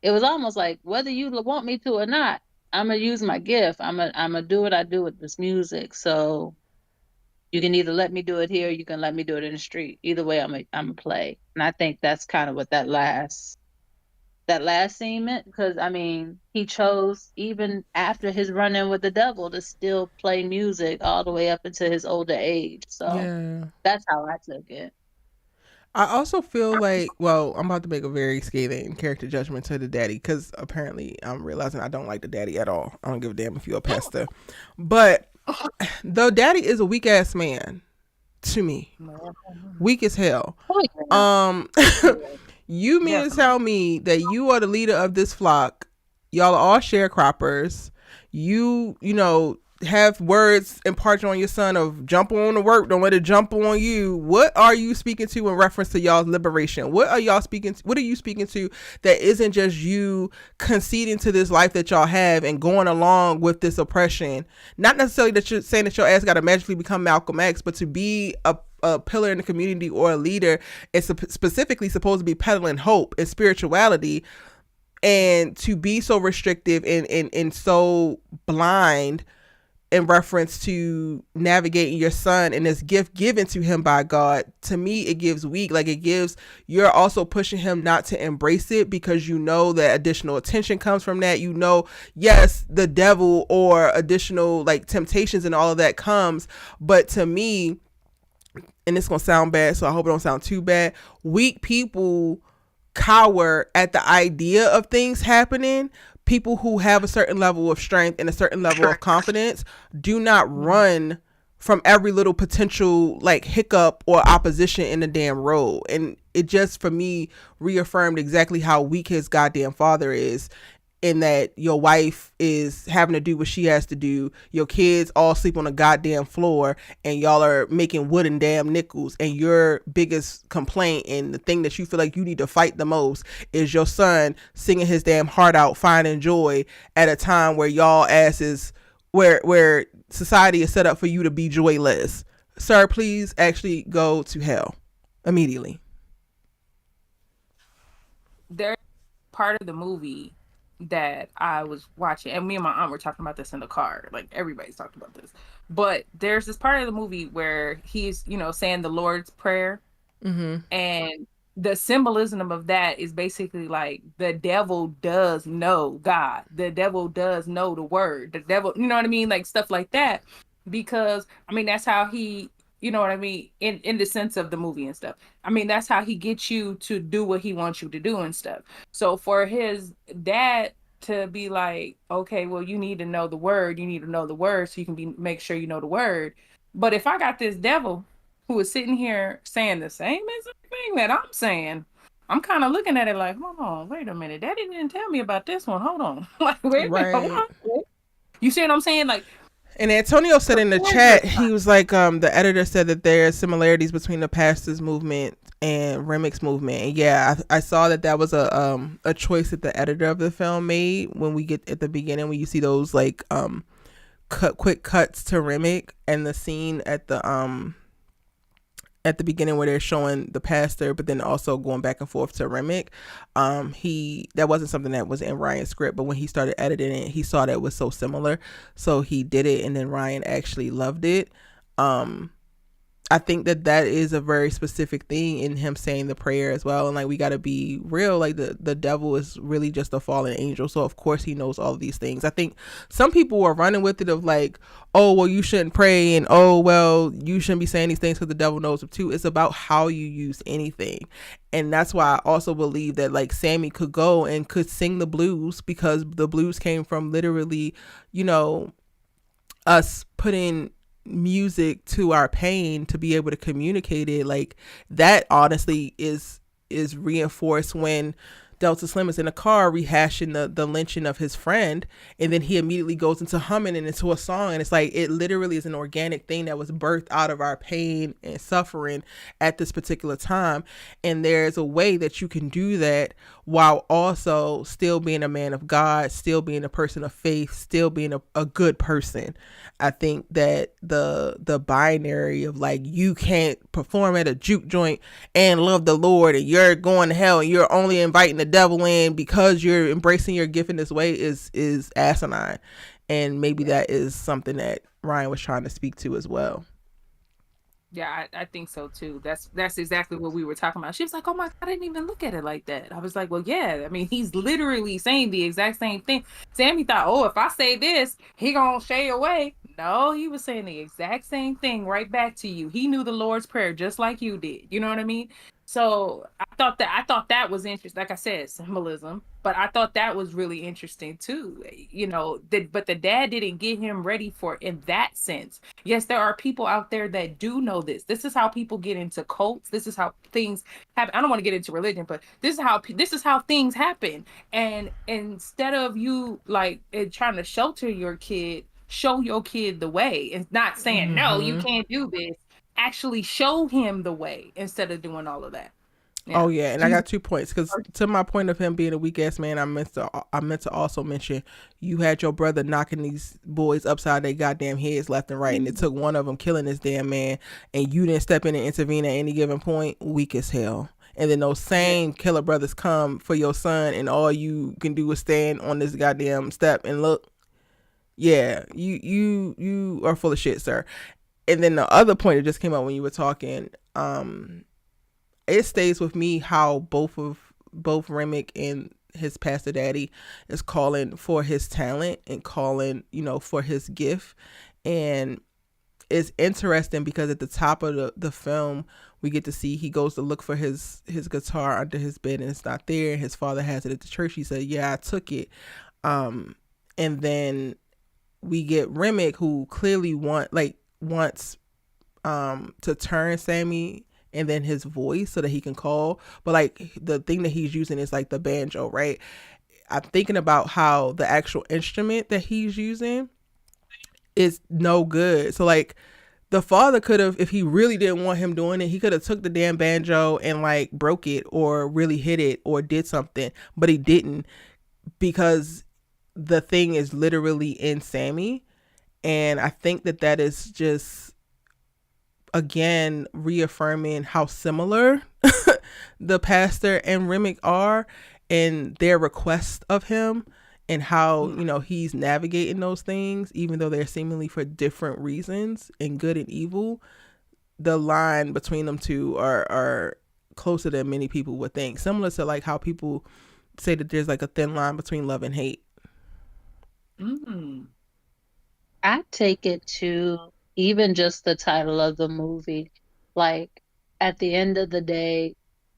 it was almost like, whether you want me to or not, I'm gonna use my gift. I'm gonna do what I do with this music. So you can either let me do it here, or you can let me do it in the street. Either way, I'm a play. And I think that's kind of what that last scene meant, because I mean, he chose, even after his run in with the devil, to still play music all the way up into his older age. So Yeah. that's how I took it. I also feel like, well, I'm about to make a very scathing character judgment to the daddy because apparently I'm realizing I don't like the daddy at all. I don't give a damn if you're a pastor. But the daddy is a weak ass man to me. Weak as hell. Oh, yeah. Um, you mean to tell me that you are the leader of this flock? Y'all are all sharecroppers. You know, have words imparted on your son of jump on the work, don't let it jump on you. What are you speaking to in reference to y'all's liberation? What are y'all speaking to, what are you speaking to that isn't just you conceding to this life that y'all have and going along with this oppression? Not necessarily that you're saying that your ass got to magically become Malcolm X, but to be a pillar in the community or a leader is specifically supposed to be peddling hope and spirituality, and to be so restrictive and so blind in reference to navigating your son and this gift given to him by God, to me it gives weak. Like, it gives, you're also pushing him not to embrace it because you know that additional attention comes from that. You know, yes, the devil or additional like temptations and all of that comes, but to me, and it's gonna sound bad, so I hope it don't sound too bad, weak people cower at the idea of things happening. People who have a certain level of strength and a certain level of confidence do not run from every little potential like hiccup or opposition in the damn road. And it just, for me, reaffirmed exactly how weak his goddamn father is, in that your wife is having to do what she has to do, your kids all sleep on the goddamn floor, and y'all are making wooden damn nickels, and your biggest complaint and the thing that you feel like you need to fight the most is your son singing his damn heart out, finding joy at a time where y'all asses, where society is set up for you to be joyless. Sir, please actually go to hell immediately. There's part of the movie that I was watching, and me and my aunt were talking about this in the car. Like, everybody's talking about this. But there's this part of the movie where he's, saying the Lord's Prayer. Mm-hmm. And the symbolism of that is basically like the devil does know God. The devil does know the word. The devil, you know what I mean? Like, stuff like that. Because, I mean, that's how he, you know what I mean? In the sense of the movie and stuff. I mean, that's how he gets you to do what he wants you to do and stuff. So for his dad to be like, okay, well, you need to know the word. You need to know the word so you can make sure you know the word. But if I got this devil who is sitting here saying the same exact thing that I'm saying, I'm kind of looking at it like, hold on, wait a minute. Daddy didn't tell me about this one. Hold on. Like, wait a minute. Hold on. You see what I'm saying? Like, and Antonio said in the chat, he was like, the editor said that there are similarities between the pastors movement and remix movement. And yeah, I saw that was a choice that the editor of the film made when we get at the beginning, when you see those like quick cuts to Remick, and the scene at the beginning where they're showing the pastor, but then also going back and forth to Remick. That wasn't something that was in Ryan's script, but when he started editing it, he saw that it was so similar, so he did it, and then Ryan actually loved it. I think that is a very specific thing in him saying the prayer as well. And like, we got to be real, like the devil is really just a fallen angel, so of course he knows all of these things. I think some people are running with it of like, oh well, you shouldn't pray, and oh well, you shouldn't be saying these things because the devil knows them too. It's about how you use anything. And that's why I also believe that like Sammy could go and could sing the blues, because the blues came from literally, us putting music to our pain to be able to communicate it. Like, that honestly is reinforced when Delta Slim is in a car rehashing the lynching of his friend, and then he immediately goes into humming and into a song, and it's like, it literally is an organic thing that was birthed out of our pain and suffering at this particular time. And there's a way that you can do that while also still being a man of God, still being a person of faith, still being a good person. I think that the binary of like, you can't perform at a juke joint and love the Lord, and you're going to hell, and you're only inviting the devil in because you're embracing your gift in this way is asinine. And maybe that is something that Ryan was trying to speak to as well. Yeah, I think so too. That's exactly what we were talking about. She was like, oh my God, I didn't even look at it like that. I was like, well, yeah, I mean, he's literally saying the exact same thing. Sammy thought, oh, if I say this, he gonna shay away. No, he was saying the exact same thing right back to you. He knew the Lord's Prayer just like you did. You know what I mean? So I thought that was interesting. Like I said, symbolism, but I thought that was really interesting too. But the dad didn't get him ready for in that sense. Yes, there are people out there that do know this. This is how people get into cults. This is how things happen. I don't want to get into religion, but this is how things happen. And instead of you like trying to shelter your kid, show your kid the way and not saying no, you can't do this. Actually show him the way instead of doing all of that. Oh Yeah. yeah, and So I you got 2 points because to my point of him being a weak ass man, I meant to also mention you had your brother knocking these boys upside their goddamn heads left and right, and it took one of them killing this damn man, and you didn't step in and intervene at any given point. Weak as hell. And then those yeah. same killer brothers come for your son, and all you can do is stand on this goddamn step and look. Yeah, you are full of shit, sir. And then the other point that just came out when you were talking, it stays with me how both Remick and his pastor daddy is calling for his talent and calling, for his gift. And it's interesting because at the top of the film we get to see he goes to look for his guitar under his bed and it's not there. His father has it at the church. He said, yeah, I took it. And then we get Remick, who clearly wants to turn Sammy and then his voice so that he can call. But like the thing that he's using is like the banjo, right? I'm thinking about how the actual instrument that he's using is no good. So like the father could have, if he really didn't want him doing it, he could have took the damn banjo and like broke it or really hit it or did something, but he didn't, because the thing is literally in Sammy. And I think that is just again reaffirming how similar the pastor and Remick are in their request of him, and how he's navigating those things even though they're seemingly for different reasons and good and evil. The line between them two are closer than many people would think, similar to like how people say that there's like a thin line between love and hate. Mm. I take it to even just the title of the movie. Like, at the end of the day,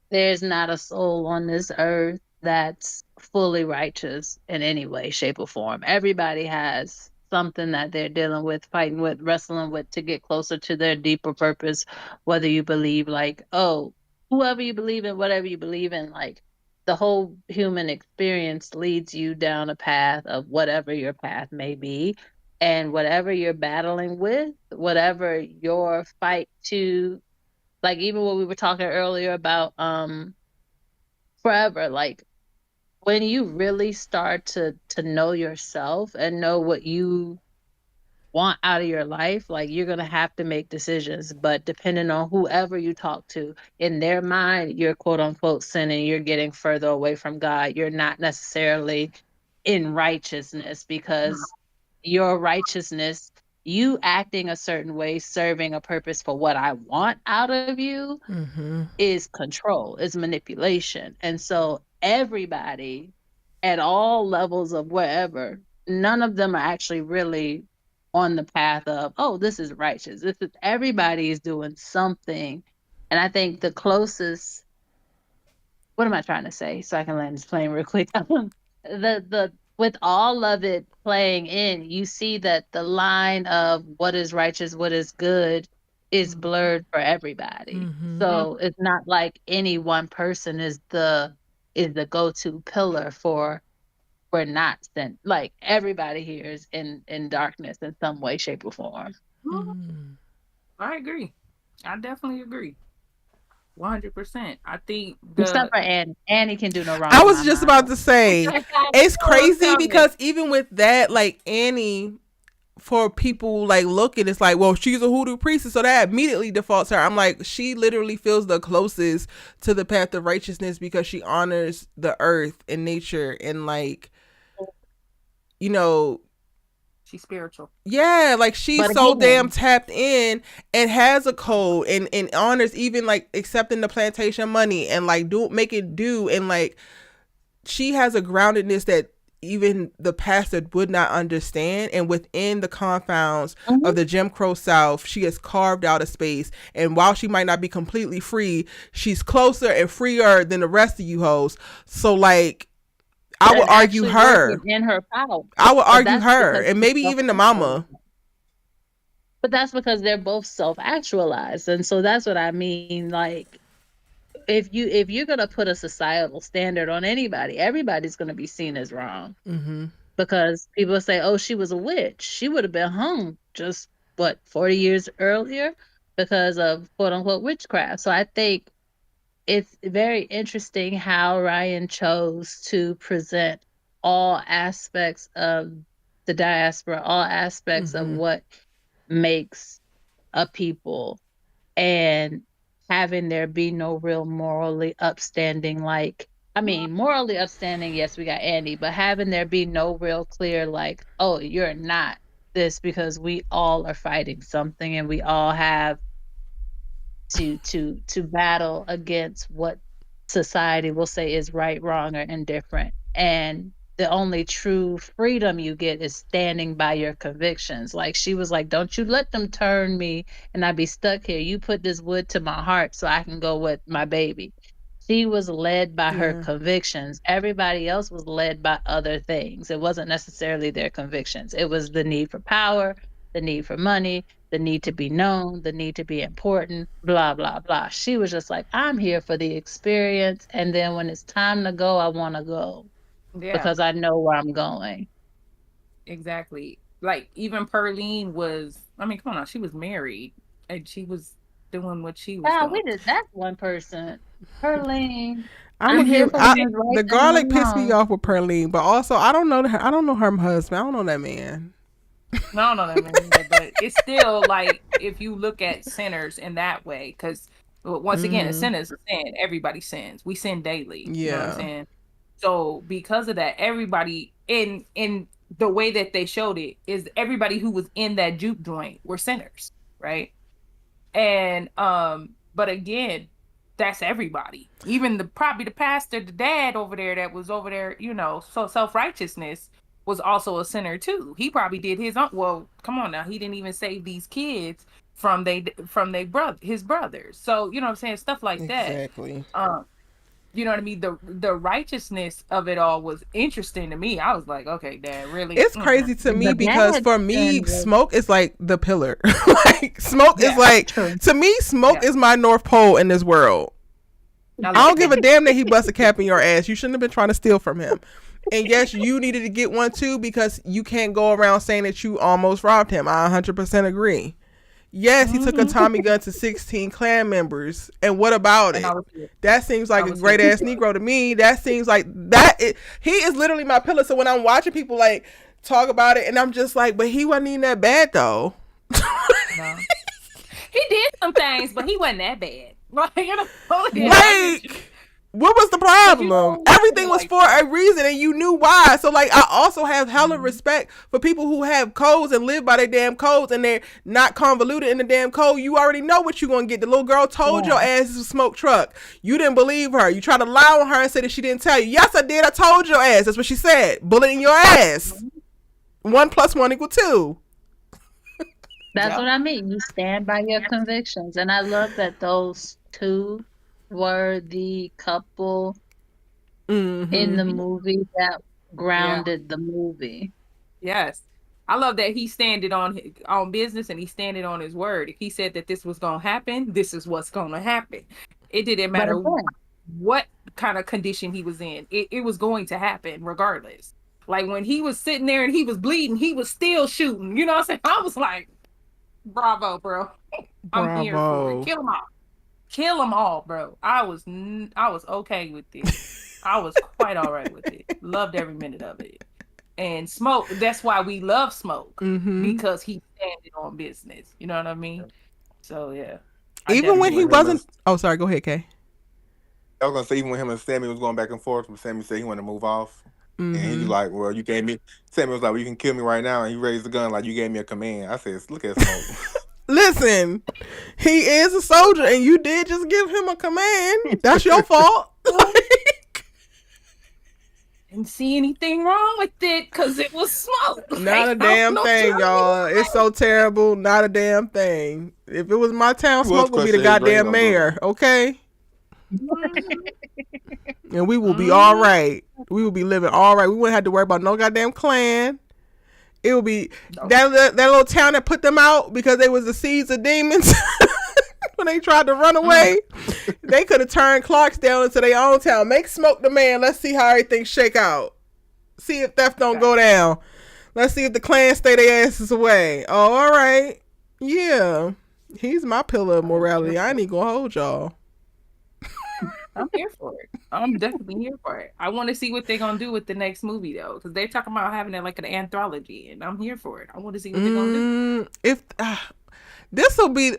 there's not a soul on this earth that's fully righteous in any way, shape, or form. Everybody has something that they're dealing with, fighting with, wrestling with to get closer to their deeper purpose. Whether you believe, like, oh, whoever you believe in, whatever you believe in, like, the whole human experience leads you down a path of whatever your path may be. And whatever you're battling with, whatever your fight to, like, even what we were talking earlier about forever, like, when you really start to know yourself and know what you want out of your life, like, you're gonna have to make decisions. But depending on whoever you talk to, in their mind, you're quote unquote sinning, you're getting further away from God. You're not necessarily in righteousness, because your righteousness, you acting a certain way, serving a purpose for what I want out of you, is control, is manipulation. And so everybody at all levels of wherever, none of them are actually really on the path of, oh, this is righteous. This is, everybody is doing something. And I think the closest, what am I trying to say so I can land this plane real quick? The with all of it playing in, you see that the line of what is righteous, what is good is blurred for everybody. So it's not like any one person is the go-to pillar for not sin. Like, everybody here is in darkness in some way, shape, or form. I agree. I definitely agree. 100%. I think Except the for Annie. Annie can do no wrong I in was my just mind. about to say, it's Oh, I'm crazy coming. because even with that, like Annie, for people like looking, it's like, well, she's a hoodoo priestess, so that immediately defaults her. I'm like, she literally feels the closest to the path of righteousness because she honors the earth and nature and like, you know, She's spiritual. yeah, like she's But so damn again, tapped in and has a code and honors even like accepting the plantation money and like do make it do, and like she has a groundedness that even the pastor would not understand. And within the confounds of Mhm. the Jim Crow South, she has carved out a space. And while she might not be completely free, she's closer and freer than the rest of you hoes. So like, I would And argue actually working her. in her power. I would But argue that's her, because and she's maybe even the self-actualized. mama. But that's because they're both self-actualized. And so that's what I mean. Like, if you're gonna put a societal standard on anybody, everybody's gonna be seen as wrong. Because people say, oh, she was a witch. She would have been hung just, what, 40 years earlier because of quote unquote witchcraft. So I think it's very interesting how Ryan chose to present all aspects of the diaspora, all aspects of what makes a people, and having there be no real morally upstanding, like, I mean, morally upstanding, yes, we got Andy, but having there be no real clear, like, oh, you're not this, because we all are fighting something and we all have to battle against what society will say is right, wrong, or indifferent. And the only true freedom you get is standing by your convictions. Like she was like, don't you let them turn me and I be stuck here. You put this wood to my heart so I can go with my baby. She was led by her Yeah. convictions. Everybody else was led by other things. It wasn't necessarily their convictions. It was the need for power, the need for money, the need to be known, the need to be important, blah, blah, blah. She was just like, I'm here for the experience. And then when it's time to go, I want to go Yeah, because I know where I'm going. exactly. Like even Perlene was, I mean, come on now, she was married and she was doing what she was Ah, doing. we did that's one person. Herlene. I'm I'm gonna here give for And when I, then, it's right the and when garlic it's pissed me wrong. off with Perlene, but also I don't know her. I don't know her husband. I don't know that man. no, I don't know that man either, but it's still like if you look at sinners in that way, because once again, a sin is a sin. Everybody sins. We sin daily. You know what I'm Yeah, saying? So because of that, everybody in the way that they showed it is everybody who was in that juke joint were sinners, right? And but again, that's everybody. Even the probably the pastor, the dad over there that was over there, you know, so self-righteousness was also a sinner too. He probably did his own, well, come on now, he didn't even save these kids from they brother his brothers. So, you know what I'm saying? Stuff like that. exactly. Um, you know what I mean? The righteousness of it all was interesting to me. I was like, okay, dad, really? It's Mm-mm. crazy to me The because dad for me, sin was Smoke is like the pillar. Like Smoke is Yeah, like, true. to me, Smoke yeah. is my North Pole in this world. I I love don't give a him. damn that he bust a cap in your ass. You shouldn't have been trying to steal from him. And yes, you needed to get one too because you can't go around saying that you almost robbed him. I 100% agree. Yes, he took a Hmm. Tommy gun to 16 clan members. And what about And I it? was here. That seems I like a was here great ass for it. Negro to me. That seems like he is literally my pillar. So when I'm watching people like talk about it and I'm just like, but he wasn't even that bad though. No. He did some things, but he wasn't that bad. Like, you know, yeah, Yeah. I get you. Like, what was the But you problem? don't look at Everything it was like for that. a reason and you knew why. So like I also have hella Mhm. respect for people who have codes and live by their damn codes and they're not convoluted in the damn code. You already know what you're gonna get. The little girl told Yeah. your ass it's a smoke truck. You didn't believe her. You tried to lie on her and say that she didn't tell you. Yes, I did. I told your ass. That's what she said. Bullet in your ass. 1+1 = 2. That's Yep. what I mean. You stand by your convictions. And I love that those two were the couple in Mm-hmm. the movie that Yeah. grounded the movie. Yes. I love that he standed on business and he standed on his word. If he said that this was gonna happen, this is what's gonna happen. It didn't But matter again, what kind of condition he was in. It was going to happen regardless. Like when he was sitting there and he was bleeding, he was still shooting. You know what I'm saying? I was like, bravo, bro. I'm here for it. Bravo. Kill them all. Kill them all, bro. I was okay with it. I was quite all right with it. Loved every minute of it. And Smoke, that's why we love Smoke Mm-hmm. because he standing on business. You know what I mean? So yeah, I Even when definitely he Even love him it. and wasn't. Oh, sorry. Go ahead, Kay. I was gonna say even when him and Sammy was going back and forth, when Sammy said he wanted to move off, and he was Mm-hmm. like, "Well, you gave me." Sammy was like, "Well, you can kill me right now," and he raised the gun like, "You gave me a command." I said, "Look at Smoke." Listen, he is a soldier, and you did just give him a command. That's your fault. Like, didn't see anything wrong with it because it was smoke. Not a damn thing, y'all. It's so terrible. Not a damn thing. If it was my town, He was smoke would be the crushing his dream goddamn on Boogie. mayor, okay? And we will be all right. We will be living all right. We wouldn't have to worry about no goddamn clan. It would be that little town that put them out because they was the seeds of demons. When they tried to run away, they could have turned Clarksdale into their own town. Make Smoke the man. Let's see how everything shake out. See if theft don't go down. Let's see if the clan stay their asses away. Oh, all right. Yeah. He's my pillar of morality. I ain't even gonna hold y'all. I'm here for it. I'm definitely here for it. I want to see what they're gonna do with the next movie though, because they're talking about having it like an anthology, and I'm here for it. I want to see what they're gonna do. If this will be,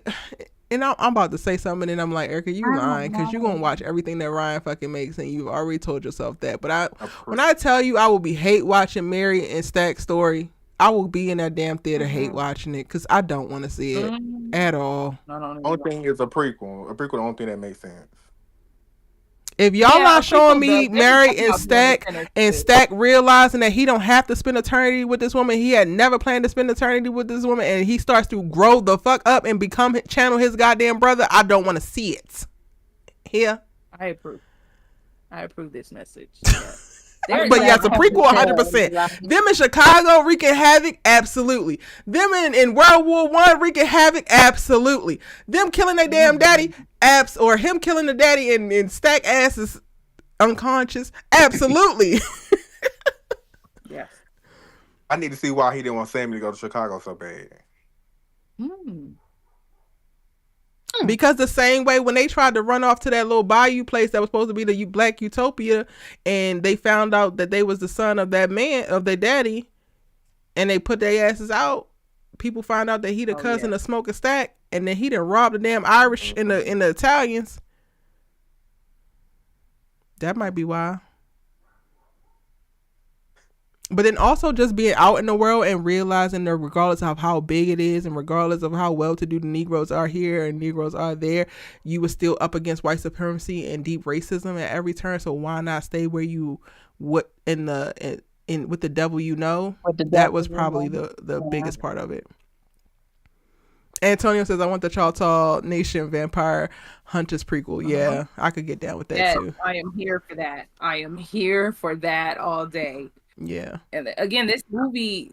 and I'm about to say something, and I'm like, Erica, you lying because you're gonna watch everything that Ryan fucking makes, and you've already told yourself that. But when I tell you, I will be hate watching Mary and Stack's story. I will be in that damn theater hate watching it because I don't want to see it at all. Only thing is a prequel. A prequel, the only thing that makes sense. If y'all not showing me Mary and Stack realizing that he don't have to spend eternity with this woman, he had never planned to spend eternity with this woman, and he starts to grow the fuck up and channel his goddamn brother, I don't want to see it. Here. I approve this message. Yeah. But yes, a prequel 100%. Them in Chicago wreaking havoc, absolutely. Them in World War I wreaking havoc, absolutely. Them killing their damn daddy, or him killing the daddy and Stack ass is unconscious, absolutely. Yes. I need to see why he didn't want Sammy to go to Chicago so bad. Because the same way when they tried to run off to that little bayou place that was supposed to be the Black Utopia, and they found out that they was the son of that man, of their daddy, and they put their asses out, people find out that he the cousin of Smoke and Stack, and then he done robbed the damn Irish and the Italians. That might be why. But then also just being out in the world and realizing that regardless of how big it is and regardless of how well-to-do the Negroes are here and Negroes are there, you were still up against white supremacy and deep racism at every turn. So why not stay where you with the devil you know? That was probably the biggest part of it. Antonio says, I want the Choctaw Nation Vampire Hunters prequel. Yeah, I could get down with that too. I am here for that. I am here for that all day. Yeah. And again, this movie,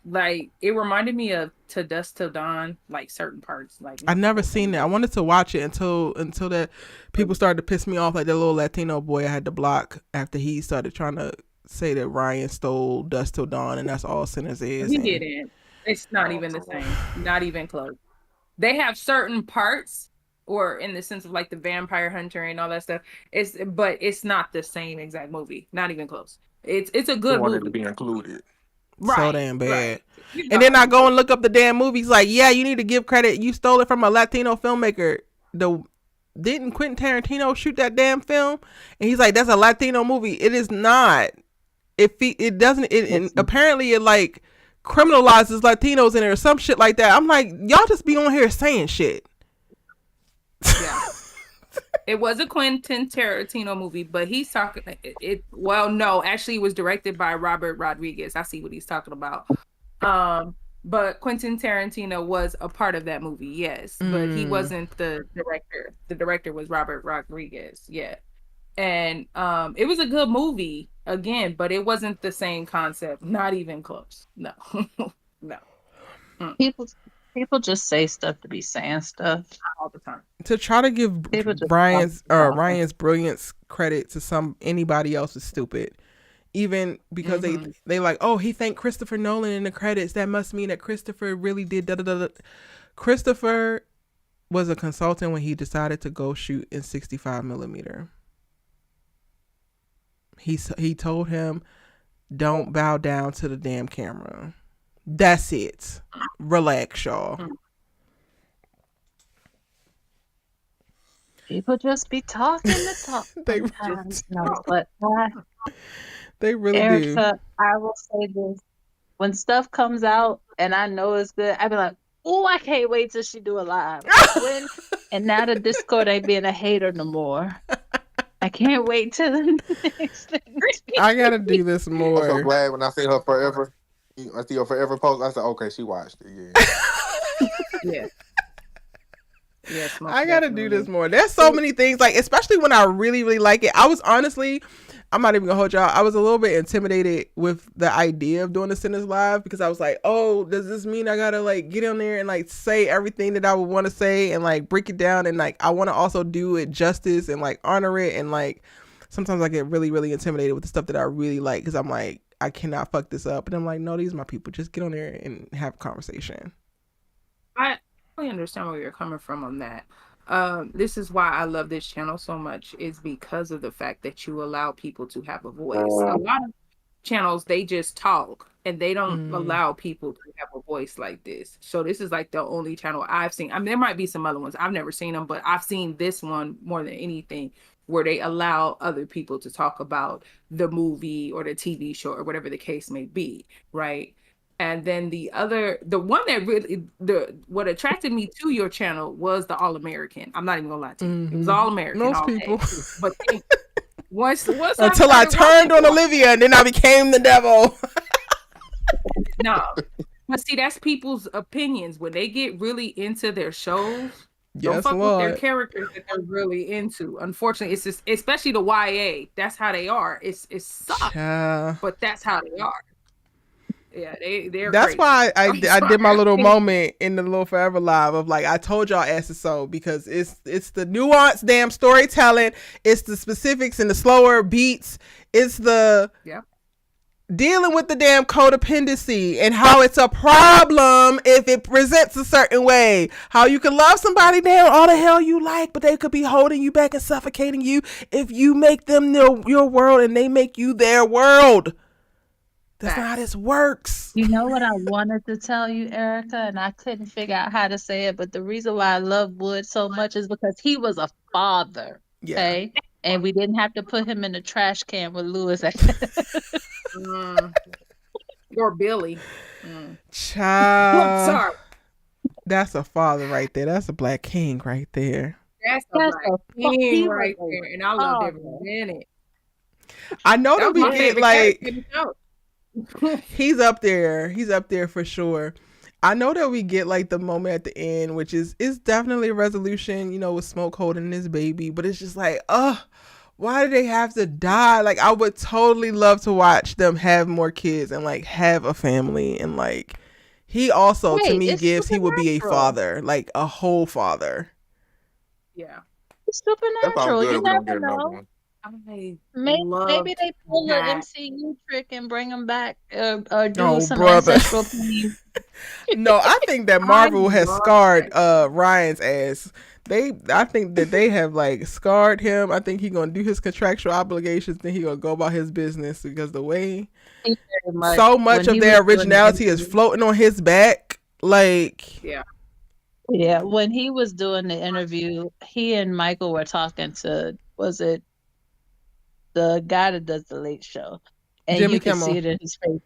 like, it reminded me of To Dusk Till Dawn, like certain parts. Like, I never seen it. I wanted to watch it until that people started to piss me off, like that little Latino boy I had to block after he started trying to say that Ryan stole Dusk Till Dawn and that's all sinners is. He didn't. It's not even the same. Not even close. They have certain parts, or in the sense of like the vampire hunter and all that stuff. But it's not the same exact movie. Not even close. It's a good movie. To be included. Right, so damn bad. Right. And then I go and look up the damn movies. Like, yeah, you need to give credit. You stole it from a Latino filmmaker. Didn't Quentin Tarantino shoot that damn film? And he's like, that's a Latino movie. It is not. It doesn't. It apparently it like criminalizes Latinos in it or some shit like that. I'm like, y'all just be on here saying shit. Yeah. It was a Quentin Tarantino movie, but he's talking it. Well, no, actually, it was directed by Robert Rodriguez. I see what he's talking about. But Quentin Tarantino was a part of that movie, yes, but he wasn't the director. The director was Robert Rodriguez, yeah. And it was a good movie again, but it wasn't the same concept. Not even close. No, no. People just say stuff to be saying stuff all the time. To try to give Ryan's brilliance credit to anybody else is stupid. Even because they like, oh, he thanked Christopher Nolan in the credits. That must mean that Christopher really did da da da. Christopher was a consultant when he decided to go shoot in 65 millimeter. He told him, don't bow down to the damn camera. That's it. Relax, y'all. People just be talking to talk. They sometimes. No, but they really Erica, do. I will say this: when stuff comes out and I know it's good, I be like, "Oh, I can't wait till she do a live." And now the Discord ain't being a hater no more. I can't wait till the next thing. I gotta do this I'm so more. glad when I see her forever. I see her forever post. I said, okay, she watched it. Yeah. Yeah. Yes, most I gotta do this definitely. more. There's so many things, like especially when I really, really like it. I was honestly, I'm not even gonna hold y'all. I was a little bit intimidated with the idea of doing the Sinners Live because I was like, oh, does this mean I gotta like get on there and like say everything that I would want to say and like break it down, and like I want to also do it justice and like honor it, and like sometimes I get really, really intimidated with the stuff that I really like because I'm like, I cannot fuck this up, and I'm like, no, these are my people. Just get on there and have a conversation. I really understand where you're coming from on that. This is why I love this channel so much, is because of the fact that you allow people to have a voice. A lot of channels, they just talk and they don't Mm. allow people to have a voice like this. So this is like the only channel I've seen. I mean, there might be some other ones. I've never seen them, but I've seen this one more than anything where they allow other people to talk about the movie or the TV show or whatever the case may be, right? And then the one that really, the what attracted me to your channel was the All American. I'm not even gonna lie to you. It was Mm-hmm. All American Most all day. people. But then once I Until I started watching turned on more, Olivia and then I became the devil. no. But see, that's people's opinions. When they get really into their shows, don't Yes, fuck with their Lord. characters that they're really into. Unfortunately, it's just, especially the YA. That's how they are. It sucks, Child. but that's how they are. Yeah, they're That's crazy. why I, I'm I did my sorry. little moment in the little Forever Live of like I told y'all as so because it's the nuanced damn storytelling, it's the specifics and the slower beats, it's the Yeah. dealing with the damn codependency and how it's a problem if it presents a certain way. How you can love somebody down all the hell you like, but they could be holding you back and suffocating you if you make them your world and they make you their world. That's not how Facts. this works. You know what I wanted to tell you, Erica, and I couldn't figure out how to say it, but the reason why I love Wood so much is because he was a father, Yeah. okay? And we didn't have to put him in the trash can with Lewis. Mm, or Billy. Mm. I'm Child. sorry. That's a father right there. That's a black king right there. That's a That's black king he was right a there. And I loved every father. minute. I know That that was we my get favorite character like in the show. he's up there. He's up there for sure. I know that we get like the moment at the end, which is definitely a resolution, you know, with Smoke holding his baby, but it's just like, why do they have to die? Like I would totally love to watch them have more kids and like have a family and like he also to Right, me it's gives he would be a supernatural. father, like a whole father. Yeah. It's That sounds supernatural. good You if we don't never get another know. one. I Maybe loved they pull a that. MCU trick and bring him back, or do Oh some brother. ancestral pain. No, I think that I Marvel has love scarred that. Ryan's ass. I think that they have like scarred him. I think he gonna do his contractual obligations, then he gonna go about his business because the way Very much so much when of he was their doing the originality is interview. floating on his back. Like, Yeah. Yeah, when he was doing the interview, he and Michael were talking to, was it the guy that does the Late Show? And Jimmy you could see Kimmel. it in his face.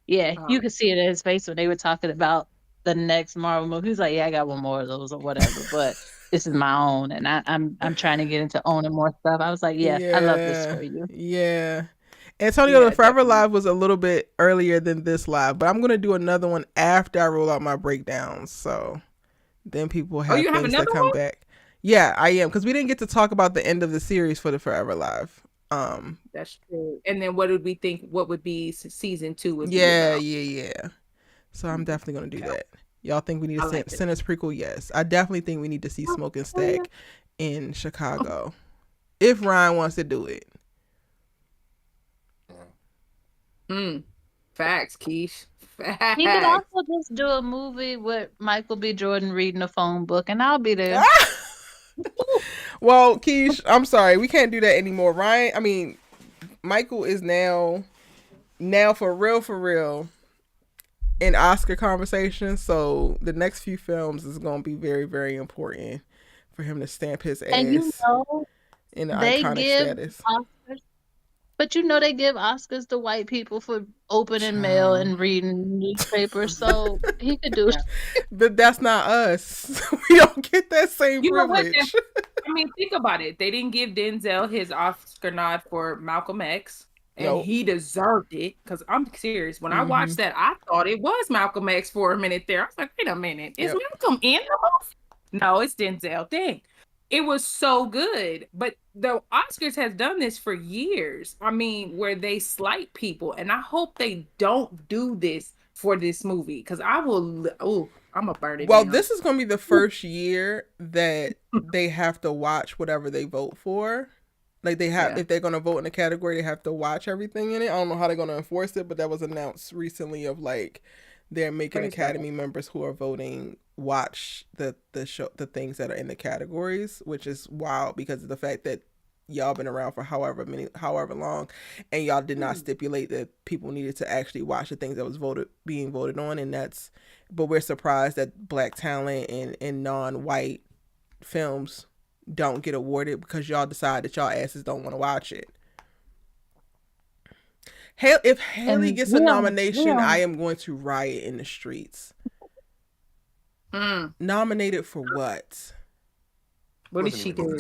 Yeah, you Um, could see it in his face when they were talking about the next Marvel movie. He was like, "Yeah, I got one more of those or whatever, but this is my own, and I'm trying to get into owning more stuff." I was like, "Yeah, I love this Yeah, for you." yeah. Antonio, the yeah, Forever definitely. Live was a little bit earlier than this live, but I'm gonna do another one after I roll out my breakdowns. So then people Oh, have you have things that another come one? back. Yeah, I am because we didn't get to talk about the end of the series for the Forever Live. That's true. And then what did we think? What would be season 2 would be Yeah, about? yeah, yeah. So I'm Mm, definitely gonna do okay, that. Y'all think we need I to like it. send us prequel? Yes, I definitely think we need to see Smoke and Stack in Chicago if Ryan wants to do it. Mm, facts, Keish. He could Facts. also just do a movie with Michael B. Jordan reading a phone book, and I'll be there. Well, Keish, I'm sorry, we can't do that anymore. Ryan, I mean, Michael is now for real in Oscar conversation. So the next few films is gonna be very, very important for him to stamp his And you ass know, in the they iconic give status. Oscars But they give Oscars to white people for opening mail Child. and reading newspapers, so he could do. Yeah. But that's not us. We don't get that same You know what? privilege. I mean, think about it. They didn't give Denzel his Oscar nod for Malcolm X, and Nope. he deserved it. Because I'm serious. When I Mm-hmm. watched that, I thought it was Malcolm X for a minute there. I was like, wait a minute. Is Yep. Malcolm in the movie? No, it's Denzel. Dang. It was so good. But the Oscars has done this for years. I mean, where they slight people. And I hope they don't do this for this movie. Because I will, oh, I'm going to burn it Well, down. this is going to be the first year that they have to watch whatever they vote for. Like they have, if they're going to vote in a category, they have to watch everything in it. I don't know how they're going to enforce it, but that was announced recently of like they're making Praise Academy members who are voting watch the things that are in the categories, which is wild because of the fact that y'all been around for however long, and y'all did not stipulate that people needed to actually watch the things that was being voted on, and that's. But we're surprised that black talent and non-white films don't get awarded because y'all decide that y'all asses don't want to watch it. If Haley And gets a nomination, I am going to riot in the streets. Nominated for what? What did she do?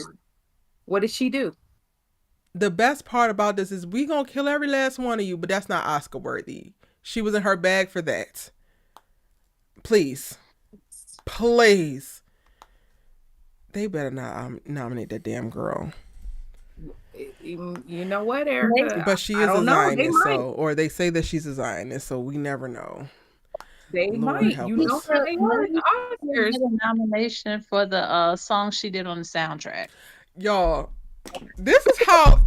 What did she do? The best part about this is we gonna kill every last one of you, but that's not Oscar worthy. She was in her bag for that. Please. They better not nominate that damn girl. You know what, Erica? But she is a Zionist, or they say that she's a Zionist, so we never know. They Lord might. help You know us. how they are in the Oscars. Get a nomination for the song she did on the soundtrack. Y'all, this is how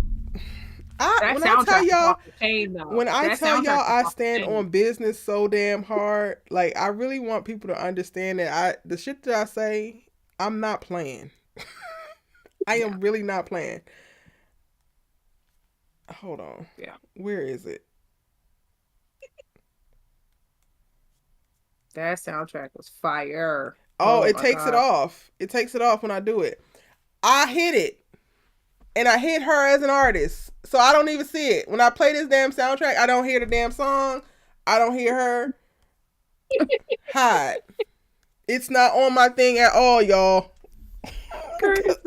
That when I tell soundtrack is y'all off the chain, though. when I That tell soundtrack y'all is I off the stand chain. on business so damn hard. Like I really want people to understand that the shit that I say, I'm not playing. I am really not playing. Hold on. Yeah. Where is it? That soundtrack was fire. Oh, it my takes God. it off. It takes it off when I do it. I hit it. And I hit her as an artist. So I don't even see it. When I play this damn soundtrack, I don't hear the damn song. I don't hear her. Hide. It's not on my thing at all, y'all.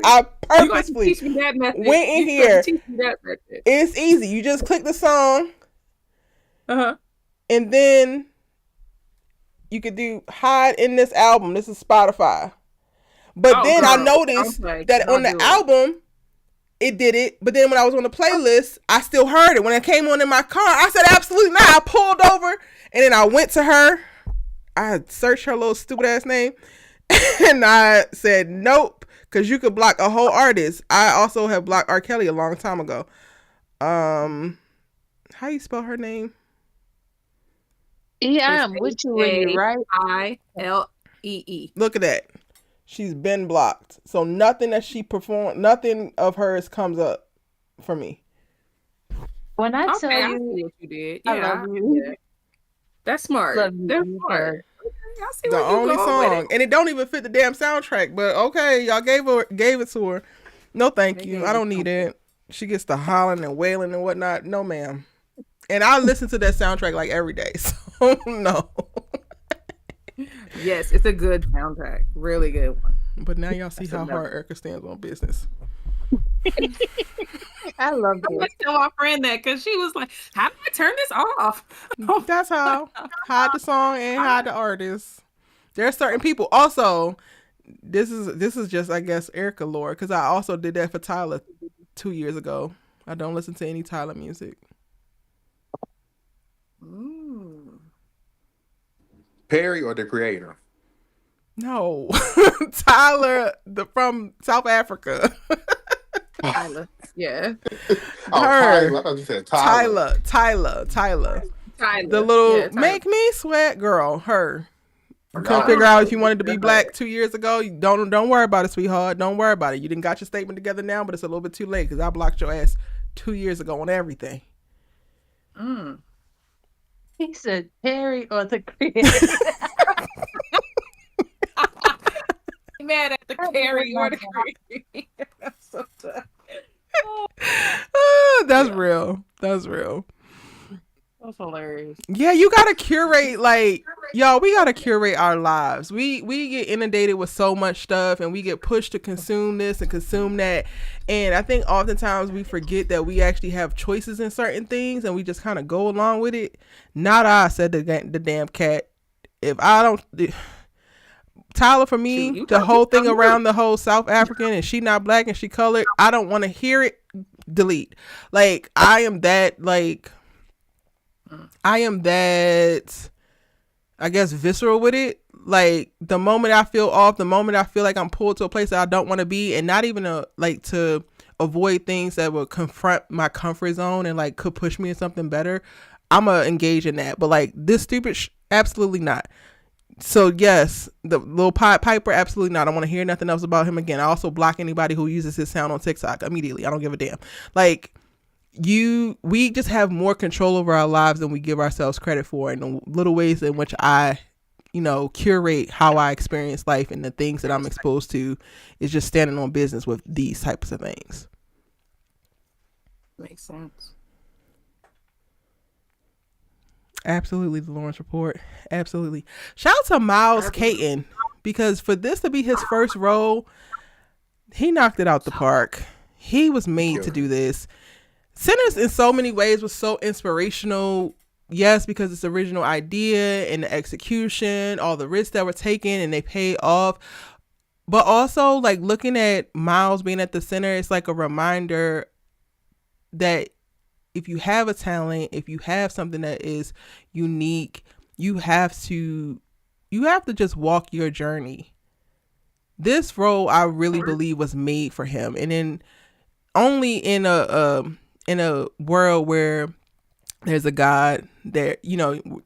I purposefully went in here. It's easy. You just click the song. And then you could do hide in this album. This is Spotify. But then I noticed that on the album, it did it. But then when I was on the playlist, I still heard it. When it came on in my car, I said, absolutely not. I pulled over and then I went to her. I searched her little stupid ass name. And I said, nope. Because you could block a whole artist. I also have blocked R. Kelly a long time ago. How you spell her name? Yeah, I'm with you when you're right. Ilee. Look at that. She's been blocked. So nothing that she performed, nothing of hers comes up for me. When I tell I you, see what you did. I love you. Yeah. That's smart. Love you. That's smart. I see The where you only going with song, and it don't even fit the damn soundtrack. But okay, y'all gave it to her. No, thank you. I don't need it. She gets to hollering and wailing and whatnot. No, ma'am. And I listen to that soundtrack like every day. So no. Yes, it's a good soundtrack. Really good one. But now y'all see how hard Erica stands on business. I love I you. must tell my friend that because she was like, "How do I turn this off?" That's how. Hide the song and hide the artist. There are certain people. Also, this is just, I guess, Erica lore, because I also did that for Tyler 2 years ago. I don't listen to any Tyler music. Perry or the creator? No. Tyler from South Africa. Tyler. Yeah. Oh, Tyler. I thought you said Tyler. Tyler. The little make me sweat girl. Her. You couldn't figure out if you wanted to be black 2 years ago. Don't worry about it, sweetheart. Don't worry about it. You didn't got your statement together now, but it's a little bit too late because I blocked your ass 2 years ago on everything. He said Perry or the creator. Mad at the Perry or the creator. That's so tough. That's real. That's real. That's hilarious. Yeah, you gotta curate, like, y'all, we gotta curate our lives. We get inundated with so much stuff and we get pushed to consume this and consume that. And I think oftentimes we forget that we actually have choices in certain things and we just kind of go along with it. Not I, said the damn cat. If I don't, Tyler, for me, the whole thing around the whole South African and she not black and she colored, I don't want to hear it. Delete. Like, I am that, I guess, visceral with it. Like, the moment I feel off, the moment I feel like I'm pulled to a place that I don't want to be, and not even to avoid things that will confront my comfort zone and like could push me in something better, I'm gonna engage in that. But like this stupid absolutely not. So yes, the little Piper, absolutely not. I don't want to hear nothing else about him again. I also block anybody who uses his sound on TikTok immediately. I don't give a damn. Like, we just have more control over our lives than we give ourselves credit for. And the little ways in which I, curate how I experience life and the things that I'm exposed to is just standing on business with these types of things. Makes sense. Absolutely, the Lawrence Report. Absolutely. Shout out to Miles Caton, because for this to be his first role, he knocked it out the park. He was made to do this. Sinners in so many ways was so inspirational. Yes, because it's the original idea and the execution, all the risks that were taken and they paid off. But also, like, looking at Miles being at the center, it's like a reminder that if you have a talent, if you have something that is unique, you have to just walk your journey. This role, I really believe, was made for him. And then only in a world where there's a God that,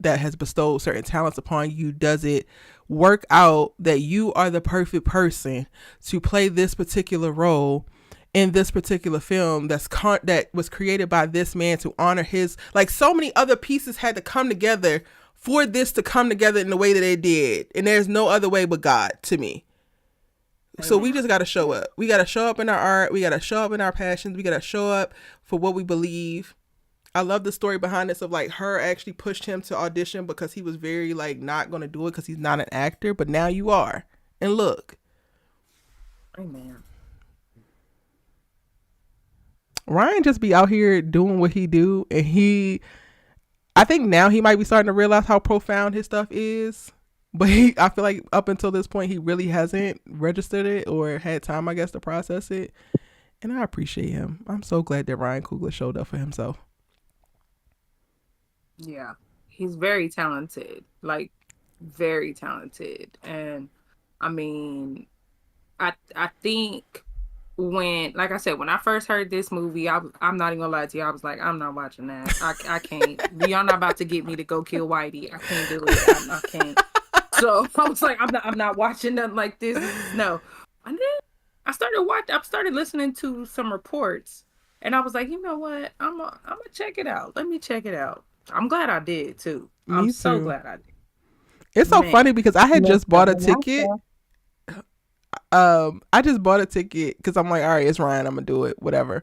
that has bestowed certain talents upon you, does it work out that you are the perfect person to play this particular role in this particular film that was created by this man to honor his, like, so many other pieces had to come together for this to come together in the way that they did. And there's no other way but God, to me. So we just got to show up. We got to show up in our art. We got to show up in our passions. We got to show up for what we believe. I love the story behind this of, like, her actually pushed him to audition because he was very, like, not going to do it because he's not an actor. But now you are. And look. Amen. Ryan just be out here doing what he do. And I think now he might be starting to realize how profound his stuff is. But I feel like up until this point, he really hasn't registered it or had time, I guess, to process it. And I appreciate him. I'm so glad that Ryan Coogler showed up for himself. Yeah, he's very talented, like, very talented. And I mean, I think like I said, when I first heard this movie, I'm not even gonna lie to you, I was like, I'm not watching that. I can't. Y'all not about to get me to go kill Whitey. I can't do it. I can't. So I was like, I'm not watching nothing like this. No. And then I started listening to some reports, and I was like, you know what? I'm gonna check it out. Let me check it out. I'm glad I did too. I'm so glad I did. It's so funny because I had just bought a ticket. I just bought a ticket because I'm like, all right, it's Ryan, I'm gonna do it, whatever.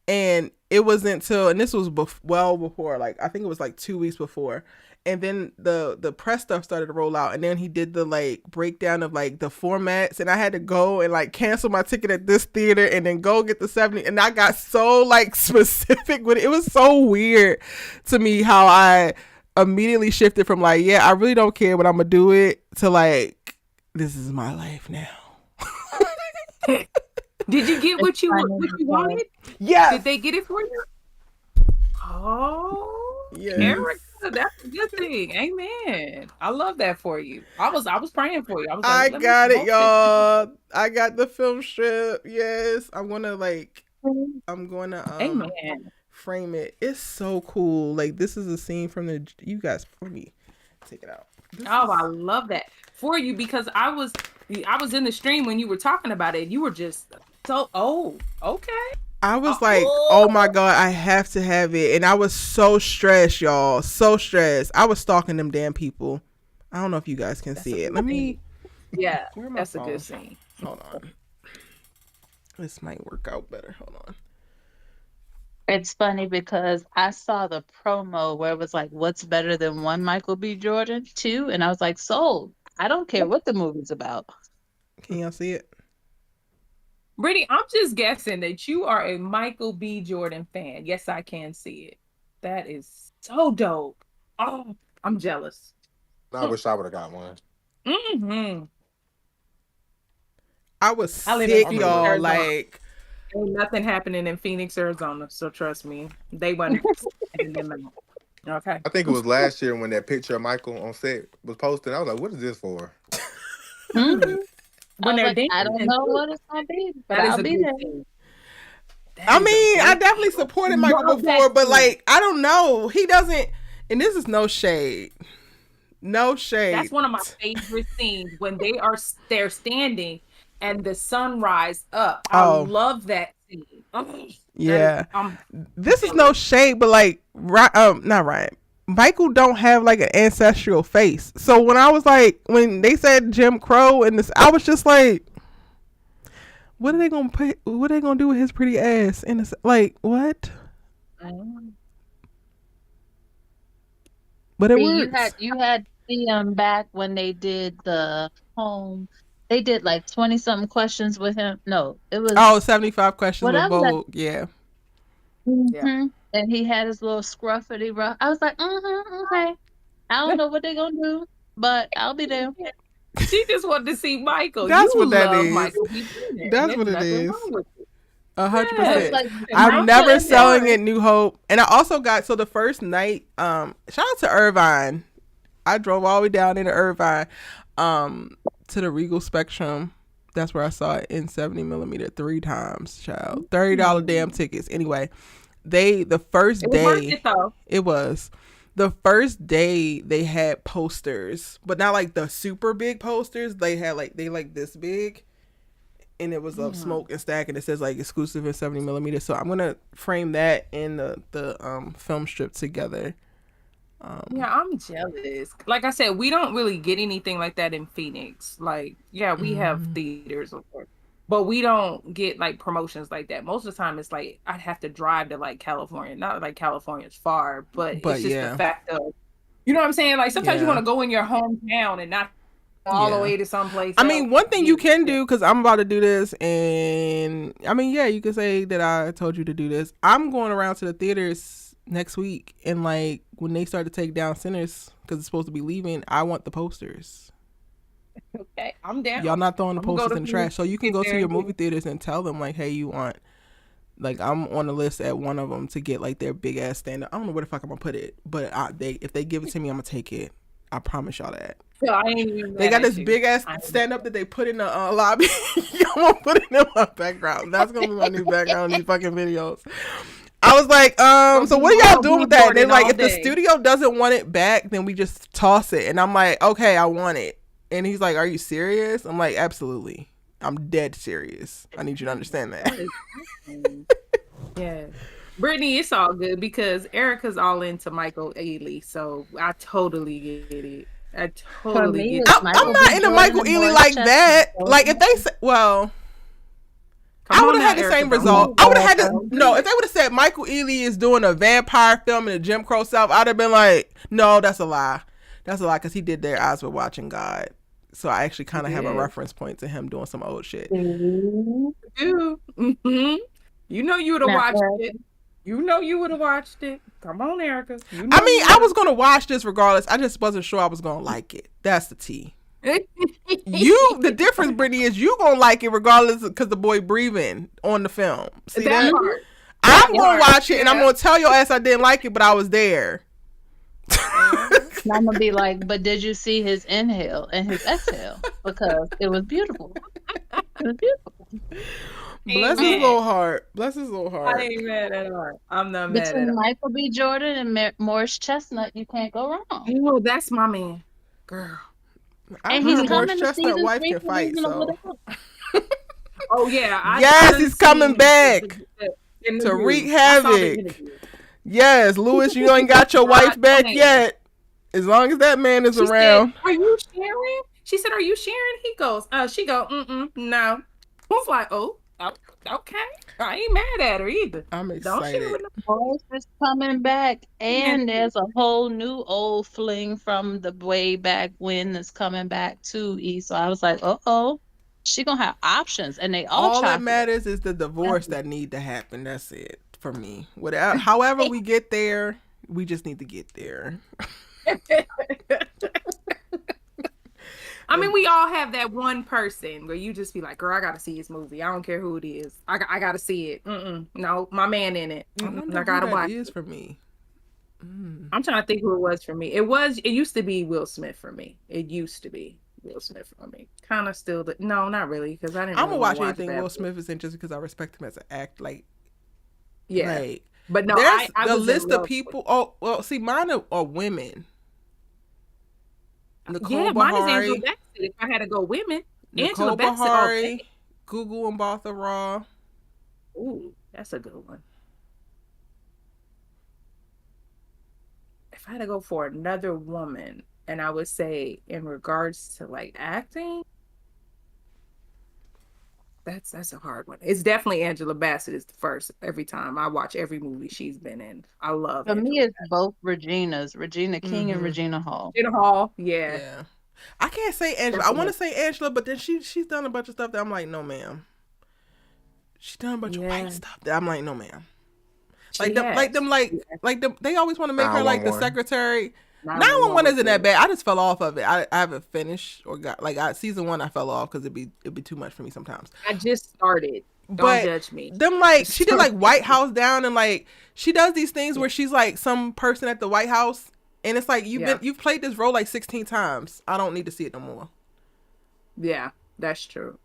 And it wasn't until, and this was well before, like, I think it was like 2 weeks before. And then the press stuff started to roll out, and then he did the, like, breakdown of, like, the formats, and I had to go and, like, cancel my ticket at this theater and then go get the 70. And I got so, like, specific with it. It was so weird to me how I immediately shifted from, like, yeah, I really don't care, but I'm gonna do it, to, like, this is my life now. Did you get what you wanted? Yeah. Did they get it for you? Oh, yeah, Eric. That's a good thing. Amen. I love that for you. I was praying for you. I was like, I got it, y'all. I got the film strip. Yes. I'm gonna Amen. frame it. It's so cool. Like, this is a scene from you guys, for me. Take it out. I love that for you, because I was in the stream when you were talking about it. You were just so, okay. I was like, oh my God, I have to have it. And I was so stressed, y'all. So stressed. I was stalking them damn people. I don't know if you guys can see it. Let me. Yeah, that's a good scene. Hold on. This might work out better. Hold on. It's funny because I saw the promo where it was like, "What's better than one Michael B. Jordan? Two?" And I was like, "Sold. I don't care what the movie's about." Can y'all see it? Brittany, I'm just guessing that you are a Michael B. Jordan fan. Yes, I can see it. That is so dope. Oh, I'm jealous. I wish I would have got one. Mm-hmm. I was I live in sick, I Phoenix, remember. y'all. Arizona. Like, Ain't nothing happening in Phoenix, Arizona. So trust me, they wasn't sending them out. Okay. I think it was last year when that picture of Michael on set was posted. I was like, "What is this for?" Mm. Mhm. I When was they're like, "I don't dancing, know too. what it's gonna be, but That is I'll a be good there." thing. That I is a mean, I great definitely thing. supported Michael Love that before, but scene. like, I don't know. He doesn't, and this is no shade. No shade. That's one of my favorite scenes when they're standing and the sun rise up. I Oh, love that scene. Oh, that is yeah. I'm This is no jealous. shade, but like, not Ryan. Michael don't have like an ancestral face. So when I was like, when they said Jim Crow and this, I was just like, what are they gonna put? What are they gonna do with his pretty ass? And it's like, what? Mm. But it See, works. you had to see him back when they did the home. They did like 20 something questions with him. No, it Oh, was 75 questions with whatever that. Vogue. Yeah. Yeah. And he had his little scruffity rough. I was like, okay. I don't know what they're gonna do, but I'll be there. She just wanted to see Michael. You That's what that love is. Michael B. Jordan. That's There's what it nothing is. wrong with it. A hundred I was Yes. percent. like, And I'm Michael never and selling Darren. it New Hope. And I also got so the first night, shout out to Irvine. I drove all the way down into Irvine, to the Regal Spectrum. That's where I saw it in 70mm 3 times, child. $30 damn tickets. Anyway, the first It was worth day it though. it was. The first day they had posters, but not like the super big posters. They had they like this big, and it was of Mm. Smoke and Stack, and it says like exclusive in 70mm. So I'm gonna frame that in the film strip together. Yeah, I'm jealous. Like I said, we don't really get anything like that in Phoenix. Like, yeah, we have theaters, of course, but we don't get like promotions like that. Most of the time, it's like I'd have to drive to like California. Not like California's far, but But it's just the yeah, fact of, you know what I'm saying? Like sometimes you want yeah, to go in your hometown and not all the yeah. way to someplace I else. mean, one thing you You, can yeah. do, because I'm about to do this, and I mean, yeah, you can say that I told you to do this. I'm going around to the theaters next week, and like when they start to take down Sinners, because it's supposed to be leaving, I want the posters. Okay, I'm Y'all down. not throwing the I'm gonna go posters to in the Phoenix, trash, so you can get go to there your and get movie it. theaters and tell them like, hey, you want, like, I'm on the list at one of them to get like their big ass stand up. I don't know where the fuck I'm gonna put it, but if they give it to me, I'm gonna take it. I promise y'all that. So I ain't even They mad got at this you. big ass I ain't stand up that they put in the lobby. I'm gonna put it in my background. That's gonna be my new background in these fucking videos. I was like, gonna so be what are y'all Michael doing B. with that? And they're Jordan like, all if the day. studio doesn't want it back, then we just toss it. And I'm like, okay, I want it. And he's like, are you serious? I'm like, absolutely. I'm dead serious. I need you to understand that. That is awesome. Yeah. Brittany, it's all good because Erica's all into Michael Ealy, so I totally get it. I For totally me, get it's the I'm Michael flow. B. not into Jordan Michael and Ealy Morris like Chestnut. that. Those Like are if they say, well, Come I would on have now, had the Erica, same don't result. do I it. would have had to Don't no. do If it. they would have said Michael Ealy is doing a vampire film in the Jim Crow South, I'd have been like, no, that's a lie. That's a lie because he did Their Eyes Were Watching God. So I actually kind of have a Yeah. reference point to him doing some old shit. Mhm. You. Hmm. You know you would have Now, watched it. You know you would have watched it. Come on, Erica. You I know mean, you I would was gonna watch this regardless. I just wasn't sure I was gonna like it. That's the T. have. The difference, Brittany, is you gonna like it regardless because the boy breathing on the film. See That that? part. I'm That gonna part. watch it and I'm Yeah. gonna tell your ass I didn't like it, but I was there. and I'm gonna be like, but did you see his inhale and his exhale? Because it was beautiful. It was beautiful. Bless his Amen. little heart. Bless his little I heart. ain't mad at all. I'm not mad at Between all. Michael B. Jordan and Morris Chestnut, you can't go wrong. Oh, that's my man. Girl. I And he's heard Morris coming to Chestnut season wife 3 can for fight, so Reasonable Doubt. Oh yeah, I yes, done he's coming seen back the to wreak interview. I saw the havoc. interview. Yes, Lewis, you ain't got your wife God back damn. yet. As long as that man is She said, around. "Are you sharing?" She said, "Are you sharing?" He goes, she go, no." I was like, "Oh." Oh, okay. I ain't mad at her either. I'm Don't she excited. with Boys is coming back, no and there's a whole new old fling from the way back when that's coming back too, E. So I was like, oh, she gonna have options, and they all All that chocolate. matters is the divorce that need to happen. That's it for me. Whatever, however we get there, we just need to get there. I mean, we all have that one person where you just be like, girl, I gotta see this movie. I don't care who it is. I gotta see it. No, my man in it. I wonder I who gotta that watch is it. for me. I'm trying to think who it was for me. It used to be Will Smith for me. It used to be Will Smith for me. Kind of still, no, not really, because I didn't I'm really gonna want to watch watch anything Bad Will Boys. Smith is in just because I respect him as an act. Yeah, Like but no, there's I the was in list of love with. people. Oh well, see, mine are women. Nicole Yeah, mine is Angela Bahari, Bassett. If I had to go women, Angela Nicole Bassett all Bahari, day. Google and Botha Raw. Ooh, that's a good one. If I had to go for another woman, and I would say in regards to like acting, that's a hard one. It's definitely Angela Bassett is the first every time. I watch every movie she's been in. I love For me, Angela it's Bassett. both Regina's, Regina King and Mm-hmm. Regina Hall. Gina Hall, yeah. Yeah. I can't say Angela. I want Definitely. to say Angela, but then she's done a bunch of stuff that I'm like, no, ma'am. She's done a bunch of white Yeah, stuff that I'm like, no, ma'am. she has. Yeah. Like them. They always want to make her like the 911. secretary. 911 911 was isn't that good. bad. I just fell off of it. I haven't finished or got season one. I fell off because it'd be too much for me sometimes. I just started. Don't But judge me. them like Just she did like started. White House Down and like she does these things where she's like some person at the White House and it's like Yeah, you've played this role like 16 times. I don't need to see it no more. yeah, that's true.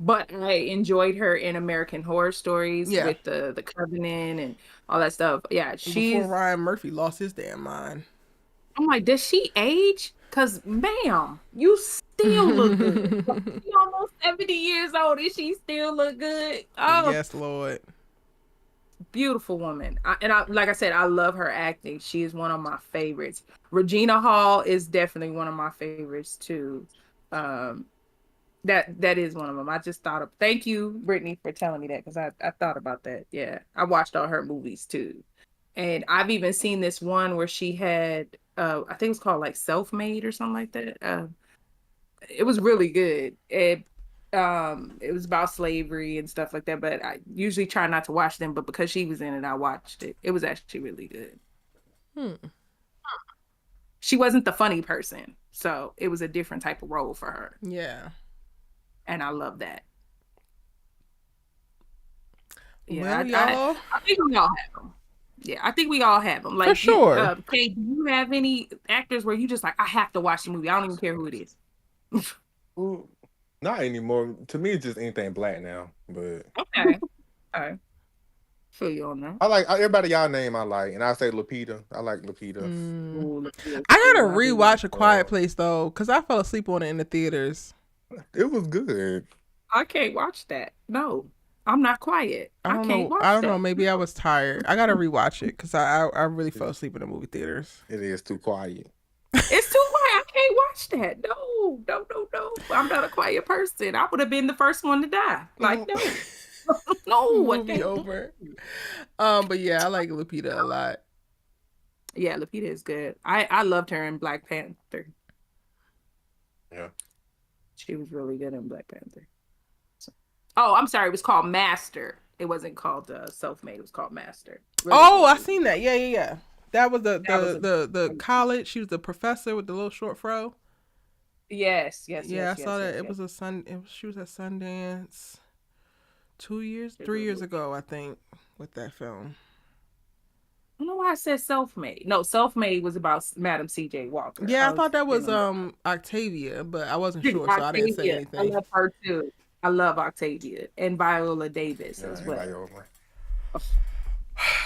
But I enjoyed her in American Horror Stories Yeah. with the Covenant and all that stuff. Yeah, Before she's. Ryan Murphy lost his damn mind. I'm like, does she age? Cause, ma'am, you still look good. Like, she almost 70 years old and she still look good. Oh, Yes, Lord. beautiful woman. Like I said, I love her acting. She is one of my favorites. Regina Hall is definitely one of my favorites too. Um, that is one of them. I just thought of. Thank you, Brittany, for telling me that because I thought about that. Yeah, I watched all her movies too, and I've even seen this one where she had. I think it was called like Self Made or something like that. It was really good. It was about slavery and stuff like that. But I usually try not to watch them. But because she was in it, I watched it. It was actually really good. Hmm. She wasn't the funny person, so it was a different type of role for her, Yeah. and I love that. Yeah, Well, y'all, I think we all have them. Yeah, I think we all have them. for Like, sure. Kay, do you have any actors where you just like, I have to watch the movie. I don't even care who it is. Ooh, not anymore. To me, it's just anything black now. But Okay, all right, feel you on that. I like everybody y'all name. I like, and I say Lupita. I like Lupita. Mm. Ooh, Lupita's I gotta cool. I do like. rewatch A Quiet Place though, because I fell asleep on it in the theaters. It was good. I can't watch that. No, I'm not quiet. I I don't can't know. I watch don't know. that. Maybe I was tired. I gotta rewatch it because I really fell asleep in the movie theaters. It is too quiet. It's too quiet. I can't watch that. No, no, no, no. I'm not a quiet person. I would have been the first one to die. Like, no. No, I Movie can't. over. But yeah, I like Lupita a lot. Yeah, Lupita is good. I loved her in Black Panther. Yeah. She was really good in Black Panther. So- Oh, I'm sorry. It was called Master. It wasn't called Self-Made. It was called Master. Really Oh, I good. seen that. Yeah, yeah, yeah. That was That was a the college. She was the professor with the little short fro. yes, yes, Yeah, I yes, saw yes, that. yes, It yes. was a sun. She was at Sundance 3 It was- years ago, I think, with that film. I don't know why I said Self-Made. No, Self-Made was about Madam C.J. Walker. Yeah, I I was thought that was thinking Octavia, but I wasn't sure, so I didn't say Octavia. I anything. love her too. I love Octavia and Viola Davis Yeah, as anybody well. over.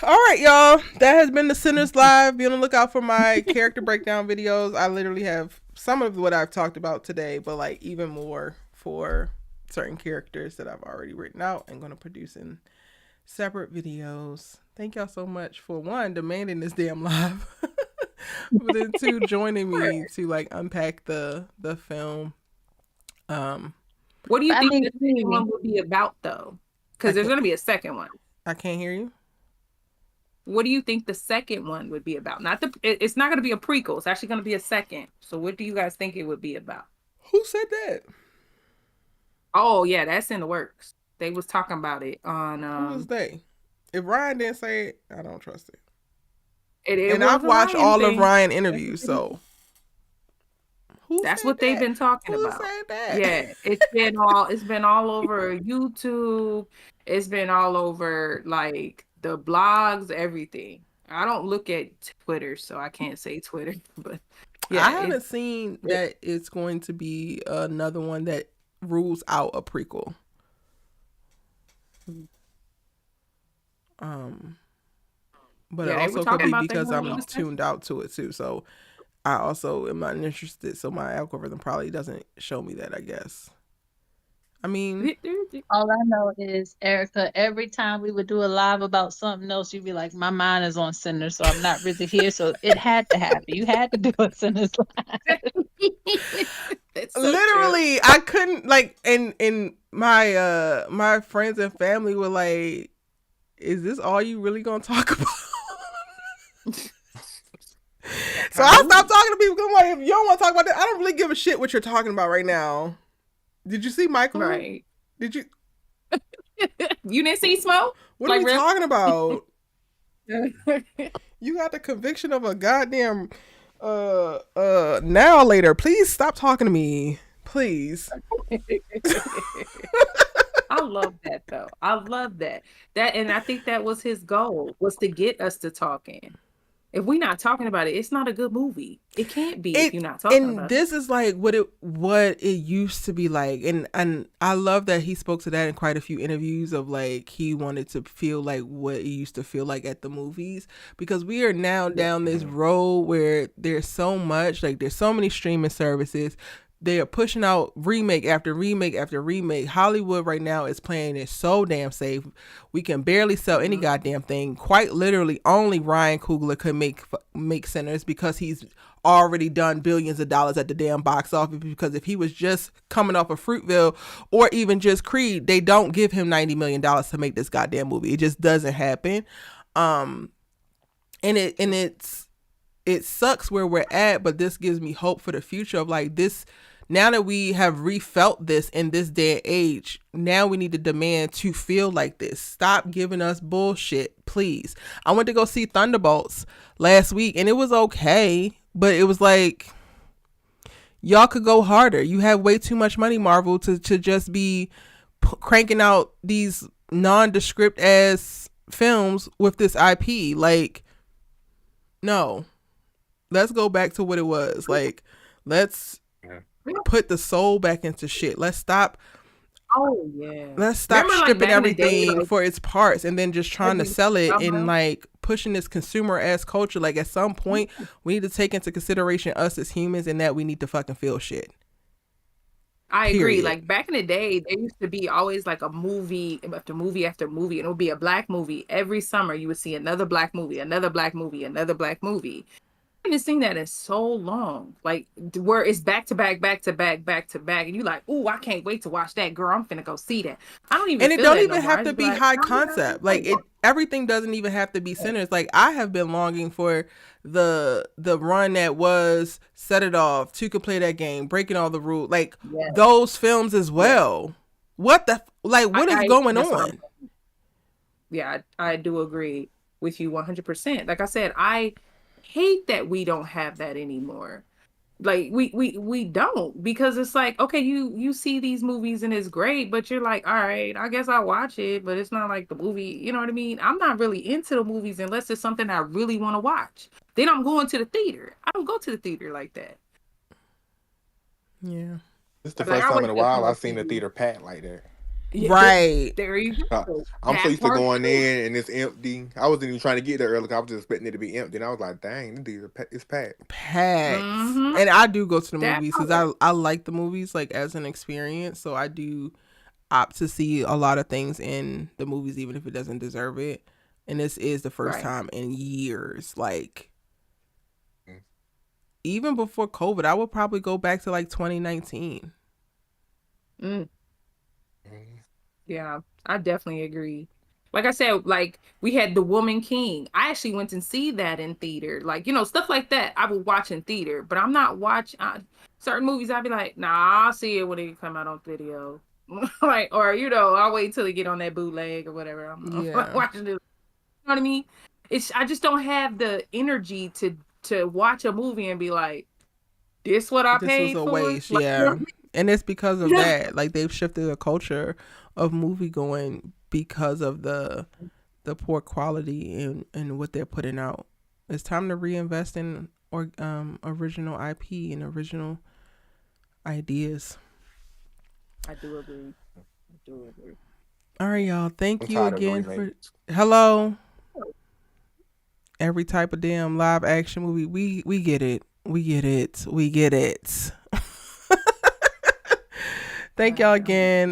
All right, y'all. That has been the Sinners Live. Be on the lookout for my character breakdown videos. I literally have some of what I've talked about today, but like even more for certain characters that I've already written out and going to produce in separate videos. Thank y'all so much for one, demanding this damn live, but then two, joining me to like unpack the film. What do you I think think the second one will be about though? I Because there's can't. going to be a second one. I can't hear you. What do you think the second one would be about? Not the. It's not going to be a prequel. It's actually going to be a second. So what do you guys think it would be about? Who said that? Oh yeah, that's in the works. They was talking about it on. Who was they? If Ryan didn't say it, I don't trust it. It And I've was a watched Ryan all of thing. Ryan interviews, so who That's said what they've that? been talking Who about. said that? Yeah, it's been all over YouTube. It's been all over like the blogs, everything. I don't look at Twitter, so I can't say Twitter, but I yeah, haven't seen that it's going to be another one that rules out a prequel. But it yeah, they were also could talking be about they because want to do I'm the second. tuned out to it too. So I also am not interested. So my algorithm probably doesn't show me that, I guess. I mean, All I know is, Erica, every time we would do a live about something else, you'd be like, my mind is on Sinners, so I'm not really here. So it had to happen. You had to do a Sinners live. That's so true. literally, I couldn't like, and my my friends and family were like, "Is this all you really gonna talk about?" So I stopped talking to people. 'Cause I'm like, if you don't want to talk about that, I don't really give a shit what you're talking about right now. Did you see Michael? Right. Did you? You didn't see Smoke? What are Like we really? talking about? You got the conviction of a goddamn now later. Please stop talking to me. Please. I love that though. I love that. And I think that was his goal, was to get us to talking. If we're not talking about it, it's not a good movie. It can't be if It you're not talking and about it. this is like what it used to be like, and I love that he spoke to that in quite a few interviews of like he wanted to feel like what it used to feel like at the movies, because we are now down this road where there's so much, like there's so many streaming services. They are pushing out remake after remake after remake. Hollywood right now is playing it so damn safe. We can barely sell any goddamn thing. Quite literally, only Ryan Coogler could make Sinners because he's already done billions of dollars at the damn box office. Because if he was just coming off of Fruitville or even just Creed, they don't give him $90 million to make this goddamn movie. It just doesn't happen. And it sucks where we're at, but this gives me hope for the future of like this. Now that we have refelt this in this day and age, now we need to demand to feel like this. Stop giving us bullshit, please. I went to go see Thunderbolts last week and it was okay, but it was like, y'all could go harder. You have way too much money, Marvel, to just be cranking out these nondescript ass films with this IP. Like, no. Let's go back to what it was. Like, let's put the soul back into shit. Let's stop. Oh yeah. Let's stop Remember, like, stripping back in the day, everything like, for its parts and then just trying to every sell it and summer. like pushing this consumer ass culture. Like at some point, we need to take into consideration us as humans and that we need to fucking feel shit. I agree. Period. Like back in the day, there used to be always like a movie after movie after movie, and it would be a black movie. Every summer, you would see another black movie, another black movie, another black movie. I haven't seen that in so long. Like where it's back to back, back to back, back to back, and you like, ooh, I can't wait to watch that. Girl, I'm finna go see that. I don't even And it feel don't that no even more. I have to just be be like, high oh, yeah, concept. Like it, everything doesn't even have to be Sinners. Like I have been longing for the run that was Set It Off, Two Could Play That Game, Breaking All the Rules, like yeah, those films as well. What the like? What is going that's what on? I do agree with you 100%. Like I said, I hate that we don't have that anymore. Like we don't, because it's like, okay, you see these movies and it's great, but you're like, all right, I guess I'll watch it, but it's not like the movie, you know what I mean? I'm not really into the movies unless it's something I really want to watch. Then I'm going to the theater. I don't go to the theater like that. Yeah. This is the Like first I time went in a to the while I've seen the movie. theater packed like that. Yeah, Right. there you go. I'm so That used to part going too. in and it's empty. I wasn't even trying to get there early 'cause I was just expecting it to be empty. And I was like, dang, this theater it's packed. Packed. Mm-hmm. And I do go to the That movies because part. I like the movies like as an experience. So I do opt to see a lot of things in the movies even if it doesn't deserve it. And this is the first Right. time in years. Like Mm. even before COVID, I would probably go back to like 2019. Mm. Mm. Yeah. I definitely agree. Like I said, like we had The Woman King. I actually went and see that in theater. Like, stuff like that I would watch in theater, but I'm not watching certain movies. I'd be like, nah, I'll see it when it come out on video. Like, or I'll wait till they get on that bootleg or whatever. I'm not Yeah. watching it. You know what I mean? I just don't have the energy to watch a movie and be like, this what I This was paid a for? waste, Like, you know yeah. what I And it's because of mean? that. Like they've shifted the culture of movie going because of the poor quality and what they're putting out. It's time to reinvest in original IP and original ideas. I do agree. All right, y'all. Thank I'm you tired of the again for remakes. hello. Every type of damn live action movie. We get it. We get it. We get it. Thank y'all again.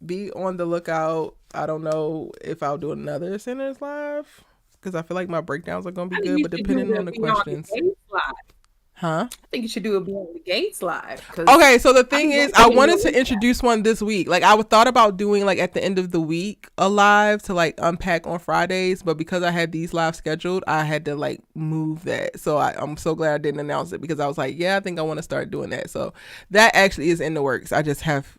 Be on the lookout. I don't know if I'll do another Sinners Live because I feel like my breakdowns are gonna be I think good, you but should do depending the on the Beyond the questions. Gates live. Huh? I think you should do a Beyond the Gates live. Okay, so the thing is, I wanted to Recap. introduce one this week. Like I thought about doing like at the end of the week a live to like unpack on Fridays, but because I had these live scheduled, I had to like move that. So I'm so glad I didn't announce it because I was like, yeah, I think I want to start doing that. So that actually is in the works. I just have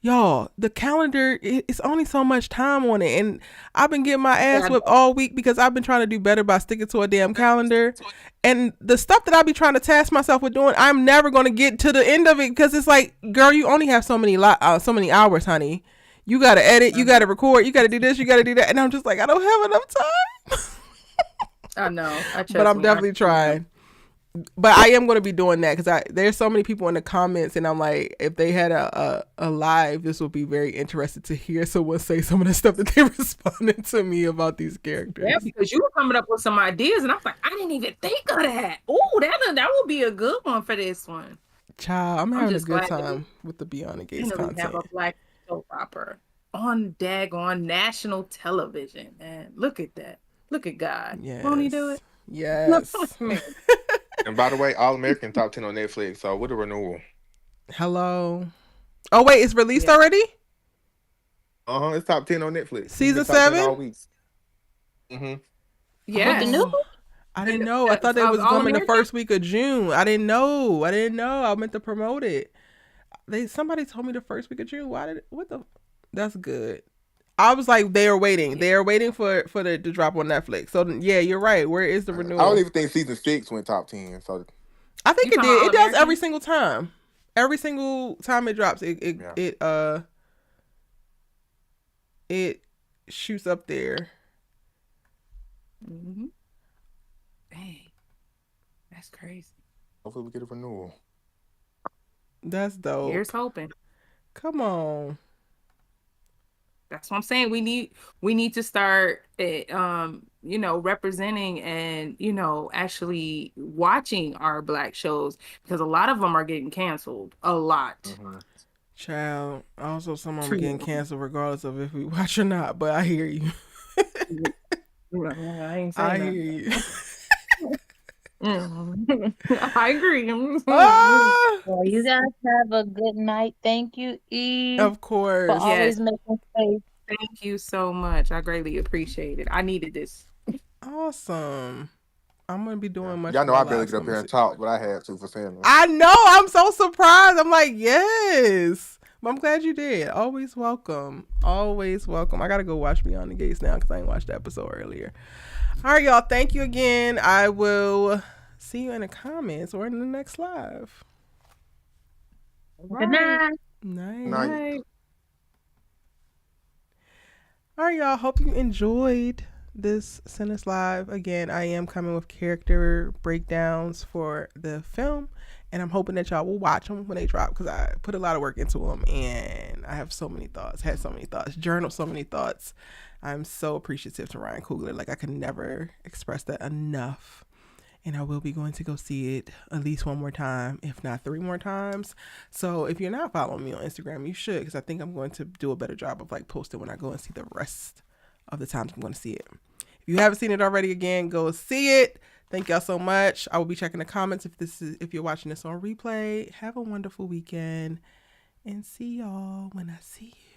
y'all, the calendar, it's only so much time on it, and I've been getting my ass whipped all week because I've been trying to do better by sticking to a damn calendar, and the stuff that I be trying to task myself with doing, I'm never going to get to the end of it because it's like, girl, you only have so many hours, honey. You got to edit, you got to record, you got to do this, you got to do that, and I'm just like, I don't have enough time. I know, but I'm definitely trying. But I am going to be doing that because there's so many people in the comments, and I'm like, if they had a live, this would be very interested to hear someone say some of the stuff that they responded to me about these characters. Yeah, because you were coming up with some ideas, and I was like, I didn't even think of that. Oh, that would be a good one for this one. Child, I'm having a good time with the Beyond the Gates content. Have a black soap opera on daggone national television, man. Look at that. Look at God. Yes. Won't he do it? Yes. And by the way, All American top 10 on Netflix. So with a renewal. Hello. Oh wait, it's released already? It's top 10 on Netflix. Season 7 all week. Yeah. The new? I didn't know. I thought it was coming the first week of June. I didn't know. I meant to promote it. Somebody told me the first week of June. That's good. I was like, they are waiting. They are waiting for it to drop on Netflix. So yeah, you're right. Where is the renewal? I don't even think season 6 went top 10. So I think it did. It does every single time. Every single time it drops, it shoots up there. Mm-hmm. Dang, that's crazy. Hopefully we get a renewal. That's dope. Here's hoping. Come on. That's what I'm saying. We need to start, representing and, actually watching our Black shows because a lot of them are getting canceled. A lot. Mm-hmm. Child. Also, some of them are getting canceled regardless of if we watch or not. But I hear you. I hear you. I agree. Well, you guys have a good night. Thank you, Eve. Of course. For always making space. Thank you so much. I greatly appreciate it. I needed this. Awesome. I'm going to be doing much. Y'all know I barely get up here and talk, but I had to for saying that. I know. I'm so surprised. I'm like, yes. But I'm glad you did. Always welcome. Always welcome. I got to go watch Beyond the Gates now because I didn't watch the episode earlier. All right, y'all. Thank you again. I will see you in the comments or in the next live. Good night. Night. All right, y'all. Hope you enjoyed this Sentence Live. Again, I am coming with character breakdowns for the film, and I'm hoping that y'all will watch them when they drop because I put a lot of work into them, and I have so many thoughts, journaled so many thoughts. I'm so appreciative to Ryan Coogler. Like, I can never express that enough. And I will be going to go see it at least one more time, if not 3 more times. So if you're not following me on Instagram, you should, because I think I'm going to do a better job of like posting when I go and see the rest of the times I'm going to see it. If you haven't seen it already, again, go see it. Thank y'all so much. I will be checking the comments if you're watching this on replay. Have a wonderful weekend and see y'all when I see you.